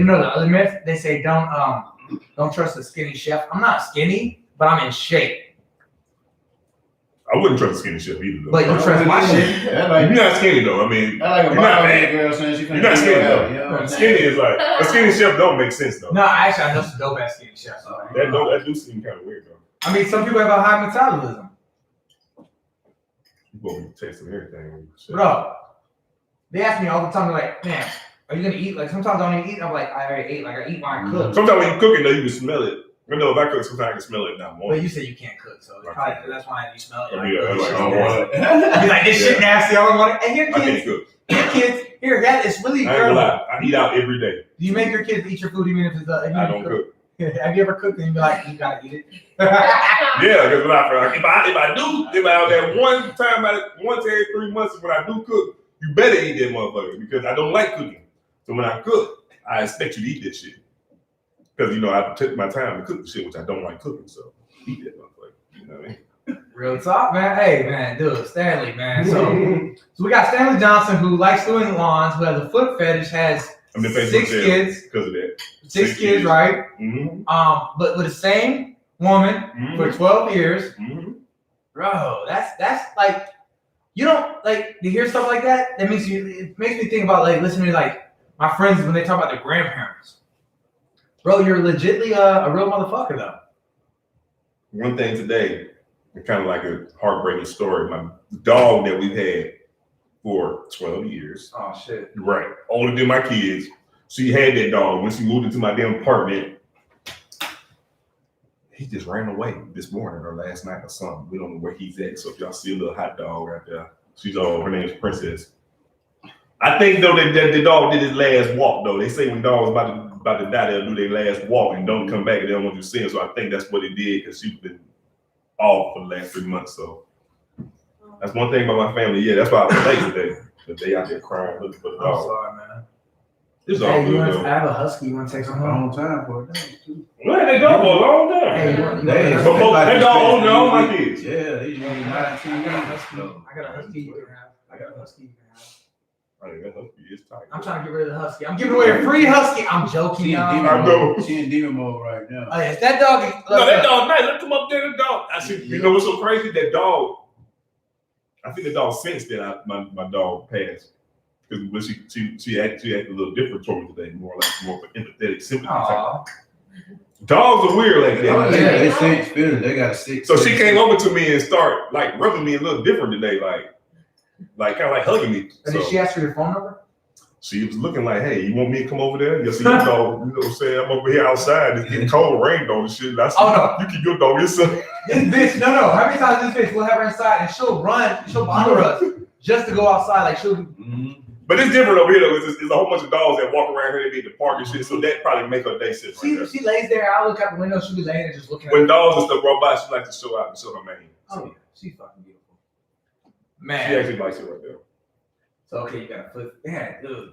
[SPEAKER 2] know the other myth. They say don't trust a skinny chef. I'm not skinny, but I'm in shape.
[SPEAKER 1] I wouldn't trust a skinny chef either though.
[SPEAKER 2] But you trust my shit.
[SPEAKER 1] You're not skinny though. I mean,
[SPEAKER 3] I like a
[SPEAKER 1] you're not bad.
[SPEAKER 3] girl saying she
[SPEAKER 1] You're not skinny though.
[SPEAKER 3] You know
[SPEAKER 1] Skinny is like a skinny chef don't make sense though.
[SPEAKER 2] No, actually, I know some dope ass skinny chefs.
[SPEAKER 1] That do seem kind of weird though.
[SPEAKER 2] I mean, some people have a high metabolism.
[SPEAKER 1] You gonna be tasting everything,
[SPEAKER 2] Bro. They ask me all the time, they're like, man, are you gonna eat? Like sometimes I don't even eat. I'm like, I already ate. Like I eat when I cook.
[SPEAKER 1] Sometimes when you're cooking though, you can smell it. I know if I cook, sometimes I can smell it now more.
[SPEAKER 2] But you said you can't cook, so probably, that's why you smell it. Like,
[SPEAKER 1] Yeah, like, I don't want it.
[SPEAKER 2] You're like, this shit nasty. I don't want it. And your
[SPEAKER 1] I can't
[SPEAKER 2] kids,
[SPEAKER 1] cook.
[SPEAKER 2] here, that is really
[SPEAKER 1] I ain't gonna
[SPEAKER 2] incredible.
[SPEAKER 1] lie. I eat out every day.
[SPEAKER 2] Do you make your kids eat your food even if it's
[SPEAKER 1] I don't cook.
[SPEAKER 2] Have you ever cooked and you be like, you gotta eat it?
[SPEAKER 1] Yeah, because if I do that one time once every 3 months when I do cook, you better eat that motherfucker because I don't like cooking. So when I cook, I expect you to eat that shit. Because you know I took my time to cook the shit, which I don't like cooking, so eat that motherfucker. You know what I mean?
[SPEAKER 2] Real talk, man. Hey, man, dude, Stanley, man. So we got Stanley Johnson, who likes doing lawns, who has a foot fetish, has 6 kids.
[SPEAKER 1] Because of that.
[SPEAKER 2] 6 kids, right?
[SPEAKER 1] Mm-hmm.
[SPEAKER 2] But with the same woman for 12 years.
[SPEAKER 1] Mm-hmm.
[SPEAKER 2] Bro, that's like, you don't like to hear stuff like that. It makes me think about like listening to like my friends when they talk about their grandparents. Bro, you're legitly a real motherfucker though.
[SPEAKER 1] One thing today, it's kind of like a heartbreaking story. My dog that we've had for 12 years.
[SPEAKER 2] Oh shit.
[SPEAKER 1] Right. Older than my kids. She had that dog. When she moved into my damn apartment, he just ran away this morning or last night or something. We don't know where he's at. So if y'all see a little hot dog right there, her name's Princess. I think though that the dog did his last walk though. They say when dogs about to die, they'll do their last walk and don't come back and they don't want you to see him. So I think that's what it did because she's been off for the last 3 months. So that's one thing about my family. Yeah, that's why I was late today. But they out there crying looking for the dog.
[SPEAKER 2] I'm sorry, man.
[SPEAKER 1] It's all good though.
[SPEAKER 2] I have a husky. You want to take some home?
[SPEAKER 3] Long time for a day too.
[SPEAKER 1] Well, they go for a long time.
[SPEAKER 2] Hey,
[SPEAKER 1] They dog older than all my kids.
[SPEAKER 3] Yeah, they usually 19
[SPEAKER 2] I got a
[SPEAKER 3] years.
[SPEAKER 2] husky you can have. I got a husky you can have.
[SPEAKER 1] Right, that husky is tight.
[SPEAKER 2] I'm trying to get rid of the husky. I'm giving away a free husky. I'm joking,
[SPEAKER 3] She in
[SPEAKER 2] y'all.
[SPEAKER 3] demon
[SPEAKER 1] I know.
[SPEAKER 3] mode. She in demon mode right now.
[SPEAKER 2] Oh, yes, that dog.
[SPEAKER 1] No, that dog nice. Let's come up there, the dog. I see. You know what's so crazy? That dog. I think the dog sensed that my dog passed because she acted a little different toward me today, more empathetic, sympathy.
[SPEAKER 2] Aw.
[SPEAKER 1] Dogs are weird like that.
[SPEAKER 3] Oh, yeah, they sense feeling. They got a 6.
[SPEAKER 1] So she came over to me and start like rubbing me a little different today, like kind of like hugging me.
[SPEAKER 2] And
[SPEAKER 1] So
[SPEAKER 2] did she ask for your phone number?
[SPEAKER 1] she was looking like, "Hey, you want me to come over there? You see your dog? You know what I'm saying? I'm over here outside. It's getting cold, rained on and shit. I said,
[SPEAKER 2] Oh, no.
[SPEAKER 1] You keep your dog yourself."
[SPEAKER 2] This bitch, no. How many times this bitch will have her inside and she'll bother us just to go outside? Like she'll.
[SPEAKER 1] But it's different over here though. It's a whole bunch of dogs that walk around here. They be at the park and shit. So that probably make her day sit right there.
[SPEAKER 2] She lays there. I look out the window. She be laying there just looking at
[SPEAKER 1] When
[SPEAKER 2] me.
[SPEAKER 1] dogs and stuff roll by, she likes to show out and show her mane.
[SPEAKER 2] Oh yeah, she's fucking beautiful.
[SPEAKER 1] She
[SPEAKER 2] Man.
[SPEAKER 1] actually likes it right there.
[SPEAKER 2] So okay, you got a foot. Yeah, dude.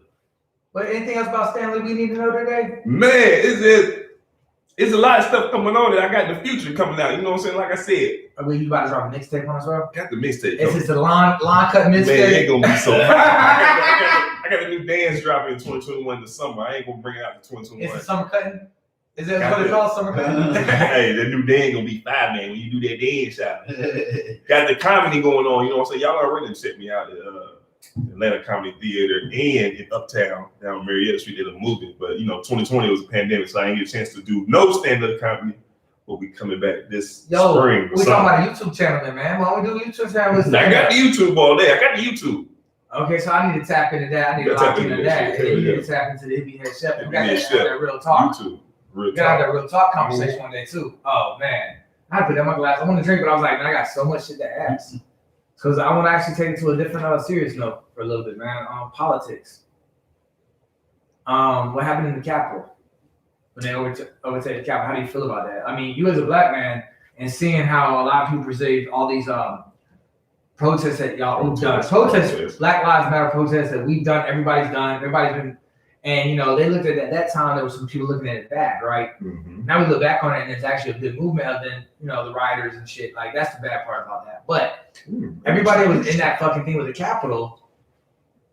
[SPEAKER 2] But anything else about Stanley we need to know today?
[SPEAKER 1] Man, it's a lot of stuff coming on that I got in the future coming out. You know what I'm saying? Like I said,
[SPEAKER 2] I mean, you about to drop a mixtape on us, bro?
[SPEAKER 1] got the mixtape.
[SPEAKER 2] Is this a line cut mixtape?
[SPEAKER 1] Man, it ain't gonna be so I got a new dance dropping in 2021 this summer. I ain't gonna bring it out in 2021.
[SPEAKER 2] Is it summer cutting? Is that what it's called, summer cutting?
[SPEAKER 1] Hey, that new dance gonna be fire, man. When you do that dance shot, got the comedy going on. You know what I'm saying? Y'all already check me out at Atlanta Comedy Theater and in Uptown down Marietta Street. They're moving, but you know, 2020 was a pandemic, so I didn't get a chance to do no stand-up comedy. We'll be coming back this spring.
[SPEAKER 2] We talking about a YouTube channel, then, man. Why don't we do a YouTube channel?
[SPEAKER 1] I got the YouTube all day. I got the YouTube.
[SPEAKER 2] Okay, so I need to tap into that. I need to lock into that. And you need to tap into the Hippie Head Chef. We got that real talk.
[SPEAKER 1] YouTube.
[SPEAKER 2] We gotta have that real talk conversation one day too. Oh man, I put that in my glass. I want to drink, but I was like, man, I got so much shit to ask. Because I want to actually take it to a different, serious note for a little bit, man. Politics. What happened in the Capitol when they overtake the Capitol? How do you feel about that? I mean, you as a black man and seeing how a lot of people perceive all these protests that y'all done, protests, Black Lives Matter protests that we've done, everybody's been. And, you know, they looked at it at that time, there was some people looking at it bad, right? Mm-hmm. Now we look back on it and it's actually a good movement other than, you know, the rioters and shit. Like, that's the bad part about that. But everybody was in that fucking thing with the Capitol.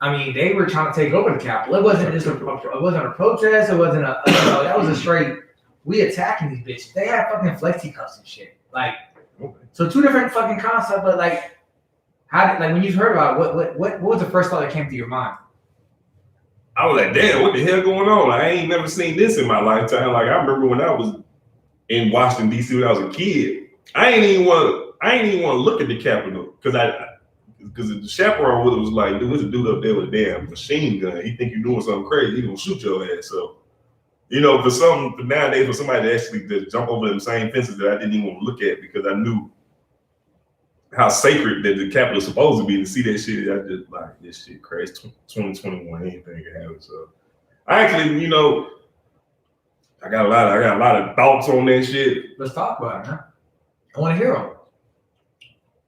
[SPEAKER 2] I mean, they were trying to take over the Capitol. It wasn't just it wasn't a protest. It wasn't a, you know, that was a straight, we attacking these bitches. They had fucking flexi cuffs and shit. Like, so two different fucking concepts, but like, when you heard about it, what was the first thought that came to your mind?
[SPEAKER 1] I was like, damn, what the hell going on? Like, I ain't never seen this in my lifetime. Like, I remember when I was in Washington, D.C. when I was a kid, I ain't even want to look at the Capitol because the chaperone was like, dude, there's a dude up there with a damn machine gun. He think you're doing something crazy. He gonna shoot your ass. So, you know, for nowadays, for somebody to actually just jump over them same fences that I didn't even want to look at because I knew how sacred that the Capitol is supposed to be, to see that shit, I just like, this shit crazy. 2021, anything can happen. So I actually, you know, I got a lot of thoughts on that shit.
[SPEAKER 2] Let's talk about it, man. I want to hear them.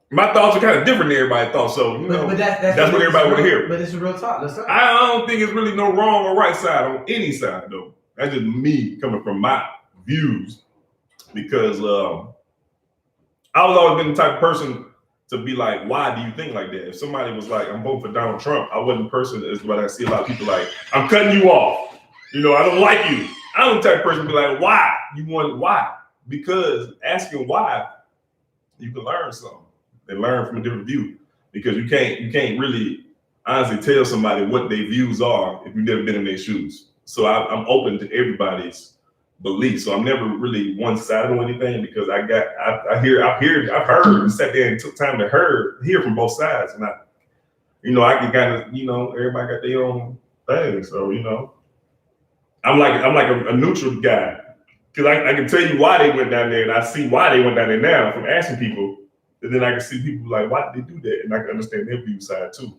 [SPEAKER 1] My thoughts are kind of different than everybody thought, so you know, that's what everybody want to hear.
[SPEAKER 2] But it's a real talk. Let's talk.
[SPEAKER 1] I don't think it's really no wrong or right side on any side though. That's just me coming from my views, because I was always been the type of person to be like, why do you think like that? If somebody was like, I'm voting for Donald Trump, I wasn't the person as what I see a lot of people like, I'm cutting you off. You know, I don't like you. I'm the type of person to be like, why? You want why? Because asking why, you can learn something and learn from a different view. Because you can't really honestly tell somebody what their views are if you've never been in their shoes. So I'm open to everybody's belief. So I'm never really one-sided on anything because I've heard and sat there and took time to hear from both sides. And I can kind of, you know, everybody got their own thing. So, you know, I'm like a neutral guy. Because I can tell you why they went down there, and I see why they went down there now from asking people. And then I can see people like, why did they do that? And I can understand their view side too,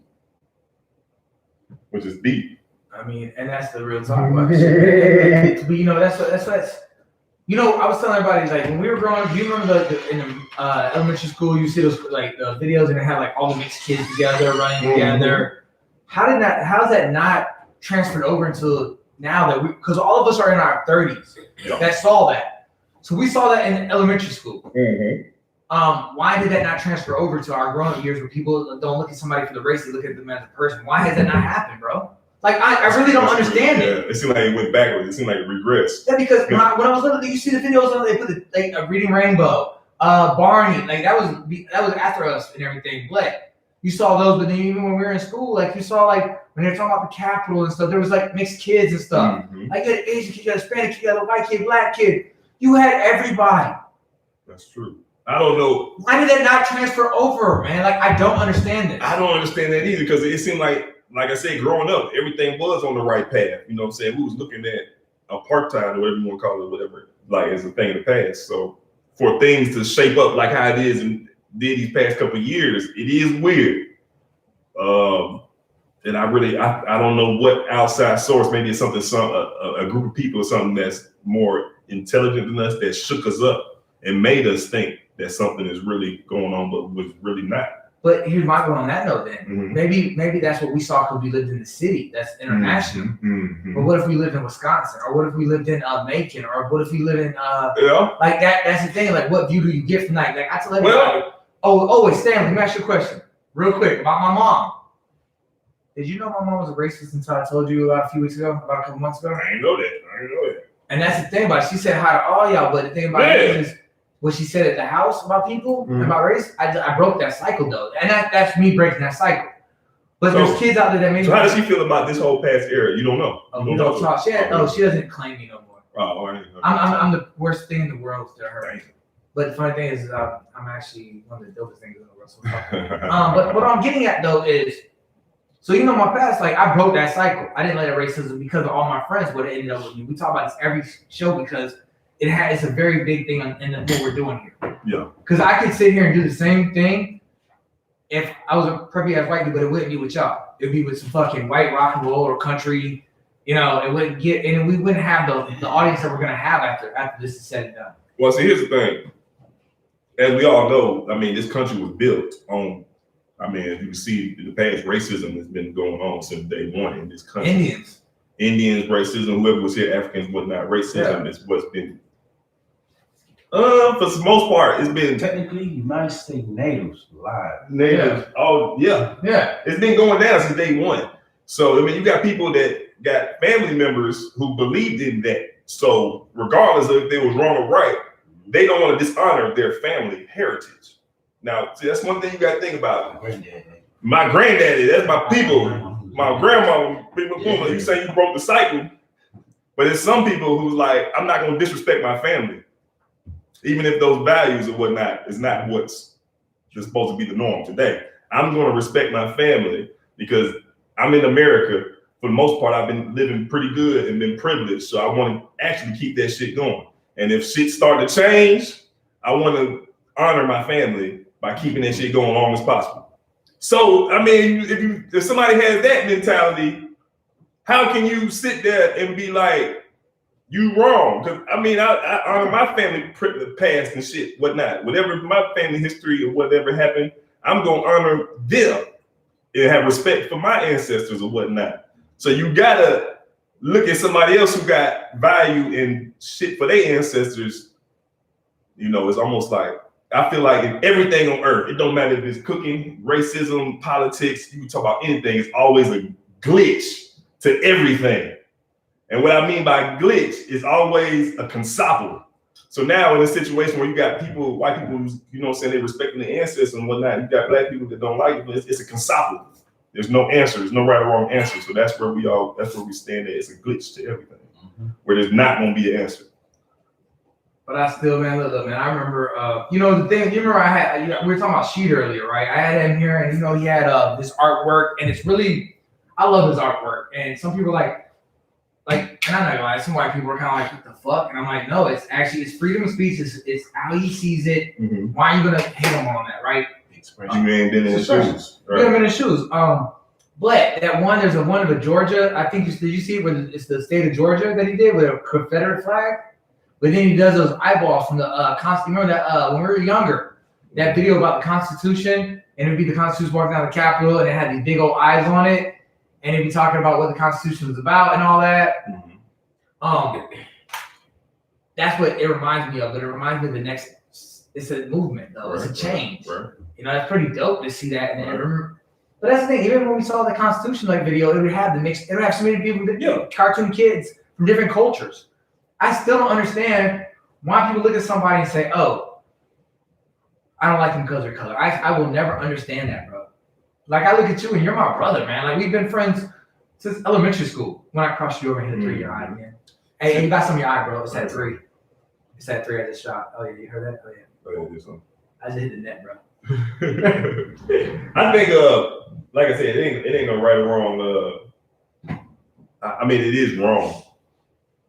[SPEAKER 1] which is deep.
[SPEAKER 2] I mean, and that's the real talk about shit. But you know, that's you know, I was telling everybody, like, when we were growing up, do you remember in the elementary school, you see those like the videos and it had like all the mixed kids together running together. How's that not transferred over into now that because all of us are in our 30s that saw that. So we saw that in elementary school. Why did that not transfer over to our grown-up years where people don't look at somebody for the race, they look at them as a person? Why has that not happened, bro? Like, I really don't understand it.
[SPEAKER 1] It seemed like it went backwards. It seemed like it regressed.
[SPEAKER 2] Yeah, because when I was little, you see the videos on they put like Reading Rainbow, Barney, like that was after us and everything. But you saw those, but then even when we were in school, like you saw like when they were talking about the Capitol and stuff, there was like mixed kids and stuff. Like you had an Asian kid, you had a Hispanic kid, you had a white kid, black kid. You had everybody.
[SPEAKER 1] That's true. I don't know.
[SPEAKER 2] Why did that not transfer over, man? Like, I don't understand this.
[SPEAKER 1] I don't understand that either because it seemed like I said, growing up, everything was on the right path. You know what I'm saying? We was looking at apartheid or whatever you want to call it, whatever, like as a thing in the past. So for things to shape up like how it is and did these past couple of years, it is weird. And I don't know what outside source, maybe it's something, a group of people or something that's more intelligent than us that shook us up and made us think that something is really going on, but was really not.
[SPEAKER 2] But here's my point on that note then.
[SPEAKER 1] Mhm.
[SPEAKER 2] Maybe that's what we saw because we lived in the city. That's international.
[SPEAKER 1] Mhm.
[SPEAKER 2] But what if we lived in Wisconsin? Or what if we lived in Macon? Or what if we live in
[SPEAKER 1] Yeah.
[SPEAKER 2] like that's the thing. Like what view do you get from that? Like I tell everybody, wait, Stanley, let me ask you a question. Real quick about my mom. Did you know my mom was a racist until I told you about a few weeks ago, about a couple months ago?
[SPEAKER 1] I didn't know that.
[SPEAKER 2] And that's the thing about it. She said hi to all y'all, but the thing about it is what she said at the house about people and about race, I broke that cycle though. And that's me breaking that cycle. But there's kids out there that maybe.
[SPEAKER 1] So how does she feel about this whole past era? You don't know.
[SPEAKER 2] You don't talk. She doesn't claim me no more.
[SPEAKER 1] Oh, all right.
[SPEAKER 2] I'm the worst thing in the world to her. But the funny thing is, I'm actually one of the dopest things in the world. So but what I'm getting at though is, so you know my past, like I broke that cycle. I didn't let it racism because of all my friends would have ended up with me. We talk about this every show because it's a very big thing in what we're doing here.
[SPEAKER 1] Yeah.
[SPEAKER 2] Because I could sit here and do the same thing if I was a preppy ass white dude, but it wouldn't be with y'all. It'd be with some fucking white rock and roll or country. You know, it wouldn't get, and we wouldn't have the audience that we're gonna have after this is said and done.
[SPEAKER 1] Well, see, here's the thing. As we all know, I mean, this country was built on. I mean, as you can see, in the past, racism has been going on since day one in this country. Indians, racism, whoever was here, Africans, whatnot, racism is what's been. For the most part, it's been
[SPEAKER 3] technically you might say natives live.
[SPEAKER 1] Natives, it's been going down since day one. So I mean, you got people that got family members who believed in that. So regardless of if they was wrong or right, they don't want to dishonor their family heritage. Now, see, that's one thing you got to think about. My granddaddy, that's my people. My grandma, people, you say you broke the cycle, but there's some people who's like, I'm not going to disrespect my family, even if those values or whatnot is not what's supposed to be the norm today. I'm going to respect my family because I'm in America. For the most part, I've been living pretty good and been privileged, so I want to actually keep that shit going. And if shit start to change, I want to honor my family by keeping that shit going as long as possible. So, I mean, if somebody has that mentality, how can you sit there and be like, you wrong? Because, I mean, I honor my family past and shit, whatnot. Whatever my family history or whatever happened, I'm going to honor them and have respect for my ancestors or whatnot. So you got to look at somebody else who got value and shit for their ancestors. You know, it's almost like, I feel like in everything on earth, it don't matter if it's cooking, racism, politics, you can talk about anything, it's always a glitch to everything. And what I mean by glitch is always a consapo. So now in a situation where you got people, white people, who's, you know what I'm saying, they respecting the ancestors and whatnot, you got black people that don't like it, it's a consapo. There's no answer, there's no right or wrong answer. So that's where we stand at. It's a glitch to everything, where there's not gonna be an answer.
[SPEAKER 2] But I still, man, look, man, I remember, you know, the thing, you remember we were talking about Sheet earlier, right? I had him here and, you know, he had this artwork and it's really, I love his artwork. And some people like, and I'm not gonna lie, some white people are kind of like, what the fuck? And I'm like, no, it's freedom of speech. It's how he sees it. Mm-hmm. Why are you gonna hate him on that, right?
[SPEAKER 1] You ain't been in his shoes.
[SPEAKER 2] Right? You ain't been in his shoes. But that one, there's one of Georgia, I think, did you see it? Where it's the state of Georgia that he did with a Confederate flag? But then he does those eyeballs from the Constitution. Remember that when we were younger, that video about the Constitution, and it'd be the Constitution walking down the Capitol, and it had these big old eyes on it, and it'd be talking about what the Constitution was about and all that. Mm-hmm. That's what it reminds me of. But it reminds me of the next. It's a movement, though. Right, it's a change. Right. You know, it's pretty dope to see that. And but that's the thing. Even when we saw the Constitution like video, it would have the mix. It would have so many people that cartoon kids from different cultures. I still don't understand why people look at somebody and say, "Oh, I don't like them because of their color." I will never understand that, bro. Like I look at you and you're my brother, man. Like we've been friends since elementary school. When I crossed you over and hit a 3 in your eye, man. Hey, you got some in your eye, bro. It's at 3. It's at 3 at the shot. Oh yeah, you heard that? Oh yeah. I just hit the net, bro.
[SPEAKER 1] I think, like I said, it ain't no right or wrong. I mean, it is wrong,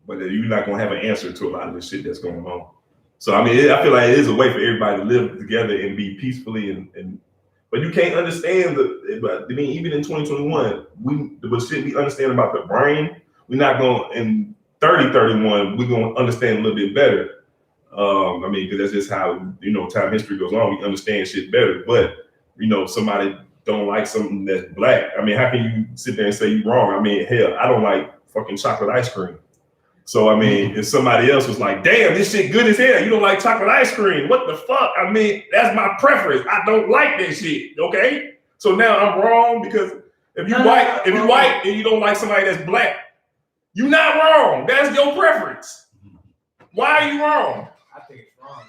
[SPEAKER 1] but you're not gonna have an answer to a lot of this shit that's going on. So I mean, I feel like it is a way for everybody to live together and be peacefully and but you can't understand but I mean, even in 2021, what shit we understand about the brain, we're not gonna in 3031, we're gonna understand a little bit better. I mean, because that's just how, you know, time history goes on. We understand shit better. But you know, somebody don't like something that's black. I mean, how can you sit there and say you're wrong? I mean, hell, I don't like fucking chocolate ice cream. So, I mean, if somebody else was like, damn, this shit good as hell, you don't like chocolate ice cream, what the fuck? I mean, that's my preference. I don't like that shit, okay? So now I'm wrong because if you white and you don't like somebody that's black, you're not wrong. That's your preference. Why are you wrong?
[SPEAKER 6] I think it's wrong.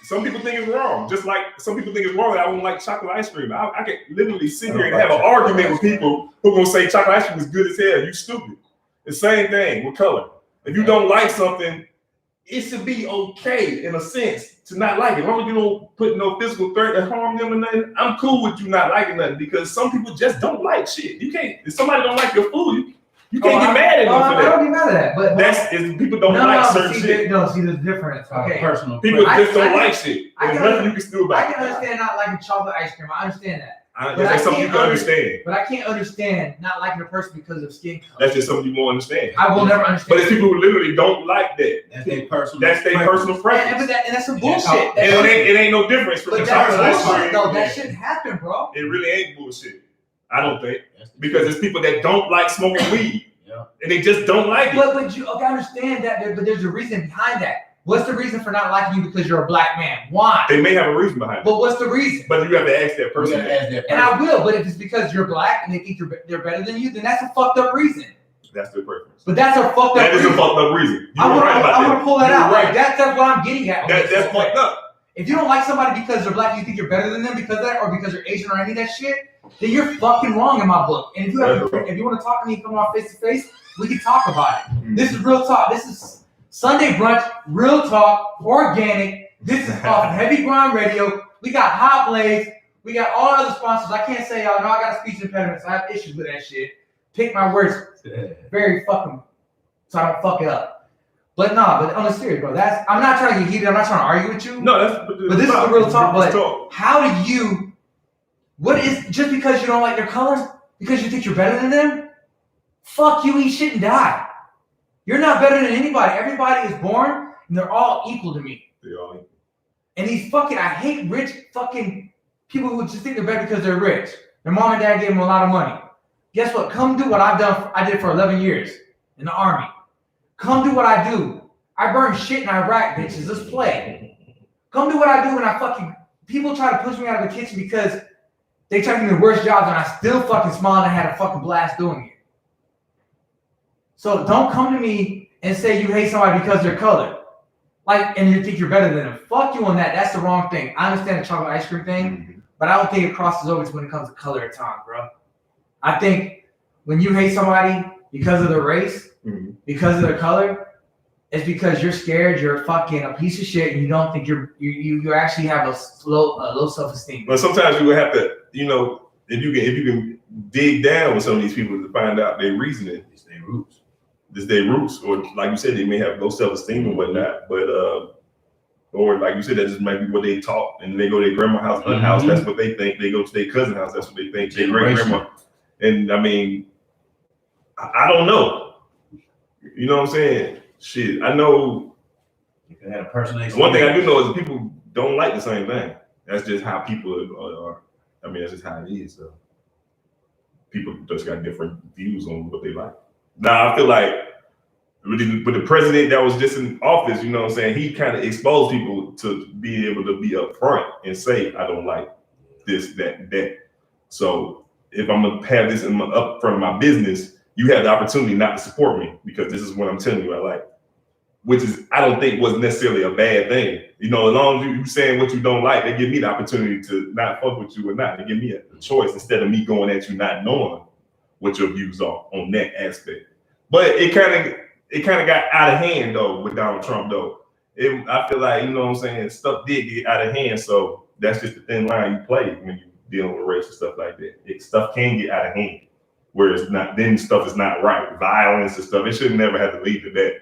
[SPEAKER 1] Some people think it's wrong. Just like some people think it's wrong that I don't like chocolate ice cream. I can literally sit here and have an argument with people who are gonna say chocolate ice cream is good as hell. You stupid. The same thing with color. If you don't like something, it should be okay in a sense to not like it. As long as you don't put no physical threat or harm them or nothing, I'm cool with you not liking nothing because some people just don't like shit. You can't, if somebody don't like your food, you can't get mad at them for that.
[SPEAKER 2] I don't get mad at that, but
[SPEAKER 1] that's if people don't like certain shit.
[SPEAKER 2] No, see the difference. Okay,
[SPEAKER 3] personal.
[SPEAKER 1] People just don't like shit. There's nothing you can do about it.
[SPEAKER 2] I can understand not liking chocolate ice cream. I understand that.
[SPEAKER 1] That's something you can understand.
[SPEAKER 2] But I can't understand not liking a person because of skin color.
[SPEAKER 1] That's just something you won't understand.
[SPEAKER 2] I will never understand.
[SPEAKER 1] But it's people who literally don't like that.
[SPEAKER 3] That's their personal.
[SPEAKER 1] That's their personal preference.
[SPEAKER 2] And that's some bullshit.
[SPEAKER 1] And it ain't no difference for the chocolate ice cream.
[SPEAKER 2] No, that shouldn't happen, bro.
[SPEAKER 1] It really ain't bullshit. I don't think because it's people that don't like smoking weed.
[SPEAKER 3] Yeah.
[SPEAKER 1] And they just don't like it.
[SPEAKER 2] But you okay, I understand that, but there's a reason behind that. What's the reason for not liking you because you're a black man? Why?
[SPEAKER 1] They may have a reason behind it.
[SPEAKER 2] But what's the reason?
[SPEAKER 1] But you have to ask that person.
[SPEAKER 2] And I will, but if it's because you're black and they think they're better than you, then that's a fucked up reason.
[SPEAKER 1] That's their preference.
[SPEAKER 2] But that's a fucked up reason.
[SPEAKER 1] That is a fucked up reason.
[SPEAKER 2] I want to pull that out. Like, that's what I'm getting at.
[SPEAKER 1] That's fucked up.
[SPEAKER 2] If you don't like somebody because they're black, you think you're better than them because of that, or because you're Asian or any of that shit, then you're fucking wrong in my book. And if you want to talk to me, come on face to face, we can talk about it. Mm-hmm. This is real talk. This is Sunday brunch, real talk, organic. This is off Heavy Grind Radio. We got Hot Blades. We got all other sponsors. I can't say y'all know I got a speech impediment, so I have issues with that shit. Pick my words very fucking so I don't fuck it up. But but on the serious, bro, I'm not trying to get heated. I'm not trying to argue with you.
[SPEAKER 1] No,
[SPEAKER 2] but this is the real talk. But how do you? What is just because you don't like their color? Because you think you're better than them? Fuck you, eat shit and die. You're not better than anybody. Everybody is born and they're all equal to me.
[SPEAKER 1] They're all equal.
[SPEAKER 2] And I hate rich fucking people who just think they're better because they're rich. Their mom and dad gave them a lot of money. Guess what? Come do what I did for 11 years in the army. Come do what I do. I burn shit in Iraq, bitches. Let's play. Come do what I do when I fucking people try to push me out of the kitchen because they try to give me the worst jobs and I still fucking smiled and had a fucking blast doing it. So don't come to me and say you hate somebody because they're colored. And you think you're better than them. Fuck you on that. That's the wrong thing. I understand the chocolate ice cream thing, but I don't think it crosses over to when it comes to color at times, bro. I think when you hate somebody because of their race, because of their color, it's because you're scared, you're fucking a piece of shit, and you don't think you actually have a low self-esteem.
[SPEAKER 1] But sometimes you would have to, if you can dig down with some of these people to find out their reasoning, it's their roots. It's their roots, or like you said, they may have low self-esteem and whatnot, but or like you said, that just might be what they taught, and they go to their grandma's house, her house, that's what they think. They go to their cousin's house, that's what they think. Their great grandma, and I mean, I don't know. You know what I'm saying? Shit, I know.
[SPEAKER 3] You can have a person.
[SPEAKER 1] One thing I do know is people don't like the same thing. That's just how people are. I mean, that's just how it is. So people just got different views on what they like. Now, I feel like with the president that was just in office, you know what I'm saying, he kind of exposed people to be able to be upfront and say, I don't like this, that. So if I'm going to have this up front of my business, you have the opportunity not to support me because this is what I'm telling you I like, which is, I don't think was necessarily a bad thing. As long as you saying what you don't like, they give me the opportunity to not fuck with you or not. They give me a choice instead of me going at you not knowing what your views are on that aspect. But it kind of got out of hand though with Donald Trump though. I feel like, you know what I'm saying, stuff did get out of hand. So that's just the thin line you play when you're dealing with race and stuff like that. Stuff can get out of hand where it's not, then stuff is not right. Violence and stuff, it should never have to lead to that.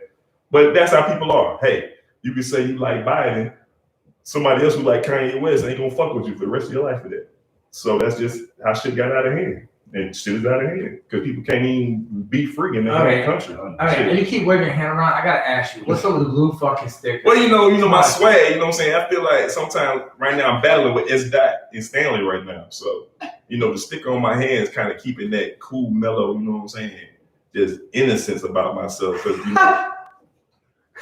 [SPEAKER 1] But that's how people are. Hey, you can say you like Biden, somebody else who like Kanye West ain't gonna fuck with you for the rest of your life for that. So that's just how shit got out of hand. And shit is out of hand because people can't even be free in their own country.
[SPEAKER 2] Okay, you keep waving your hand around. I gotta ask you, what's up with the blue fucking sticker?
[SPEAKER 1] Well, you know my swag. You know what I'm saying. I feel like sometimes right now I'm battling with S. Dot and Stanley right now. So the sticker on my hand is kind of keeping that cool, mellow. You know what I'm saying? Just innocence about myself because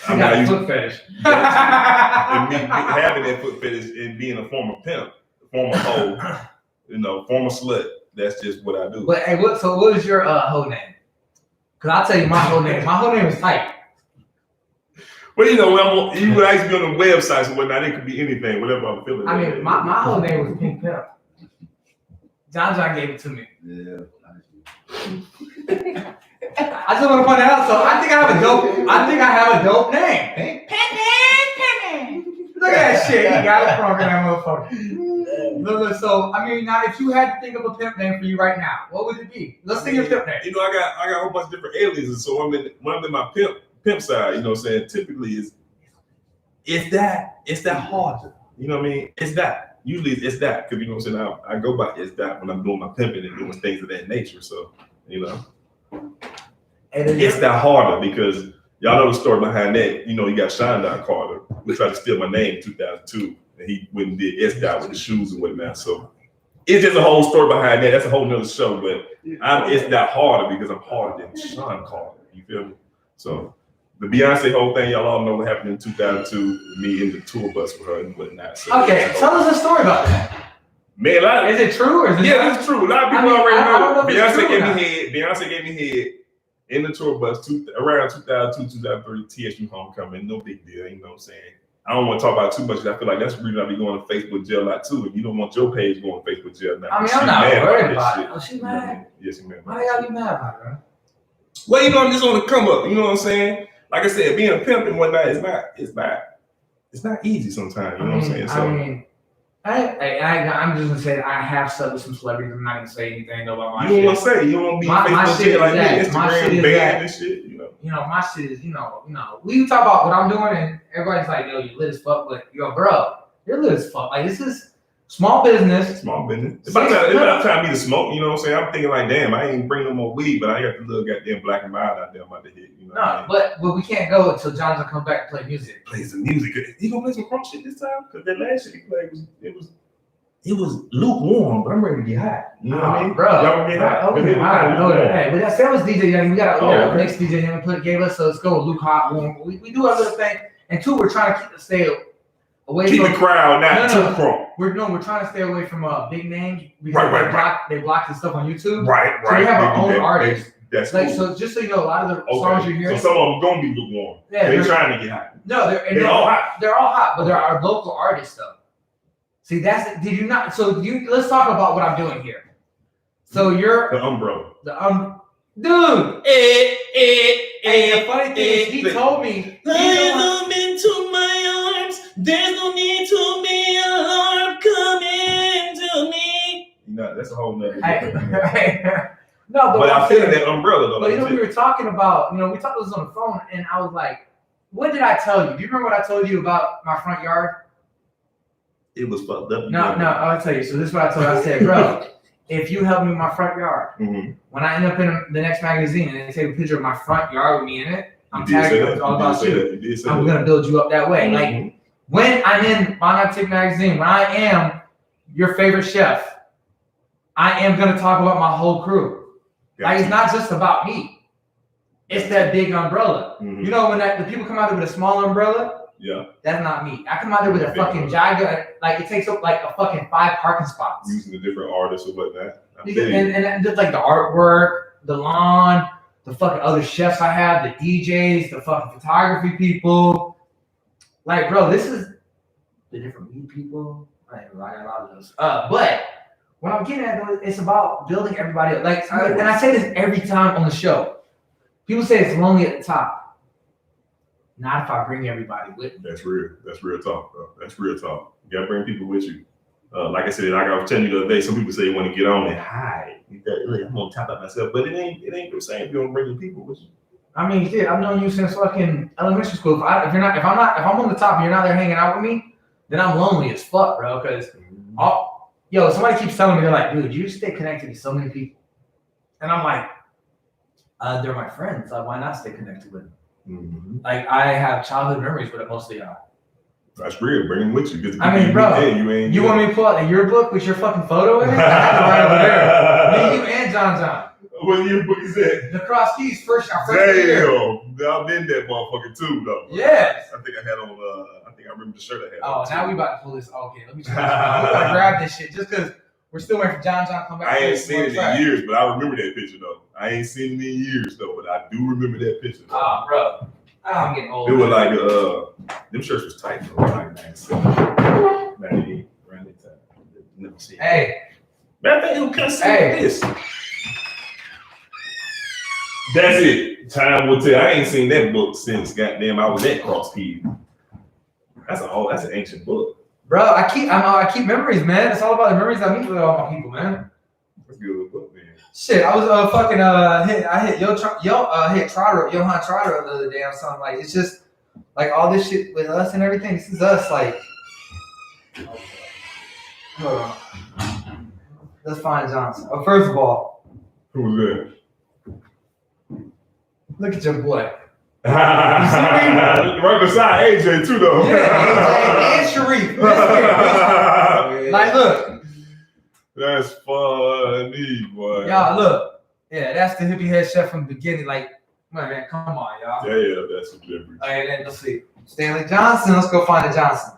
[SPEAKER 2] I'm not a foot fetish.
[SPEAKER 1] And me having that foot fetish and being a former pimp, former hoe, former slut. That's just what I do.
[SPEAKER 2] But hey, what is your hoe name? Cause I'll tell you my whole name. My whole name is tight.
[SPEAKER 1] Well, when I used to be on the websites and whatnot, it could be anything, whatever I'm feeling.
[SPEAKER 2] I mean, my whole name was Pink Pimp. John gave it to me.
[SPEAKER 3] Yeah.
[SPEAKER 2] I just want to point that out. So I think I have a dope name. Look at that shit. He got it from that motherfucker. Look, so I mean, now if you had to think of a pimp name for you right now, what would it be? Let's think of a pimp name.
[SPEAKER 1] I got a whole bunch of different aliases. So when I'm in my pimp side, typically it's that hard. You know what I mean? It's that. Usually it's that because I go by it's that when I'm doing my pimping and doing things of that nature. So it's that harder because y'all know the story behind that. You got Shine Carter who tried to steal my name in 2002. And he went and did S-Dot with the shoes and whatnot. So it's just a whole story behind that. That's a whole nother show. But it's not harder because I'm harder than Sean Carter. You feel me? So the Beyonce whole thing, y'all all know what happened in 2002. Me in the tour bus with her and whatnot. So
[SPEAKER 2] okay, tell us a story about that.
[SPEAKER 1] Man,
[SPEAKER 2] is it true or is it
[SPEAKER 1] yeah, it's true. A lot of people already know.
[SPEAKER 2] Beyonce
[SPEAKER 1] gave me head in the tour bus around 2002, 2003, TSU homecoming. No big deal. You know what I'm saying? I don't want to talk about it too much because I feel like that's the reason I be going to Facebook jail a lot too. And you don't want your page going to Facebook jail now.
[SPEAKER 2] I mean, I'm not worried about it. Oh, she mad?
[SPEAKER 1] Yes, she mad.
[SPEAKER 2] Why y'all be mad about it, bro?
[SPEAKER 1] Well, I'm just on the come up. You know what I'm saying? Like I said, being a pimp and whatnot it's not easy sometimes. You know what I'm saying? So,
[SPEAKER 2] I'm just gonna say that I have slept with some celebrities. I'm not gonna say anything about my shit.
[SPEAKER 1] You don't want to say. You don't want to be Facebook jail like me, Instagram banned and shit.
[SPEAKER 2] My shit is, we talk about what I'm doing and everybody's like, yo, you lit as fuck, but bro, you're lit as fuck. Like, this is small business.
[SPEAKER 1] Small business. It's about time me to smoke, you know what I'm saying? I'm thinking like, damn, I ain't bring no more weed, but I got the little goddamn black and mild out there I'm about to hit,
[SPEAKER 2] but we can't go until Jonathan comes back and play music.
[SPEAKER 1] Play some music. He gonna play some crunk shit this time? Because that last shit he played it was lukewarm, but I'm ready to get hot. You know what I mean?
[SPEAKER 2] Bro.
[SPEAKER 1] Y'all gonna get hot.
[SPEAKER 2] I know that. Hey, but that was DJ Young. We got our next DJ Young gave us, so let's go with Luke Hot Warm. We do our little thing. And two, we're trying to stay away
[SPEAKER 1] from
[SPEAKER 2] the
[SPEAKER 1] crowd, not too crunk.
[SPEAKER 2] We're trying to stay away from big names.
[SPEAKER 1] Right.
[SPEAKER 2] They block the stuff on YouTube.
[SPEAKER 1] Right.
[SPEAKER 2] So we have our own artists.
[SPEAKER 1] That's
[SPEAKER 2] like
[SPEAKER 1] cool.
[SPEAKER 2] So just so you know, a lot of the songs you're hearing.
[SPEAKER 1] So some of them gonna be lukewarm. Yeah, they're trying to get hot.
[SPEAKER 2] No, they're all hot. They're all hot, but they're our local artists though. See, did you not? So let's talk about what I'm doing here. So you're
[SPEAKER 1] the umbrella.
[SPEAKER 2] Dude. And the funny thing is, he told me.
[SPEAKER 5] I'm into my arms. There's no need to be alarmed. Come into me.
[SPEAKER 1] That's a whole nother.
[SPEAKER 2] No,
[SPEAKER 1] but I feel that umbrella though.
[SPEAKER 2] But we were talking about, we talked about this on the phone, and I was like, "What did I tell you? Do you remember what I told you about my front yard?"
[SPEAKER 1] It was fucked up.
[SPEAKER 2] No, I'll tell you. So this is what I told you. I said, bro, if you help me with my front yard, when I end up in the next magazine and they take a picture of my front yard with me in it, I'm tagging it. It's all about you. I'm going to build you up that way. Like, when I'm in Bonatic magazine, when I am your favorite chef, I am going to talk about my whole crew. Like, it's not just about me. It's that big umbrella. You know, when the people come out there with a small umbrella, that's not me. I come out there with a fucking Jagger, like it takes up like a fucking 5 parking spots.
[SPEAKER 1] Using the different artists or whatnot.
[SPEAKER 2] And just like the artwork, the lawn, the fucking other chefs I have, the DJs, the fucking photography people. Like, bro, this is the different meat people. I got a lot of those. But what I'm getting at though, it's about building everybody up. Like, and I say this every time on the show. People say it's lonely at the top. Not if I bring everybody with me.
[SPEAKER 1] That's real. That's real talk, bro. That's real talk. You gotta bring people with you. Like I said, like I was telling you the other day, some people say they want to get on and hide. I'm gonna talk about myself, but it ain't the same if you don't bring your people with you.
[SPEAKER 2] I mean, shit, I've known you since fucking elementary school. If I'm on the top and you're not there hanging out with me, then I'm lonely as fuck, bro. Because somebody keeps telling me, they're like, dude, you stay connected to so many people. And I'm like, they're my friends. Like, why not stay connected with them?
[SPEAKER 1] Mm-hmm.
[SPEAKER 2] Like, I have childhood memories with most of y'all.
[SPEAKER 1] That's real. Bring them with you. Because
[SPEAKER 2] I mean, bro, you want me to pull out the yearbook with your fucking photo in it? I have it right over there. Me, you, and John.
[SPEAKER 1] What yearbook is that?
[SPEAKER 2] The Cross Keys first year.
[SPEAKER 1] Damn, I've been that motherfucker too, though.
[SPEAKER 2] Yes.
[SPEAKER 1] I think I had on. I think I remember the shirt I had.
[SPEAKER 2] Oh,
[SPEAKER 1] on
[SPEAKER 2] now
[SPEAKER 1] too.
[SPEAKER 2] we about to pull this. Okay, let me try. We gotta grab this shit just because we're still waiting for John to come back.
[SPEAKER 1] I ain't seen it in years, but I remember that picture though. I ain't seen it in years though, but I do remember that picture.
[SPEAKER 2] Ah, bro. I'm getting old.
[SPEAKER 1] It was like them shirts was tight though, like 97, 98, around that time. Never seen.
[SPEAKER 2] Hey.
[SPEAKER 1] Man, I think you can see this. That's it. Time will tell. I ain't seen that book since goddamn I was at Cross Keys. That's an ancient book.
[SPEAKER 2] Bro, I keep memories, man. It's all about the memories I meet with all my people, man.
[SPEAKER 1] That's a good book, man.
[SPEAKER 2] Shit, I was hit Johan Trotter the other day or something. Like, it's just like all this shit with us and everything. This is us, like. Hold on. Let's find Johnson. Oh, first of all,
[SPEAKER 1] who was that?
[SPEAKER 2] Look at your boy.
[SPEAKER 1] Right beside AJ too, though.
[SPEAKER 2] Yeah, AJ and Sharif. Like, look.
[SPEAKER 1] That's funny, boy.
[SPEAKER 2] Y'all, look. Yeah, that's the hippie head chef from the beginning. Like, man, come on, y'all.
[SPEAKER 1] Yeah, that's a difference.
[SPEAKER 2] All right, then let's see. Stanley Johnson. Let's go find the Johnson.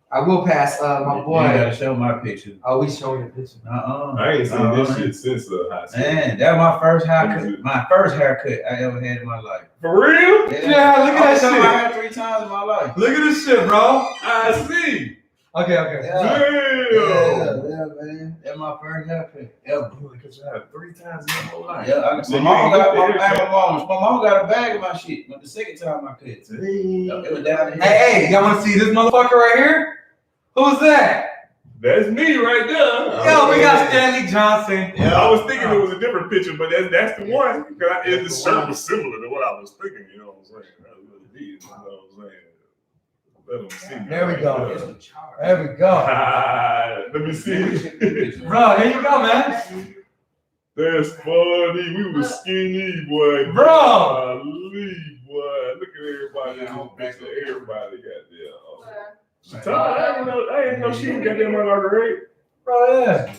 [SPEAKER 2] I will pass my boy.
[SPEAKER 3] You gotta show my picture.
[SPEAKER 2] Oh, we showing the picture.
[SPEAKER 1] I ain't seen this shit since high school.
[SPEAKER 3] Man, that was my first haircut. My first haircut I ever had in my life.
[SPEAKER 1] For real?
[SPEAKER 3] Yeah,
[SPEAKER 2] look at that shit.
[SPEAKER 3] I had 3 times in my life.
[SPEAKER 2] Look at this shit, bro.
[SPEAKER 1] I see.
[SPEAKER 2] Okay.
[SPEAKER 3] Yeah, man. That's my first haircut ever.
[SPEAKER 1] Because I had 3 times in my whole life.
[SPEAKER 3] Yeah, my mom got a bag of my shit. But the second time I cut, it was down here.
[SPEAKER 2] Hey, y'all want to see this motherfucker right here? Who's that?
[SPEAKER 1] That's me right there.
[SPEAKER 2] Yo, we got Stanley Johnson.
[SPEAKER 1] Yeah, I was thinking it was a different picture, but that's the one. Because the shirt was similar to what I was thinking. You know what I'm saying? That's what it is. You know what I'm saying? Let them see.
[SPEAKER 2] There we go.
[SPEAKER 1] Right
[SPEAKER 2] There we go.
[SPEAKER 1] Let me see.
[SPEAKER 2] Bro, there you go, man.
[SPEAKER 1] That's funny. We was skinny, boy.
[SPEAKER 2] Bro.
[SPEAKER 1] Golly, boy. Look at everybody in this picture. Everybody got there. I didn't know she was goddamn Marguerite.
[SPEAKER 2] Bro, yeah.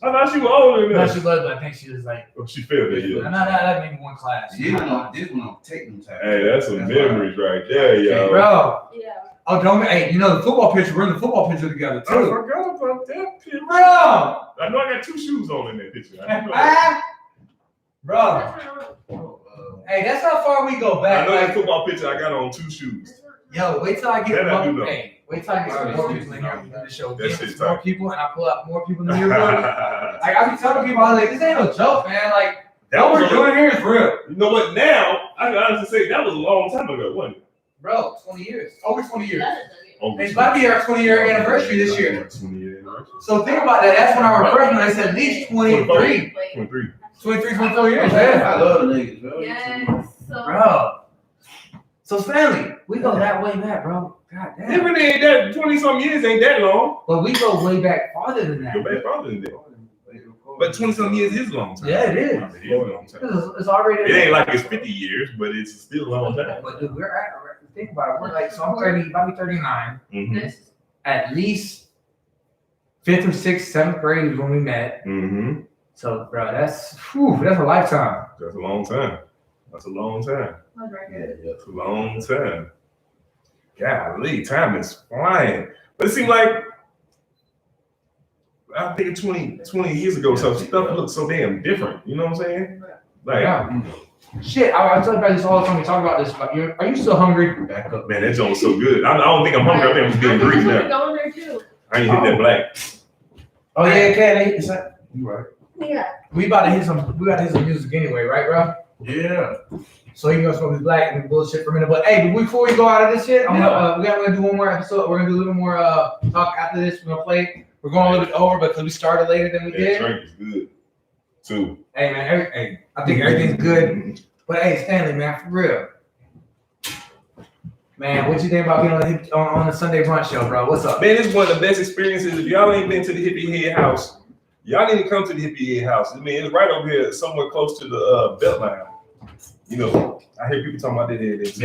[SPEAKER 1] I thought she was older than
[SPEAKER 2] No,
[SPEAKER 1] that.
[SPEAKER 2] she was, but I think she was like.
[SPEAKER 1] Oh, she failed that year.
[SPEAKER 2] No, that maybe one class.
[SPEAKER 3] This one on taking time.
[SPEAKER 1] Hey, that's some memories right there, yo.
[SPEAKER 2] Bro.
[SPEAKER 7] Yeah.
[SPEAKER 2] Oh, don't. Hey, you know the football picture. We're in the football picture together too.
[SPEAKER 1] I forgot about that picture.
[SPEAKER 2] Bro.
[SPEAKER 1] I know I got 2 shoes on in that picture. I know that.
[SPEAKER 2] Bro. Hey, that's how far we go back.
[SPEAKER 1] I know that
[SPEAKER 2] Like,
[SPEAKER 1] football picture. I got on 2 shoes.
[SPEAKER 2] yo, wait till I get
[SPEAKER 1] That I do
[SPEAKER 2] more.
[SPEAKER 1] know.
[SPEAKER 2] Hey, wait till I get some more people in here. We do the show.
[SPEAKER 1] That
[SPEAKER 2] Get
[SPEAKER 1] shit's
[SPEAKER 2] some more
[SPEAKER 1] tight.
[SPEAKER 2] people, and I pull out more people in the yearbook. Like, I be telling people, I was like, this ain't no joke, man. Like, what we're doing here is real.
[SPEAKER 1] You know what? Now I can honestly say that was a long time ago, wasn't it?
[SPEAKER 2] Bro, 20 years. Over 20 years.
[SPEAKER 1] Over
[SPEAKER 2] It's about to be our 20-year anniversary this year.
[SPEAKER 1] 20-year anniversary.
[SPEAKER 2] So think about that. That's when I was freshman. I said at least 23. 23, 24 years, man.
[SPEAKER 3] I love the niggas, bro.
[SPEAKER 7] Yes.
[SPEAKER 2] Bro. So Stanley, we go that way back, bro. God
[SPEAKER 1] It
[SPEAKER 2] damn.
[SPEAKER 1] really ain't that 20-some years ain't that long.
[SPEAKER 2] But we go way back farther than that.
[SPEAKER 1] Go back farther than that. But 20-some years is a long time.
[SPEAKER 2] Yeah, it is.
[SPEAKER 1] It is a long time.
[SPEAKER 2] It's already.
[SPEAKER 1] It ain't like it's 50 years, but it's still a long time.
[SPEAKER 2] But dude, think about it. We're like, so I'm 30, about to be 39.
[SPEAKER 1] Mm-hmm.
[SPEAKER 2] At least 5th or 6th, 7th grade is when we met.
[SPEAKER 1] Mm-hmm.
[SPEAKER 2] So, bro, that's a lifetime.
[SPEAKER 1] That's a long time. That's a long time. That's a long time. Golly, time is flying. But it seemed like, I think 20 years ago, so stuff looked so damn different. You know what I'm saying? Like,
[SPEAKER 2] Yeah. Shit, I tell you about this all the time. We talk about this. But are you still hungry?
[SPEAKER 1] back up, man. That joint was so good. I don't think I'm hungry. I think I'm just getting greedy now.
[SPEAKER 7] Going there too.
[SPEAKER 1] I ain't hit that black.
[SPEAKER 3] Oh yeah, Cat. You right.
[SPEAKER 7] Yeah.
[SPEAKER 2] We about to hit some music anyway, right, bro?
[SPEAKER 3] Yeah.
[SPEAKER 2] So you gonna smoke this black and bullshit for a minute. But hey, before we go out of this shit, we're gonna do one more episode. We're gonna do a little more talk after this. We're gonna play. We're going a little bit over because we started later than we
[SPEAKER 1] That
[SPEAKER 2] did.
[SPEAKER 1] drink is good too.
[SPEAKER 2] Hey man, I think everything's good. But hey, Stanley, man, for real. Man, what you think about being on the Sunday brunch show, bro? What's up?
[SPEAKER 1] Man, it's one of the best experiences. If y'all ain't been to the Hippie Head House, Y'all need to come to the Hippie house. I mean, it's right over here, somewhere close to the Beltline. You know, I hear people talking about that.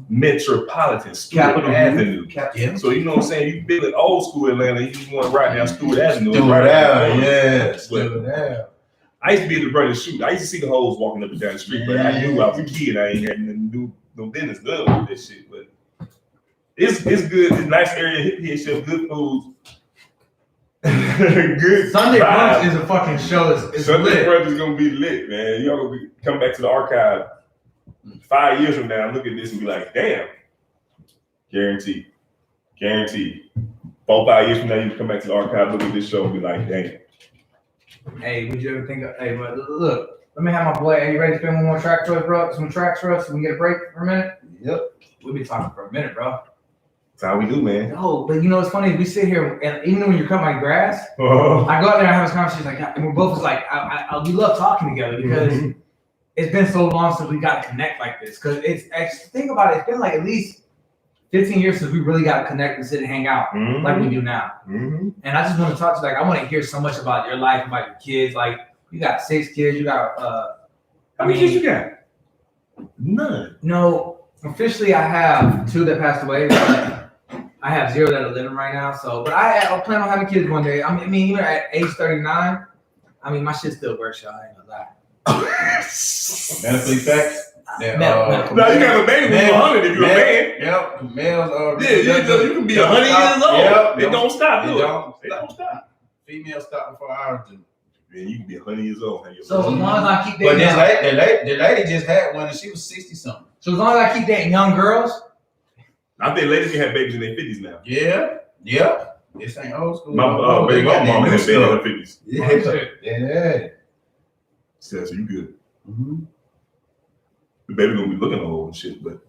[SPEAKER 1] Metropolitan. Stewart
[SPEAKER 3] Capital
[SPEAKER 1] Avenue.
[SPEAKER 3] Yeah.
[SPEAKER 1] So you know what I'm saying? You feel it old school Atlanta, you just want right down Stewart Avenue.
[SPEAKER 3] Stewart
[SPEAKER 1] right
[SPEAKER 3] Avenue,
[SPEAKER 1] there.
[SPEAKER 3] Stewart Avenue.
[SPEAKER 1] I used to be able to run and shoot. I used to see the hoes walking up and down the street, but I knew I was a kid. I ain't had nothing to do, no business done with this shit. But it's good. It's a nice area. Hippie shit, good food. Good.
[SPEAKER 2] Sunday
[SPEAKER 1] vibe.
[SPEAKER 2] brunch is a fucking show. It's
[SPEAKER 1] Sunday
[SPEAKER 2] lit.
[SPEAKER 1] brunch is gonna be lit, man. Y'all gonna come back to the archive 5 years from now, look at this and be like, damn. Guaranteed. 4-5 years from now, you can come back to the archive, look at this show and be like, damn.
[SPEAKER 2] Hey, would you ever think of, hey, but look, let me have my boy. Are you ready to spin one more track for us, bro? Some tracks for us so we can get a break for a minute?
[SPEAKER 3] Yep.
[SPEAKER 2] We'll be talking for a minute, bro.
[SPEAKER 1] That's how we do, man.
[SPEAKER 2] No, but you know what's funny? We sit here, and even when you cut my grass,
[SPEAKER 1] Oh.
[SPEAKER 2] I go out there and have this conversation, like, and we're both just like, we love talking together because it's been so long since we got to connect like this. Because think about it, it's been like at least 15 years since we really got to connect and sit and hang out like we do now. And I just want to talk to you, like, I want to hear so much about your life, about your kids. Like, you got 6 kids, you got,
[SPEAKER 1] how many kids you got? None.
[SPEAKER 2] No, officially I have 2 that passed away, but I have 0 that are living right now. So, but I plan on having kids one day. I mean, even at age 39, I mean, my shit still works, y'all. I ain't gonna lie.
[SPEAKER 3] Medically facts.
[SPEAKER 1] Now you got a baby who's 100 if you're a man.
[SPEAKER 3] Yep, males are.
[SPEAKER 1] Yeah, you can be 100 years old.
[SPEAKER 3] Yep,
[SPEAKER 1] They don't stop, do
[SPEAKER 3] they
[SPEAKER 1] it? They don't stop.
[SPEAKER 3] Females stop before ours do.
[SPEAKER 1] Man, you can be 100 years old.
[SPEAKER 2] So as long as I keep
[SPEAKER 3] But
[SPEAKER 2] dating,
[SPEAKER 3] the lady just had one and she was 60 something.
[SPEAKER 2] so as long as I keep dating young girls,
[SPEAKER 1] I think ladies can have babies in their 50s now.
[SPEAKER 3] Yeah. This ain't old school.
[SPEAKER 1] My baby mama has been in her 50s.
[SPEAKER 3] Yeah.
[SPEAKER 1] So you good. The baby gonna be looking old and shit, but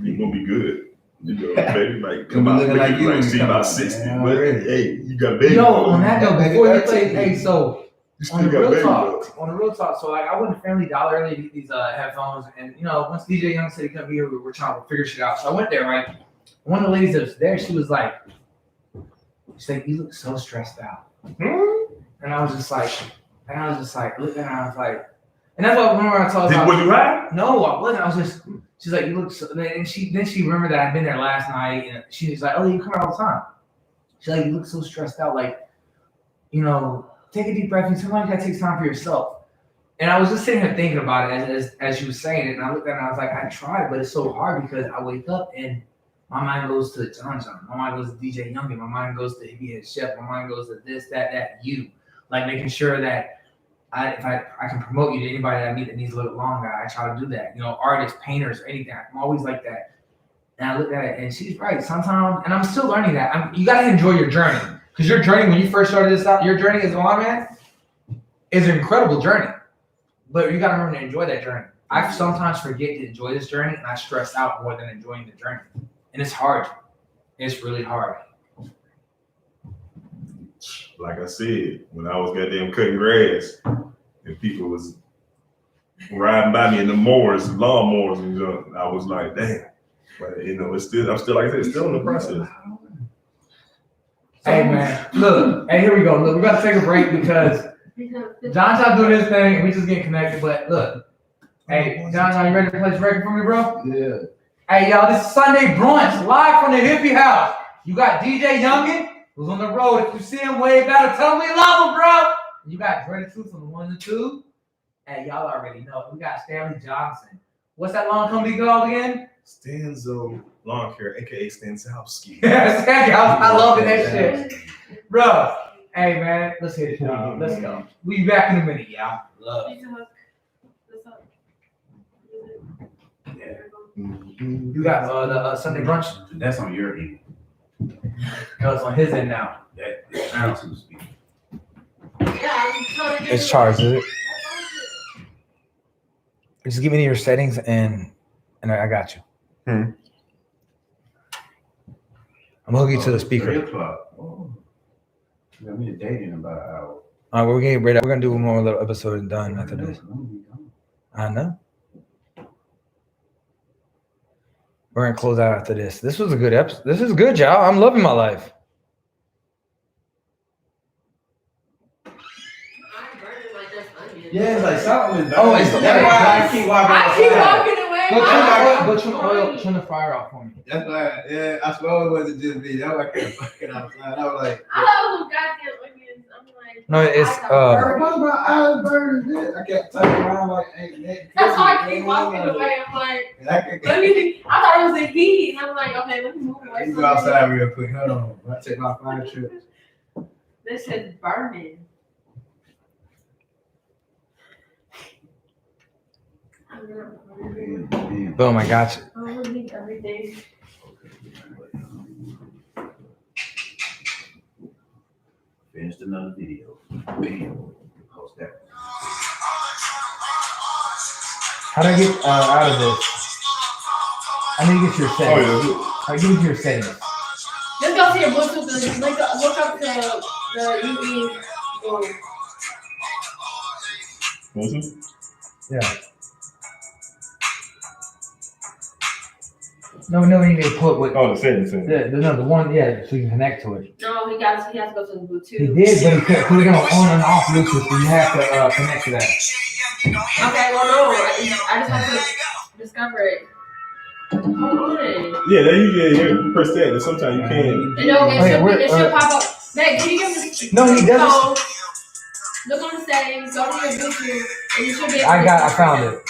[SPEAKER 1] you gonna be good. You know, baby, like come out,
[SPEAKER 3] like you,
[SPEAKER 1] see about 60. But hey, you got a baby.
[SPEAKER 2] yo, on that note, before you play, hey, so
[SPEAKER 1] you
[SPEAKER 2] on the
[SPEAKER 1] still got
[SPEAKER 2] real
[SPEAKER 1] baby.
[SPEAKER 2] talk, so like I went to Family Dollar earlier to get these headphones, and you know, once DJ Young said he couldn't be here, we were trying to figure shit out. So I went there, right? One of the ladies that was there, she was like, you look so stressed out. And I was just like, looking at her, I was like, and that's what remember I told her.
[SPEAKER 1] Was you high?
[SPEAKER 2] No, I wasn't. I was just, she's like, you look so, and she remembered that I'd been there last night, and she was like, oh, you come here all the time. She's like, you look so stressed out, like, you know, take a deep breath, and sometimes you gotta take time for yourself. And I was just sitting here thinking about it as she was saying it, and I looked at it and I was like, I tried, but it's so hard because I wake up and my mind goes to John, my mind goes to DJ Youngin, my mind goes to Hippie Chef, my mind goes to this, that, you. Like making sure that if I can promote you to anybody that I meet that needs a little longer, I try to do that. You know, artists, painters, anything. I'm always like that. And I looked at it, and she's right. Sometimes, and I'm still learning that. You got to enjoy your journey. Because your journey, when you first started this out, your journey as a man is an incredible journey. But you got to remember to enjoy that journey. I sometimes forget to enjoy this journey, and I stress out more than enjoying the journey. And it's hard. It's really hard.
[SPEAKER 1] Like I said, when I was goddamn cutting grass, and people was riding by me in the mowers, lawnmowers and junk, I was like, damn. But you know, I'm still like I said, it's still in the process.
[SPEAKER 2] Hey man, look, hey, here we go. Look, we're about to take a break because John's doing his thing and we just getting connected. But look, hey, John, you ready to play this record for me, bro?
[SPEAKER 3] Yeah.
[SPEAKER 2] Hey, y'all, this is Sunday brunch live from the Hippie House. You got DJ Youngin, who's on the road. If you see him, wave at him, tell him we love him, bro. You got Dreaded Truth on the 1 and 2. Hey, y'all already know. We got Stanley Johnson. What's that long company called again?
[SPEAKER 1] Stanzo Lawn Care, aka Stanzowski.
[SPEAKER 2] I love that shit. Bro, hey, man, let's hit it, y'all. Let's go. We be back in a minute, y'all. Love. You got the Sunday brunch?
[SPEAKER 3] That's on your end.
[SPEAKER 2] No, it's on his end now.
[SPEAKER 3] That sounds too speak.
[SPEAKER 2] It's charged, is it? Just give me your settings and I got you. I'm gonna hook you to the speaker.
[SPEAKER 3] 3 o'clock. Oh. You got me a date in about an hour.
[SPEAKER 2] All right, we're getting ready. We're gonna do one more little episode and done after this. I know. We're gonna close out after this. This was a good episode. This is good, y'all. I'm loving my life.
[SPEAKER 3] Yeah, it's like something.
[SPEAKER 2] Oh, it's the
[SPEAKER 3] that's why I keep walking
[SPEAKER 7] I keep
[SPEAKER 3] outside.
[SPEAKER 7] walking away.
[SPEAKER 2] Go trim the oil, trim the fire off for me.
[SPEAKER 3] That's why, yeah, I swear it wasn't just me. That's why I kept fucking outside. I was like,
[SPEAKER 7] I love them goddamn onions. I'm like,
[SPEAKER 2] No, it's
[SPEAKER 3] what about icebergs? I kept turning around like, hey,
[SPEAKER 7] that's why I keep walking away. I'm like,
[SPEAKER 3] I
[SPEAKER 7] thought it was a heat, and I'm like, okay, let me move away.
[SPEAKER 3] can go outside real quick. Hold on. I take my fire trip.
[SPEAKER 7] This shit's burning.
[SPEAKER 2] boom, I got you.
[SPEAKER 7] I want to eat everything.
[SPEAKER 3] Finished another video. Post that.
[SPEAKER 2] How do I get out of this? I need to get to your settings. How do you get to your settings?
[SPEAKER 7] Let's go to your Bluetooth and look up the UV.
[SPEAKER 1] Bluetooth?
[SPEAKER 2] Yeah. No, we need to put what.
[SPEAKER 1] Oh, the settings.
[SPEAKER 2] The one, yeah, so you can connect to it.
[SPEAKER 7] No, he has to go to the Bluetooth.
[SPEAKER 2] He did, but he couldn't put it on and off Bluetooth, so you have to connect to that.
[SPEAKER 7] Okay, well, no, I just want to discover it. Hold on.
[SPEAKER 1] Yeah, you press that, and sometimes you can.
[SPEAKER 7] It should pop up. Meg, can you give me?
[SPEAKER 2] No, he doesn't.
[SPEAKER 7] Look on the settings, go to your Bluetooth, and you should be.
[SPEAKER 2] I found it.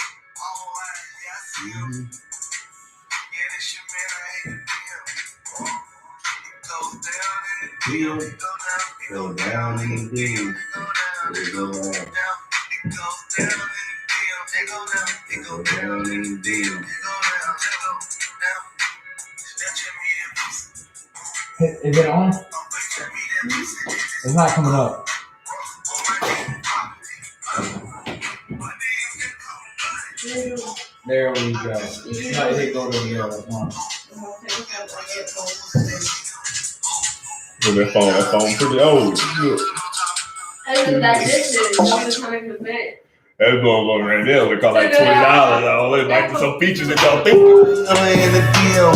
[SPEAKER 3] Go down in the deal. Go down. Go down in the deal.
[SPEAKER 2] Is it on? It's not coming up.
[SPEAKER 3] There we go. Now they go to the other one.
[SPEAKER 1] That phone pretty old. That's going right there. We call like $20. It's like some features that y'all think.
[SPEAKER 8] In the deal.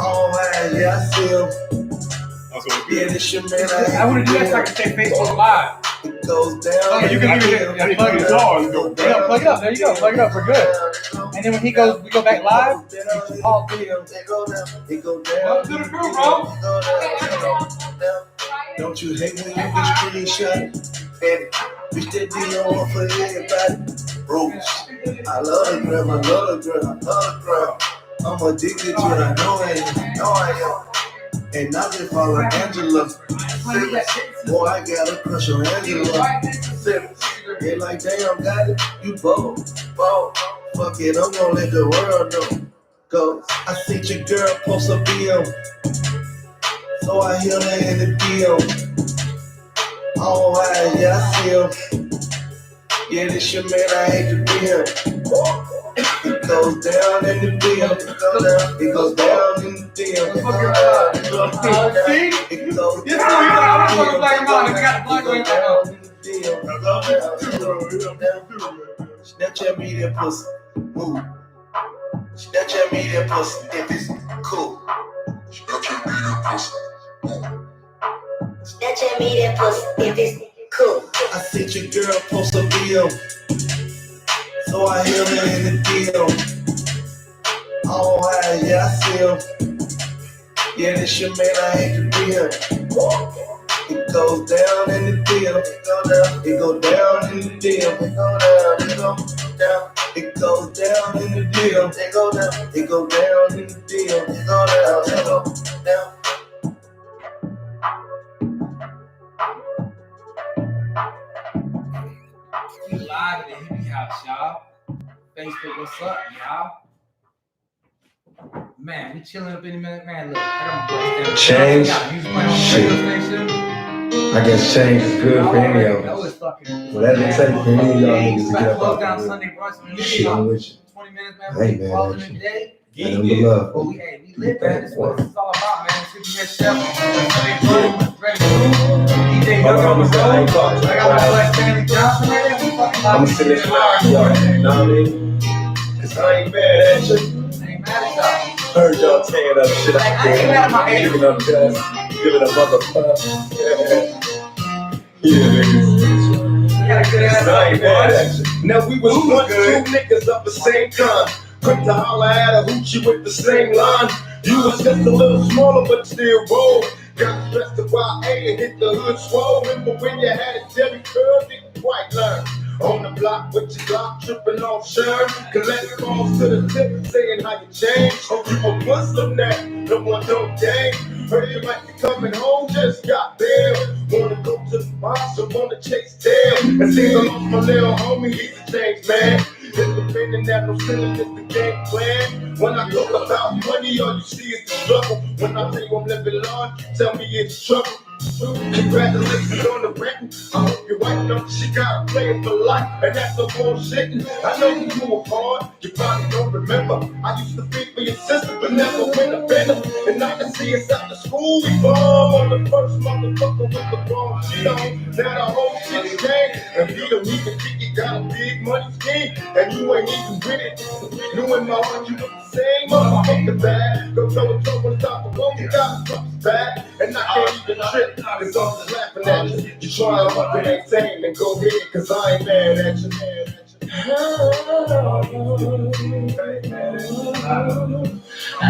[SPEAKER 8] All right, yeah, I see him. Yeah, this your man.
[SPEAKER 2] I want to do that so I can say Facebook Live.
[SPEAKER 8] It goes down.
[SPEAKER 2] Oh, you can do it. Plug it up. Plug it up. There you go. Plug it up. We're good. And then when we go back live.
[SPEAKER 8] All video. They go down.
[SPEAKER 2] Welcome to the group, bro.
[SPEAKER 8] Don't you hate when you get screenshot? And bitch, that video on for everybody. Bruce, I love the girl. I'm addicted to it. I know I am. And I just follow Angela. Boy, I got a crush on Angela. They like, damn, got it. You bold. Fuck it, I'm gonna let the world know. Go. I see your girl post a bill. So I hear her in the deal. All right, yeah, I see him. Yeah, this your man, I hate to be him. It goes down in the deal. It goes down in the deal. It goes down in the deal. Snapchat me that pussy. Move. Snapchat me that pussy if it's cool. Snapchat me that pussy if it's cool. I see your girl post a video. So I hear her in the deal. All right, yeah, I see him. Yeah, this your man, I hate to be him. It goes down in the deal. It go down in the deal. It go down. It goes down in the deal. It go down. It go down in the deal. It go down. It go down.
[SPEAKER 2] We live in the hippie house, y'all. Facebook, what's up, y'all? Man, we chilling up in a minute, man. Look, I got my voice
[SPEAKER 11] Change.
[SPEAKER 2] Shit.
[SPEAKER 11] I guess change is good for any of us. Well, that didn't take for any of y'all niggas to get up
[SPEAKER 2] Close
[SPEAKER 11] off
[SPEAKER 2] down
[SPEAKER 11] the
[SPEAKER 2] Sunday brunch.
[SPEAKER 11] shit, I'm with you.
[SPEAKER 2] 20 minutes, man.
[SPEAKER 11] Hey,
[SPEAKER 2] We
[SPEAKER 11] man,
[SPEAKER 2] calling
[SPEAKER 11] that
[SPEAKER 2] it a day.
[SPEAKER 11] I know the love.
[SPEAKER 2] But we lit, man. This is what it's all about, man. Sitting here, chef. Sunday brunch, ready to move. DJ Young on the road. I got my boy Stanley Johnson right there. We fucking
[SPEAKER 11] I'm sitting there, y'all, you know what I mean? Cause I ain't mad at you.
[SPEAKER 2] ain't mad at y'all.
[SPEAKER 11] Heard y'all tearing up shit
[SPEAKER 2] Like, I ain't mad at my age.
[SPEAKER 11] giving up dust, giving a motherfucker. Yeah, niggas.
[SPEAKER 8] Now we was once two niggas of the same kind. Quick to holler at a hoochie with the same line. You was just a little smaller but still roll. Got stressed to YA and hit the hood swole. Remember when you had a Jerry curl, didn't quite learn. On the block with your block, tripping off Sherm. Collect calls to the tip, saying how you changed. Oh, you a Muslim now, no one don't gang. Heard you might be coming home, just got bail. Wanna go to the box or wanna chase tail. It seems I lost my little homie, he's a changed man. Independent, that no sinning is the game plan. When I talk about money, all you see is the struggle. When I tell you I'm living large, you tell me it's trouble. Congratulations on the wedding. I hope your wife knows she got a plan for life, and that's no bullshitting. I know you grew apart, you probably don't remember. I used to be for your sister, but never win a dinner. And I can see us after school, we bomb on the first motherfucker with the wrong shit on. Now the whole shit's changed, and he don't even think he got a big money scheme, and you ain't even with it. You in my heart, you look the same motherfucker bad. Go toe and toe on top of one, you got a bad, and I can't even trip. Cause I'm just laughing at you. You trying to maintain and go ahead, cause I ain't mad at you. I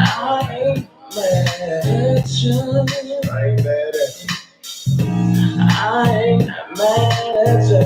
[SPEAKER 8] ain't mad at you. I ain't mad at you. I ain't mad at you.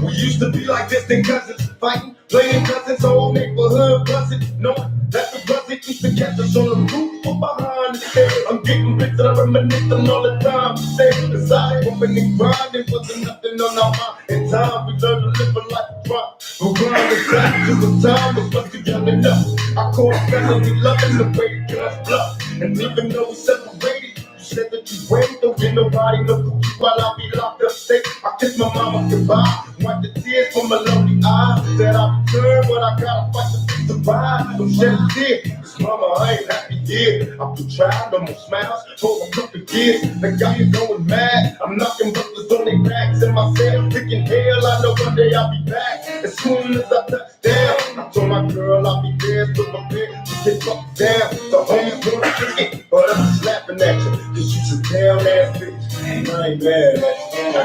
[SPEAKER 8] We used to be like distant cousins, fighting, playing cousins, whole neighborhood buzzing. No, that's the buzzing used to catch us on the roof or behind the stairs. I'm getting bits that I reminisce on all the time. Stay beside woman and grinding, wasn't nothing on our mind. In time, we learned to live a life of crime. We'll grind the back to the time, was much too young enough. I caught family loving the way the guns bluff. And even though we separated, said that you wait, don't get nobody no cookie while I be locked up safe. I kiss my mama goodbye, wipe the tears from my lonely eyes. Said I'll return, but I gotta fight to survive. Don't shed a tear, cause mama, I ain't happy here. I put trial, no more smiles for a couple years. They got me going mad. I'm knocking butlers on their backs in my cell, picking hell. I know one day I'll be back. As soon as I touch down, I told my girl I'll be there to prepare to get fucked down. The homies wanna kick it, but I'm just laughing at you. Cause you's a damn ass bitch, and I ain't mad at you. I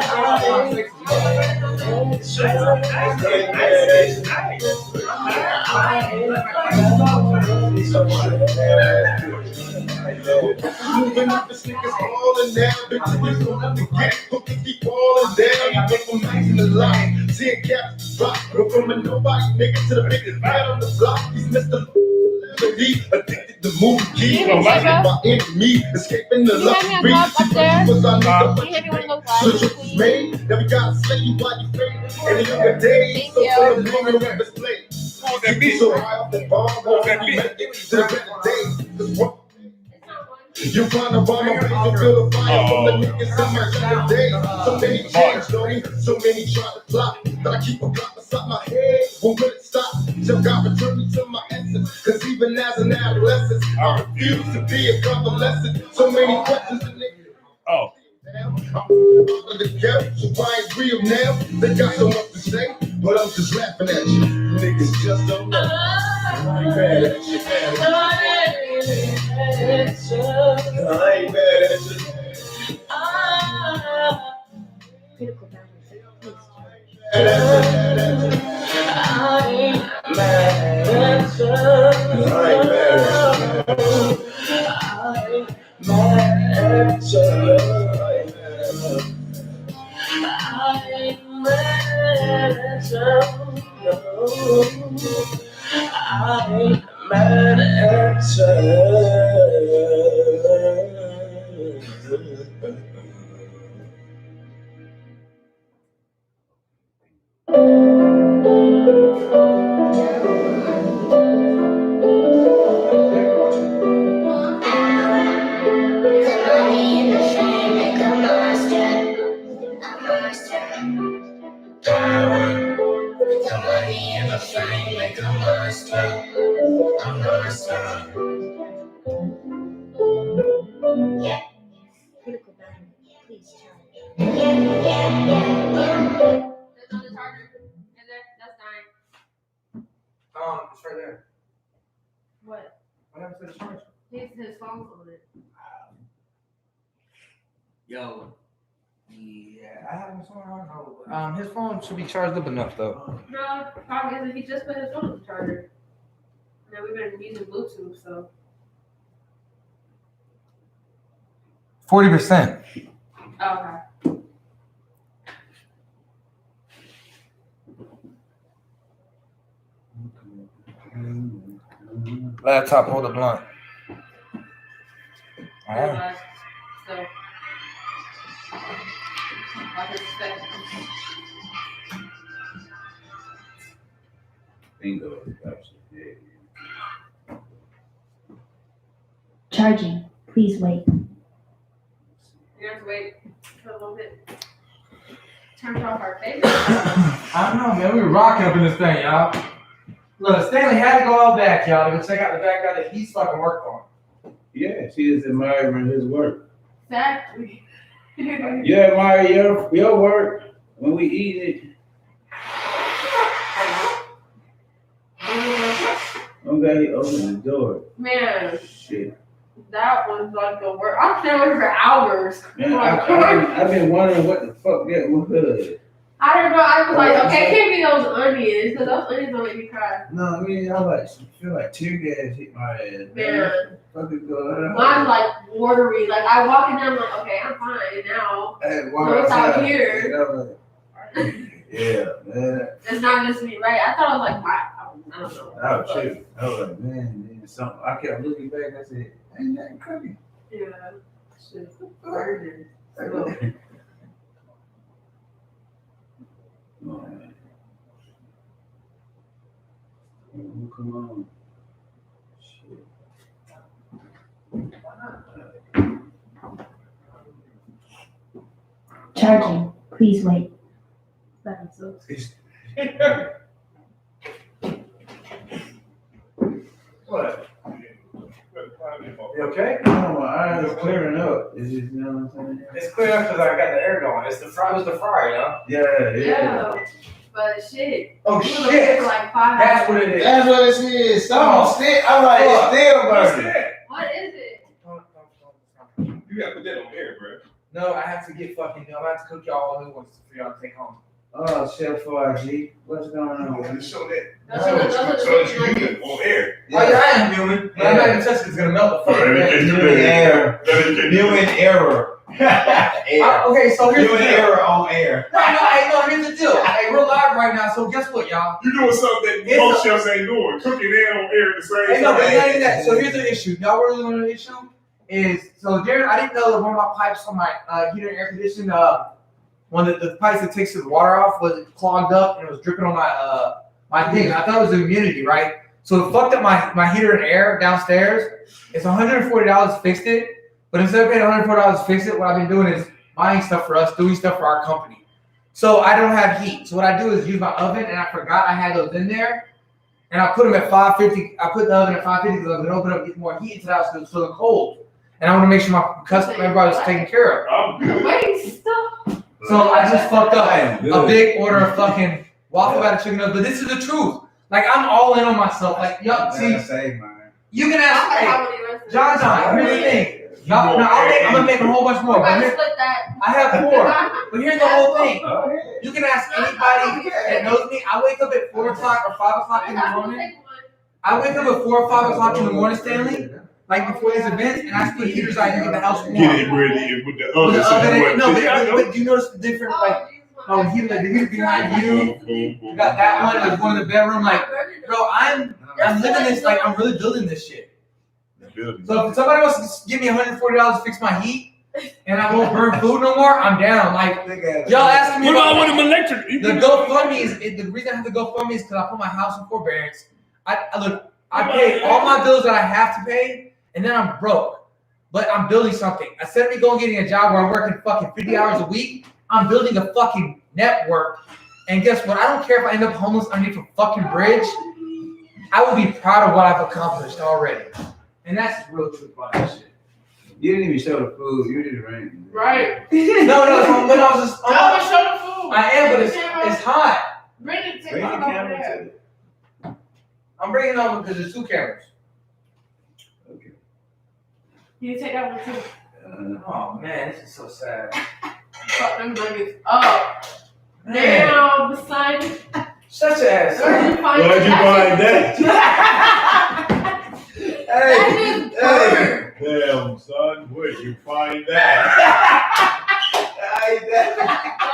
[SPEAKER 8] ain't mad at you. Moving up, this nigga's falling down. Bitches, we gon' have to get hooked and keep falling down. You go from nights in the light, seeing caps rock. Go from a nobody nigga to the biggest man on the block. He's Mr. Addicted to movie key. My enemy, escaping the love of me. So just made, now we gotta slay you while you fade. And in your days, so full of blooming rappers play. You be so high off the bomb, won't be make it to the better days. You find a bomb, I'm ready to feel the fire from the niggas in my younger days. So many changed on me, so many try to plot. That I keep a block beside my head, when will it stop? Till God return me to my essence. Cause even as an adolescent, I refuse to be a convalescent. So many questions and niggas. Oh. I'm out of the ghetto, so I ain't real now. They got so much to say, but I'm just laughing at you. Niggas just don't know. I ain't mad at you. I ain't mad at you.
[SPEAKER 4] Critical battery, please charge.
[SPEAKER 8] I ain't mad at you. I ain't mad at you.
[SPEAKER 4] Critical battery, please charge.
[SPEAKER 7] There's no charger. Is there? That's dying.
[SPEAKER 2] It's right there.
[SPEAKER 7] What?
[SPEAKER 2] What happened to the charger?
[SPEAKER 7] His phone's loaded.
[SPEAKER 6] Yo,
[SPEAKER 2] Yeah, I have his phone. I don't know. His phone should be charged up enough though.
[SPEAKER 7] No, probably isn't. He just put his phone on the charger. And then we've been using Bluetooth, so.
[SPEAKER 2] 40%.
[SPEAKER 7] Oh, okay.
[SPEAKER 2] Laptop, hold the blunt. All right.
[SPEAKER 7] So. Watch his step.
[SPEAKER 3] Bingo.
[SPEAKER 4] Charging. Please wait.
[SPEAKER 7] You have to wait for a little bit. Turn off our favorite.
[SPEAKER 2] I don't know, man. We were rocking up in this thing, y'all. Look, Stanley had to go out back, y'all, to go check out the back guy that he's fucking worked on.
[SPEAKER 3] Yeah, she is admiring his work.
[SPEAKER 7] Exactly.
[SPEAKER 3] You admire your work when we eat it. Okay, open the door.
[SPEAKER 7] Man,
[SPEAKER 3] Shit.
[SPEAKER 7] that was like the worst. I'm still waiting for hours.
[SPEAKER 3] Man, I've been wondering what the fuck that was.
[SPEAKER 7] I don't know. I was like, okay, it can't be those onions, because those onions don't make me cry.
[SPEAKER 3] No, I mean, I feel like tear gas hit my ass.
[SPEAKER 7] Man.
[SPEAKER 3] Fuck is going on?
[SPEAKER 7] Mine's like watery. Like I walk in there, I'm like, okay, I'm fine now.
[SPEAKER 3] I had to walk
[SPEAKER 7] No, it's out
[SPEAKER 3] outside,
[SPEAKER 7] here.
[SPEAKER 3] and I'm like, yeah, man.
[SPEAKER 7] It's not just me, right? I thought I was like, I don't know.
[SPEAKER 3] I was tripping. I was like, man, then something. I kept looking back. I said, ain't nothing cooking.
[SPEAKER 7] Yeah. Shit. Burden. So,
[SPEAKER 3] Oh, man. Oh, come on. Shit.
[SPEAKER 4] Charging. Please wait.
[SPEAKER 7] that sucks.
[SPEAKER 2] What? You okay?
[SPEAKER 3] No, my eyes are clearing up. It's just, you know what I'm saying?
[SPEAKER 2] It's clear up because I got the air going. It was the fryer, y'all.
[SPEAKER 3] Yeah.
[SPEAKER 7] But shit.
[SPEAKER 2] Oh,
[SPEAKER 7] We was
[SPEAKER 2] shit.
[SPEAKER 7] away for like 5
[SPEAKER 2] That's
[SPEAKER 7] hours.
[SPEAKER 2] what it is.
[SPEAKER 3] That's what it is. Someone still, I'm like, it's still burning.
[SPEAKER 7] What is it?
[SPEAKER 1] You gotta put that on air, bro.
[SPEAKER 2] No, I have to get fucking. I have to cook y'all all new ones for y'all to take home.
[SPEAKER 3] Oh, Chef 4G. What's going on?
[SPEAKER 1] Just show that.
[SPEAKER 7] Those are the
[SPEAKER 1] So that you do it on air.
[SPEAKER 2] Oh yeah, I am human. But I'm not even touching. It's gonna melt the fuck.
[SPEAKER 3] Human error. Human error.
[SPEAKER 2] Okay, so here's the
[SPEAKER 3] Human
[SPEAKER 2] deal.
[SPEAKER 3] error on air.
[SPEAKER 2] No, here's the deal. Hey, we're live right now, so guess what, y'all?
[SPEAKER 1] You're doing something that most chefs ain't doing. Cooking and on air at the same
[SPEAKER 2] Hey, no, but
[SPEAKER 1] time.
[SPEAKER 2] it's not even that. So here's the issue. Y'all really want the issue? Is so Darren, I didn't know that one of my pipes on my heater and air conditioning, one of the pipes that takes the water off was clogged up and it was dripping on my my thing. I thought it was the humidity, right? So it fucked up my heater and air downstairs. It's $140 to fix it, but instead of paying $140 to fix it, what I've been doing is buying stuff for us, doing stuff for our company. So I don't have heat. So what I do is use my oven, and I forgot I had those in there, and I put them at 550. I put the oven at 550 because I was gonna open up, get more heat into the house because it's so cold. And I want to make sure my customer, everybody was taken care of.
[SPEAKER 7] Wait, stop.
[SPEAKER 2] So I just fucked up a big order of fucking waffle batter chicken nuggets. But this is the truth. Like I'm all in on myself. Like y'all see, you can ask. Hey, John, here's the thing. Y'all, no, I'm gonna make a whole bunch more. But I have 4. But here's the whole thing. You can ask anybody that knows me. I wake up at 4 o'clock or 5 o'clock in the morning. I wake up at 4 or 5 o'clock in the morning, Stanley. Like before these events, and I split heaters out here in the house warm.
[SPEAKER 1] Get it ready with the
[SPEAKER 2] With
[SPEAKER 1] oven.
[SPEAKER 2] the oven, no,
[SPEAKER 1] I
[SPEAKER 2] but do you notice the difference? Like, the heater behind you. You got that one. There's one in the bedroom. Like, bro, I'm living this. Like, I'm really building this shit. So if somebody wants to give me $140 to fix my heat, and I won't burn food no more, I'm down. Like, y'all asking me.
[SPEAKER 5] What about when I'm electric?
[SPEAKER 2] The GoFundMe is the reason I have the GoFundMe is because I put my house in forbearance. I pay all my bills that I have to pay, and then I'm broke. But I'm building something. Instead of me going getting a job where I'm working fucking 50 hours a week, I'm building a fucking network. And guess what? I don't care if I end up homeless underneath a fucking bridge. I will be proud of what I've accomplished already. And that's the real truth about that shit.
[SPEAKER 3] You didn't even show the food. You just ran.
[SPEAKER 7] Right.
[SPEAKER 2] No, but I was just.
[SPEAKER 7] I'm gonna show the food.
[SPEAKER 2] I am, but it's hot.
[SPEAKER 7] Bring it to
[SPEAKER 3] Bring the camera to it.
[SPEAKER 2] I'm bringing it over because there's 2 cameras.
[SPEAKER 7] You take that one too.
[SPEAKER 2] Oh man, this is so sad.
[SPEAKER 7] Fuck them nuggets up. Damn, son.
[SPEAKER 2] Shut your ass up.
[SPEAKER 7] Where'd you find
[SPEAKER 3] Where'd you find that?
[SPEAKER 7] That is burnt.
[SPEAKER 3] Damn, son, where'd you find that?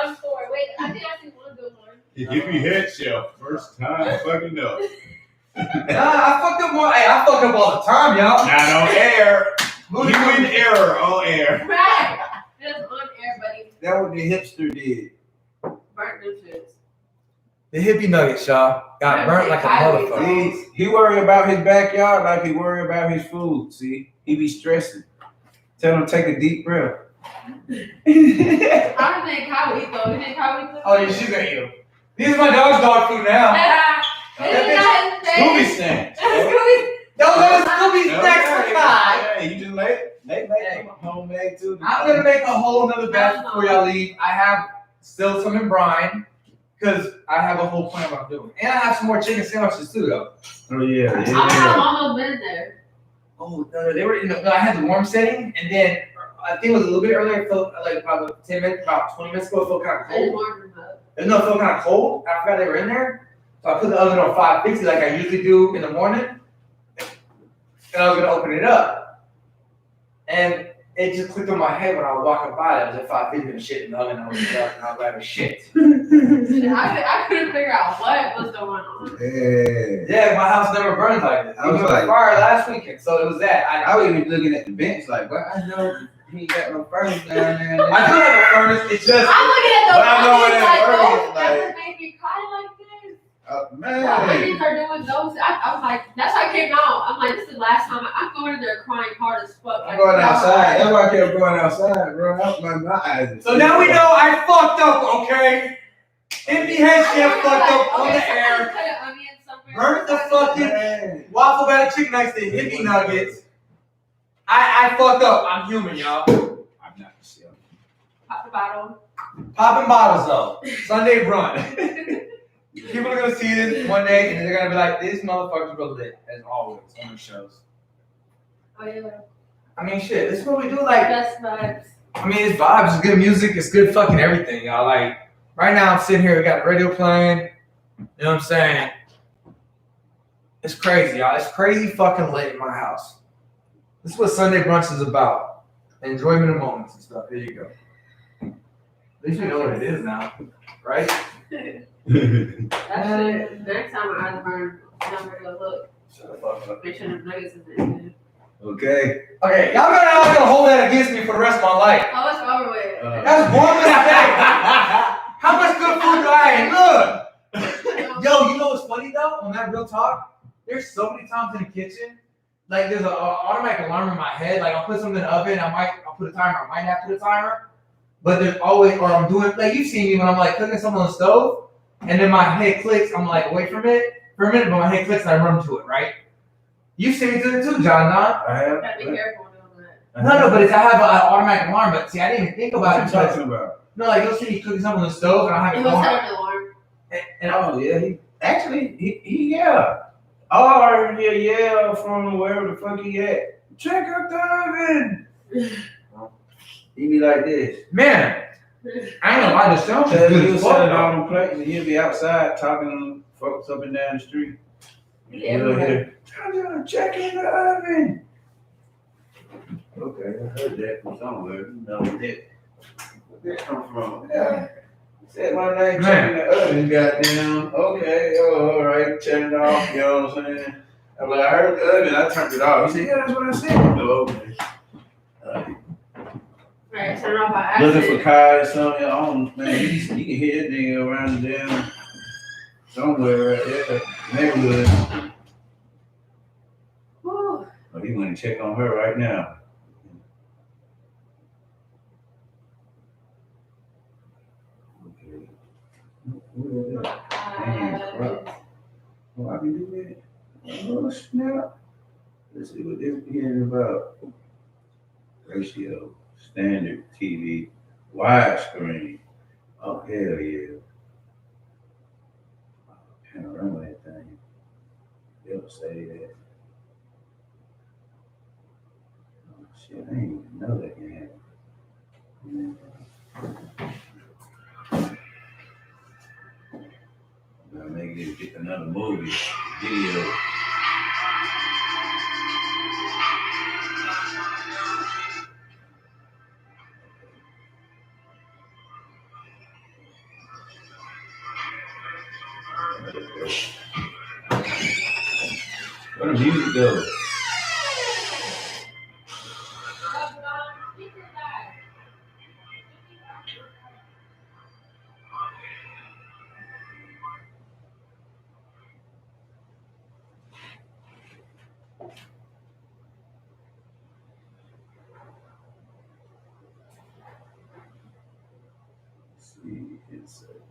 [SPEAKER 7] One store. Wait, I think I see one good one.
[SPEAKER 3] Give me head shelf. First time fucking up.
[SPEAKER 2] Nah, I fucked up more. Hey, I fucked up all the time, y'all.
[SPEAKER 3] Not on air. You in error on air.
[SPEAKER 7] Right. Just on air, buddy.
[SPEAKER 3] That what the hipster did.
[SPEAKER 7] Burnt them shits.
[SPEAKER 2] The hippie nuggets, y'all, got burnt like a motherfucker.
[SPEAKER 3] He worry about his backyard like he worry about his food. See, he be stressing. Tell him to take a deep breath.
[SPEAKER 7] I don't think Kyle eat though. You think Kyle eat though?
[SPEAKER 2] Oh, yeah, she's gonna eat them. These are my dog food now.
[SPEAKER 3] Scooby snacks.
[SPEAKER 2] Those are Scooby snacks for Kai.
[SPEAKER 3] Hey, you just they make homemade too.
[SPEAKER 2] I'm gonna make a whole nother batch before y'all leave. I have still some in brine, because I have a whole plan what I'm doing. And I have some more chicken sandwiches too, though.
[SPEAKER 3] Oh, yeah.
[SPEAKER 7] I've almost been there.
[SPEAKER 2] Oh, no, they were in the, I had the warm setting, and then I think it was a little bit earlier. It felt like about 10 minutes, about 20 minutes ago, it felt kind of cold. No, it felt kind of cold. I forgot they were in there. So I put the oven on 550 like I usually do in the morning. And I was going to open it up. And it just clicked on my head when I was walking by. That was at 550 and shit in the oven. I was up and I was like, shit.
[SPEAKER 7] I couldn't figure out what was going on.
[SPEAKER 3] Yeah,
[SPEAKER 2] my house never burned like this.
[SPEAKER 3] I was
[SPEAKER 2] It was
[SPEAKER 3] like,
[SPEAKER 2] fire last weekend, so it was that.
[SPEAKER 3] I was even looking at the bench like, well, I know he ain't got no furnace down there.
[SPEAKER 2] I do have a furnace. It's just.
[SPEAKER 7] I'm looking at those
[SPEAKER 3] But I know where that
[SPEAKER 7] like,
[SPEAKER 3] furnace
[SPEAKER 7] those
[SPEAKER 3] is, like-
[SPEAKER 7] never made me cry like this.
[SPEAKER 3] Man.
[SPEAKER 7] Ladies are doing those. I was like, that's how I came out. I'm like, this is the last time I'm going in there crying hard as fuck.
[SPEAKER 3] I'm going outside. That's why I kept going outside, bro. My eyes.
[SPEAKER 2] So now we know I fucked up, okay? Empty head chef fucked up on the air. Burnt the fucking waffle batter chicken next to hippie nuggets. I fucked up. I'm human, y'all.
[SPEAKER 3] I'm not the chef.
[SPEAKER 7] Pop the bottle.
[SPEAKER 2] Popping bottles though. Sunday brunch. People are gonna see this one day and they're gonna be like, this motherfucker's real lit, as always on the shows.
[SPEAKER 7] Oh yeah.
[SPEAKER 2] I mean, shit, this is what we do. Like,
[SPEAKER 7] Best vibes.
[SPEAKER 2] I mean, it's vibes, it's good music, it's good fucking everything, y'all. Like, right now I'm sitting here, we got the radio playing. You know what I'm saying? It's crazy, y'all. It's crazy fucking lit in my house. This is what Sunday brunch is about. Enjoyment of moments and stuff. Here you go. At least you know what it is now, right?
[SPEAKER 7] That shit. Next time my eyes burn, I'm gonna go look.
[SPEAKER 2] Shut the fuck up.
[SPEAKER 7] Make sure the nuggets is in.
[SPEAKER 3] Okay.
[SPEAKER 2] Okay, y'all gonna hold that against me for the rest of my life.
[SPEAKER 7] Oh, it's over with.
[SPEAKER 2] That's one mistake. How much good food do I eat? Look. Yo, you know what's funny though? On that real talk, there's so many times in the kitchen, like there's an automatic alarm in my head. Like I'll put something in the oven, I'll put a timer. I might not put a timer, but there's always, or I'm doing, like you've seen me when I'm like cooking something on the stove, and then my head clicks. I'm like away from it for a minute, but my head clicks and I run to it, right? You've seen me do it too, John Don.
[SPEAKER 3] I have.
[SPEAKER 7] Gotta be careful doing that.
[SPEAKER 2] No, but I have an automatic alarm. But see, I didn't even think about
[SPEAKER 3] What
[SPEAKER 2] it.
[SPEAKER 3] you talking about?
[SPEAKER 2] No, like you'll see me cooking something on the stove, and I have
[SPEAKER 7] It
[SPEAKER 2] it
[SPEAKER 7] was
[SPEAKER 2] going.
[SPEAKER 7] set an alarm.
[SPEAKER 2] And
[SPEAKER 3] Oh yeah, he yeah. Oh yeah, from wherever the fuck he at. Check out the oven. He be like this.
[SPEAKER 2] man, I ain't gonna lie, the sound is
[SPEAKER 3] He'll
[SPEAKER 2] good.
[SPEAKER 3] set it on the plates and he'll be outside talking to folks up and down the street.
[SPEAKER 7] Yeah,
[SPEAKER 3] You'll hear, check in the oven. Okay, I heard that from somewhere. No, where'd that come from? Yeah. Said my name, check in the oven, goddamn. Okay, all right, turn it off, you know what I'm saying? I'm like, I heard the oven, I turned it off. He said, yeah, that's what I said. Oh, okay.
[SPEAKER 7] Right, turn it off by accident.
[SPEAKER 3] Looking for Kai or something, man, you can hear that nigga around the damn somewhere right there, neighborhood.
[SPEAKER 7] Whew.
[SPEAKER 3] Oh, he went to check on her right now. Okay. What is that? Damn, crap. Oh, I can do that? Oh, snap. Let's see what this here is about. Ratio, standard TV, widescreen. Oh, hell yeah. Panorama that thing. They'll say that. Oh, shit, I didn't even know that can happen. movie, video. Where the music go? See, insert.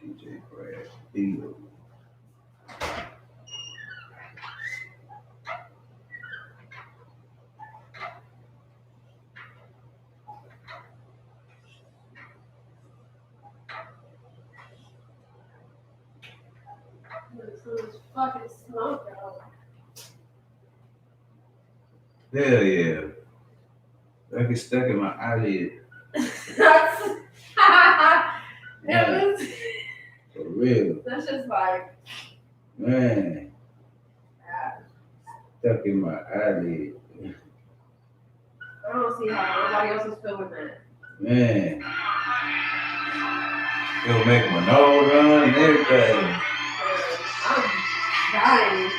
[SPEAKER 3] DJ Brad Beal.
[SPEAKER 7] So much fucking smoke, bro.
[SPEAKER 3] Hell yeah. That get stuck in my eyelid.
[SPEAKER 7] That's
[SPEAKER 3] For real.
[SPEAKER 7] that's just like
[SPEAKER 3] Man. Stuck in my eyelid.
[SPEAKER 7] I don't see how nobody else is feeling that.
[SPEAKER 3] Man. It was making my nose run and everything.
[SPEAKER 7] I'm dying.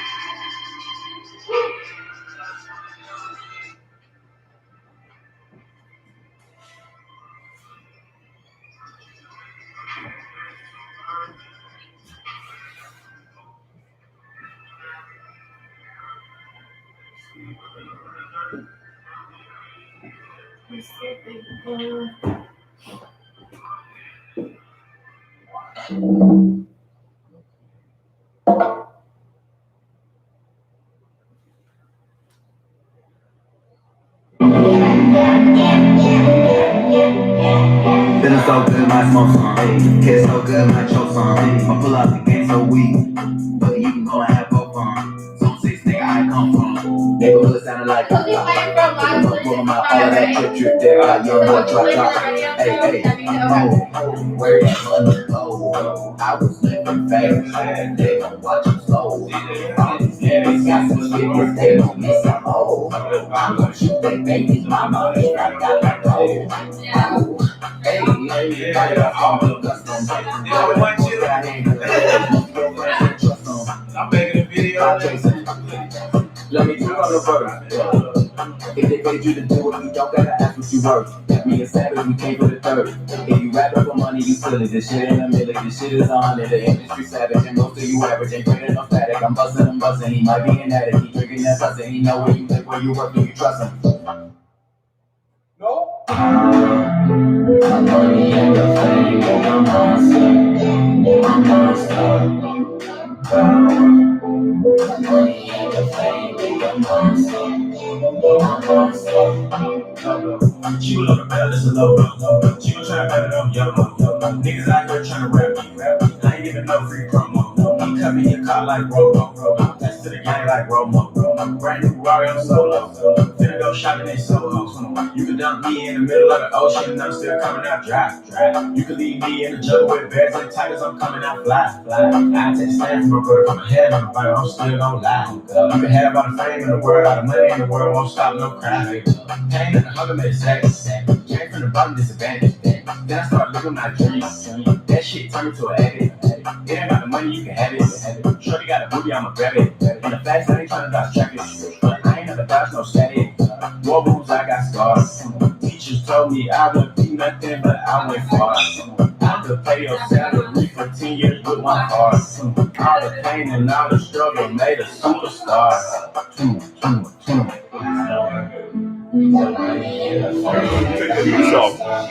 [SPEAKER 12] Feeling so good, my smoke some. Kiss so good, my choke some. I pull out the game so weak, but you can go and have both on. Zone 6, nigga, I come from. Neighborhood sounding like a pulling my all that trip there. Young boy drop. Hey, where you gonna go? I was living fast, they gon' watch you slow. All these niggas got some shit, they gon' miss some hoe. I'm gonna shoot they babies, mama, they got that gold. Hey, all the custom.
[SPEAKER 3] I'm making a video.
[SPEAKER 12] Let me talk on the verse. If they paid you to do it, you don't gotta ask what you worth. Me and Savage, we came for the third. If you rap up for money, you silly. This shit ain't a million, this shit is on it. The industry savage, and most of you average ain't great enough static. I'm bustin', he might be an addict. He drinking that bustin', he know where you live, where you work, do you trust him?
[SPEAKER 3] No.
[SPEAKER 12] My money and the fame, I'm a monster. I'm a monster. My money and the fame, I'm a monster. I'm a monster.
[SPEAKER 3] She was on the bell, it's a low. She was trying to bet it on YOLO. Niggas out here trying to rap me. I ain't giving no free promo. He come in your car like Robo. That's to the gang like Romo. Brand new Rari, I'm solo. Finna go shopping in Soho. You can dump me in the middle of the ocean and I'm still coming out dry. You can leave me in the jungle with bears and tigers, I'm coming out fly. I take stand for my brother, from my head on the bite, I'm still gon' lie. You can have all the fame in the world, all the money in the world, won't stop no crime. Pain and the hunger made a second. Came from the bottom, disadvantage. Then I started living my dreams. That shit turned me to an addict. It ain't about the money, you can have it. Shorty got a booty, I'ma grab it. And the facts, I ain't tryna dodge track it. I ain't never dodged no static. War wounds, I got scars. Teachers told me I would be
[SPEAKER 12] nothing, but I went far. I could pay your salary for 10 years with one card. All the pain and all the struggle made a superstar.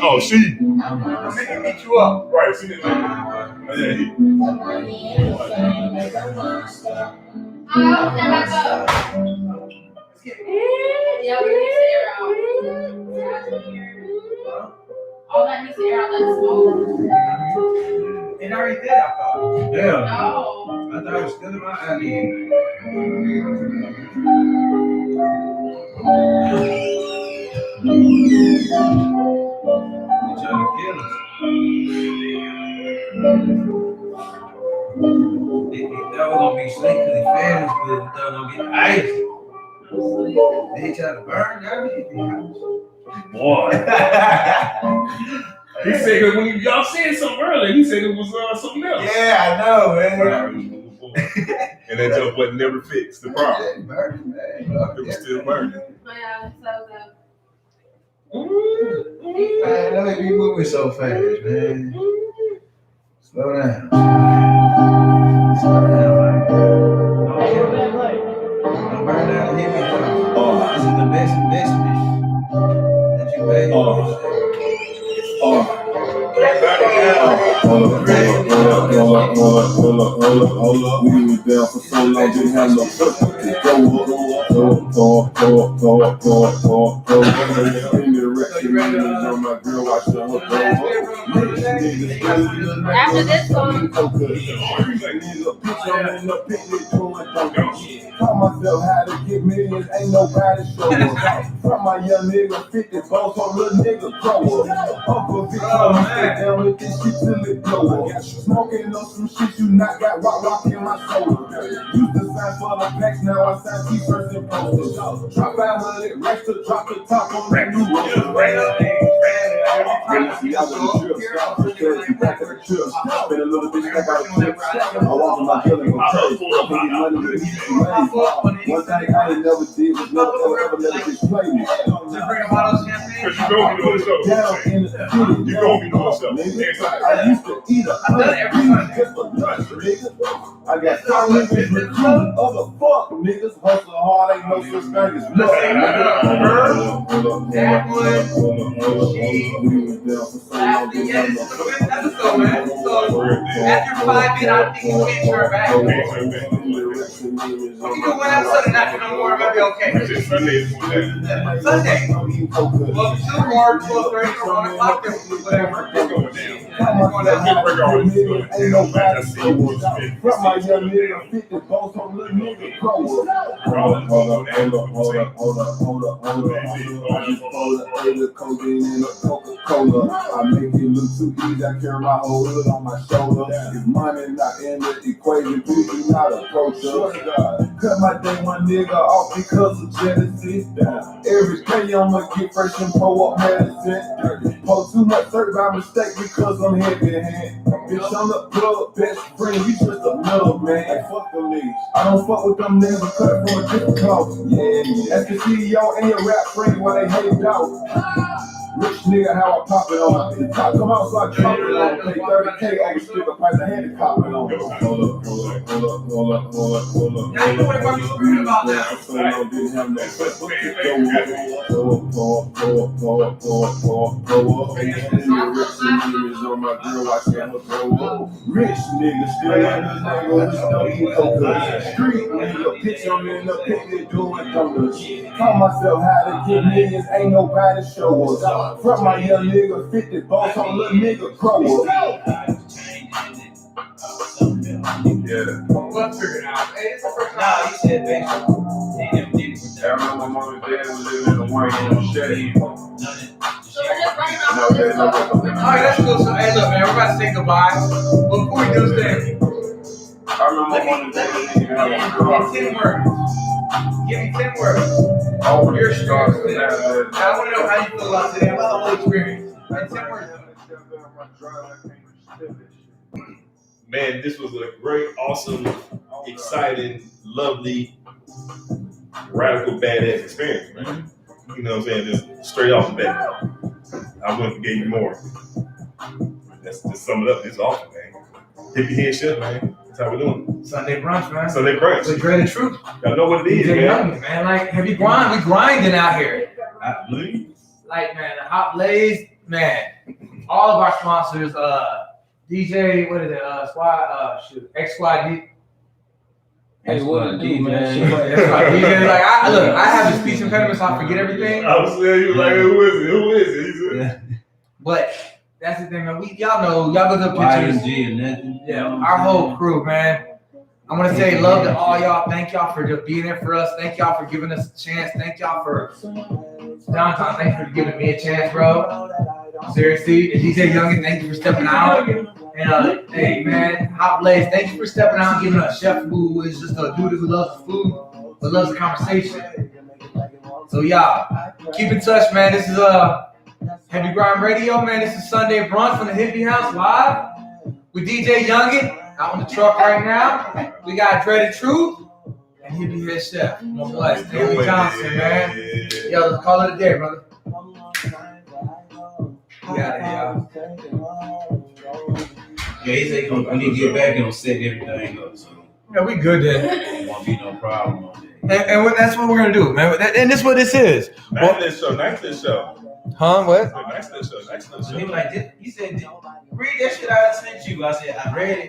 [SPEAKER 1] Oh, she.
[SPEAKER 2] I'm making beat you up.
[SPEAKER 1] Right, she didn't
[SPEAKER 7] Yeah, we need to air out. All that needs to air out that smoke.
[SPEAKER 2] It already did, I thought.
[SPEAKER 3] Yeah.
[SPEAKER 7] No.
[SPEAKER 3] I thought it was still in my alley. They trying to kill us. They thought we gonna be slick because they fed us good. They thought we gonna get ice. They try to burn down the house.
[SPEAKER 1] Boy.
[SPEAKER 5] He said, cause when y'all said something earlier, he said it was something else.
[SPEAKER 3] Yeah, I know, man.
[SPEAKER 1] And that joke wasn't never fixed. The problem.
[SPEAKER 3] Burning, man.
[SPEAKER 1] It was still burning.
[SPEAKER 7] Yeah, so
[SPEAKER 3] Man, don't make me moving so fast, man. Slow down. Slow down, man. Don't kill me. Don't burn down the hit me. This is the best investment that you made.
[SPEAKER 8] Hold up. We was down for so long, didn't have no on my girl, watch her
[SPEAKER 7] after this song,
[SPEAKER 8] taught myself how to get millions, ain't nobody show up. From my young nigga, 50 boss on little nigga grow up. Uncle Vic told me stay down with this shit till it blow up. Smoking on some shit you not got rock in my soda. Used to sign for the packs, now I sign t-shirts and posters. Drop 500 racks to drop the top on that new Spend a little bit, I got a trip. I walk in my building, go crazy. Money with these one thing I ain't never did was never ever let a bitch play me.
[SPEAKER 1] Because you gonna be doing something. You gonna be doing something.
[SPEAKER 8] I used to eat a $100 just for lunch, nigga. I got some niggas recruiting other fuck niggas. Hustle hard, ain't no such thing as luck.
[SPEAKER 2] After 5 minutes, I think you can't turn back. If you do one episode and not do no more, maybe okay. Sunday. Well, 2 more, 12:30 or 1 o'clock, then whatever.
[SPEAKER 8] Ain't nobody from my young nigga, 50 boss on little nigga grow up. Hold up. I just pulled a codeine and a Coca-Cola. I make it look too easy, I carry my whole hood on my shoulder. If money not in the equation, please do not approach us. Cut my day one nigga off because of jealousy. Every day I'ma get fresh and pull up medicine. Pull too much dirt by mistake because I'm heavy hand. Bitch, I'm the blood best friend, you just a middleman. Fuck the league. I don't fuck with them niggas, but cut from a different cloth. Yeah. As the CEO and your rap friend while they hate out. Rich nigga, how I pop it on. The top come out so I drop it on. Pay 30K over stick up, I had to cop it on. Hold up.
[SPEAKER 2] Now you know what I'm screwed about now.
[SPEAKER 8] Didn't have no on my girl, watch her grow up. Rich nigga, still in the neighborhood, don't eat coca. Street nigga, pitch on in the picnic doing donuts. Taught myself how to get millions, ain't nobody show us. From my young nigga, 50 boss on little nigga grow up.
[SPEAKER 2] Yeah. Let's figure it out. Hey, it's the first time. He said,
[SPEAKER 8] I remember my mom and dad was living in the white machete.
[SPEAKER 7] so we're just running off of this.
[SPEAKER 2] Alright, that's cool. So, hey, look, man, we're about to say goodbye. But before we do this,
[SPEAKER 8] I remember my mom and dad was living in the
[SPEAKER 2] 10 words. Give me 10 words. Your story. I want to know how you feel about today, about the whole experience. Right, 10 words.
[SPEAKER 1] Man, this was a great, awesome, exciting, lovely, radical, badass experience, man. You know what I'm saying? Just straight off the bat. I wouldn't forget you more. That's to sum it up. It's awesome, man. Hippie head shit, man. That's how we're doing.
[SPEAKER 2] Sunday brunch, man.
[SPEAKER 1] Sunday brunch.
[SPEAKER 2] With Dread and Truth.
[SPEAKER 1] Y'all know what it is,
[SPEAKER 2] DJ
[SPEAKER 1] man.
[SPEAKER 2] Youngin, man. Like heavy grind. We grinding out here.
[SPEAKER 1] Please.
[SPEAKER 2] Like, man, the Hot Blaze, man. All of our sponsors, DJ, what is it? XYD.
[SPEAKER 3] Hey, what a D, man.
[SPEAKER 2] DJ, like, I have the speech impediment, so I forget everything.
[SPEAKER 1] I was saying, you like, who is it? Who is it? He said,
[SPEAKER 2] But that's the thing, man. Y'all know, y'all look up pictures.
[SPEAKER 3] YSG and nothing.
[SPEAKER 2] Yeah, our whole crew, man. I want to say love to all y'all. Thank y'all for just being there for us. Thank y'all for giving us a chance. Thank y'all for Downtown. Thank you for giving me a chance, bro. Seriously, and DJ Youngin, thank you for stepping out. And hey, man, Hot Blaze, thank you for stepping out and giving us Chef who is just a dude who loves the food, but loves the conversation. So y'all, keep in touch, man. This is Heavy Grind Radio, man. This is Sunday Brunch from the Hippie House live with DJ Youngin out on the truck right now. We got Dread and Truth and Hippie Head Chef. My boy, Stanley Johnson, man. Yo, let's call it a day, brother. Yeah.
[SPEAKER 3] Yeah, he said when he get back, he'll set everything up. So
[SPEAKER 2] Yeah, we good then.
[SPEAKER 3] won't be no problem on that.
[SPEAKER 2] And that's what we're gonna do, man. And this is what this is.
[SPEAKER 1] Nice show.
[SPEAKER 2] Huh? What?
[SPEAKER 1] Nice show.
[SPEAKER 3] He was like, he said, read that shit I sent you. I said, I read it.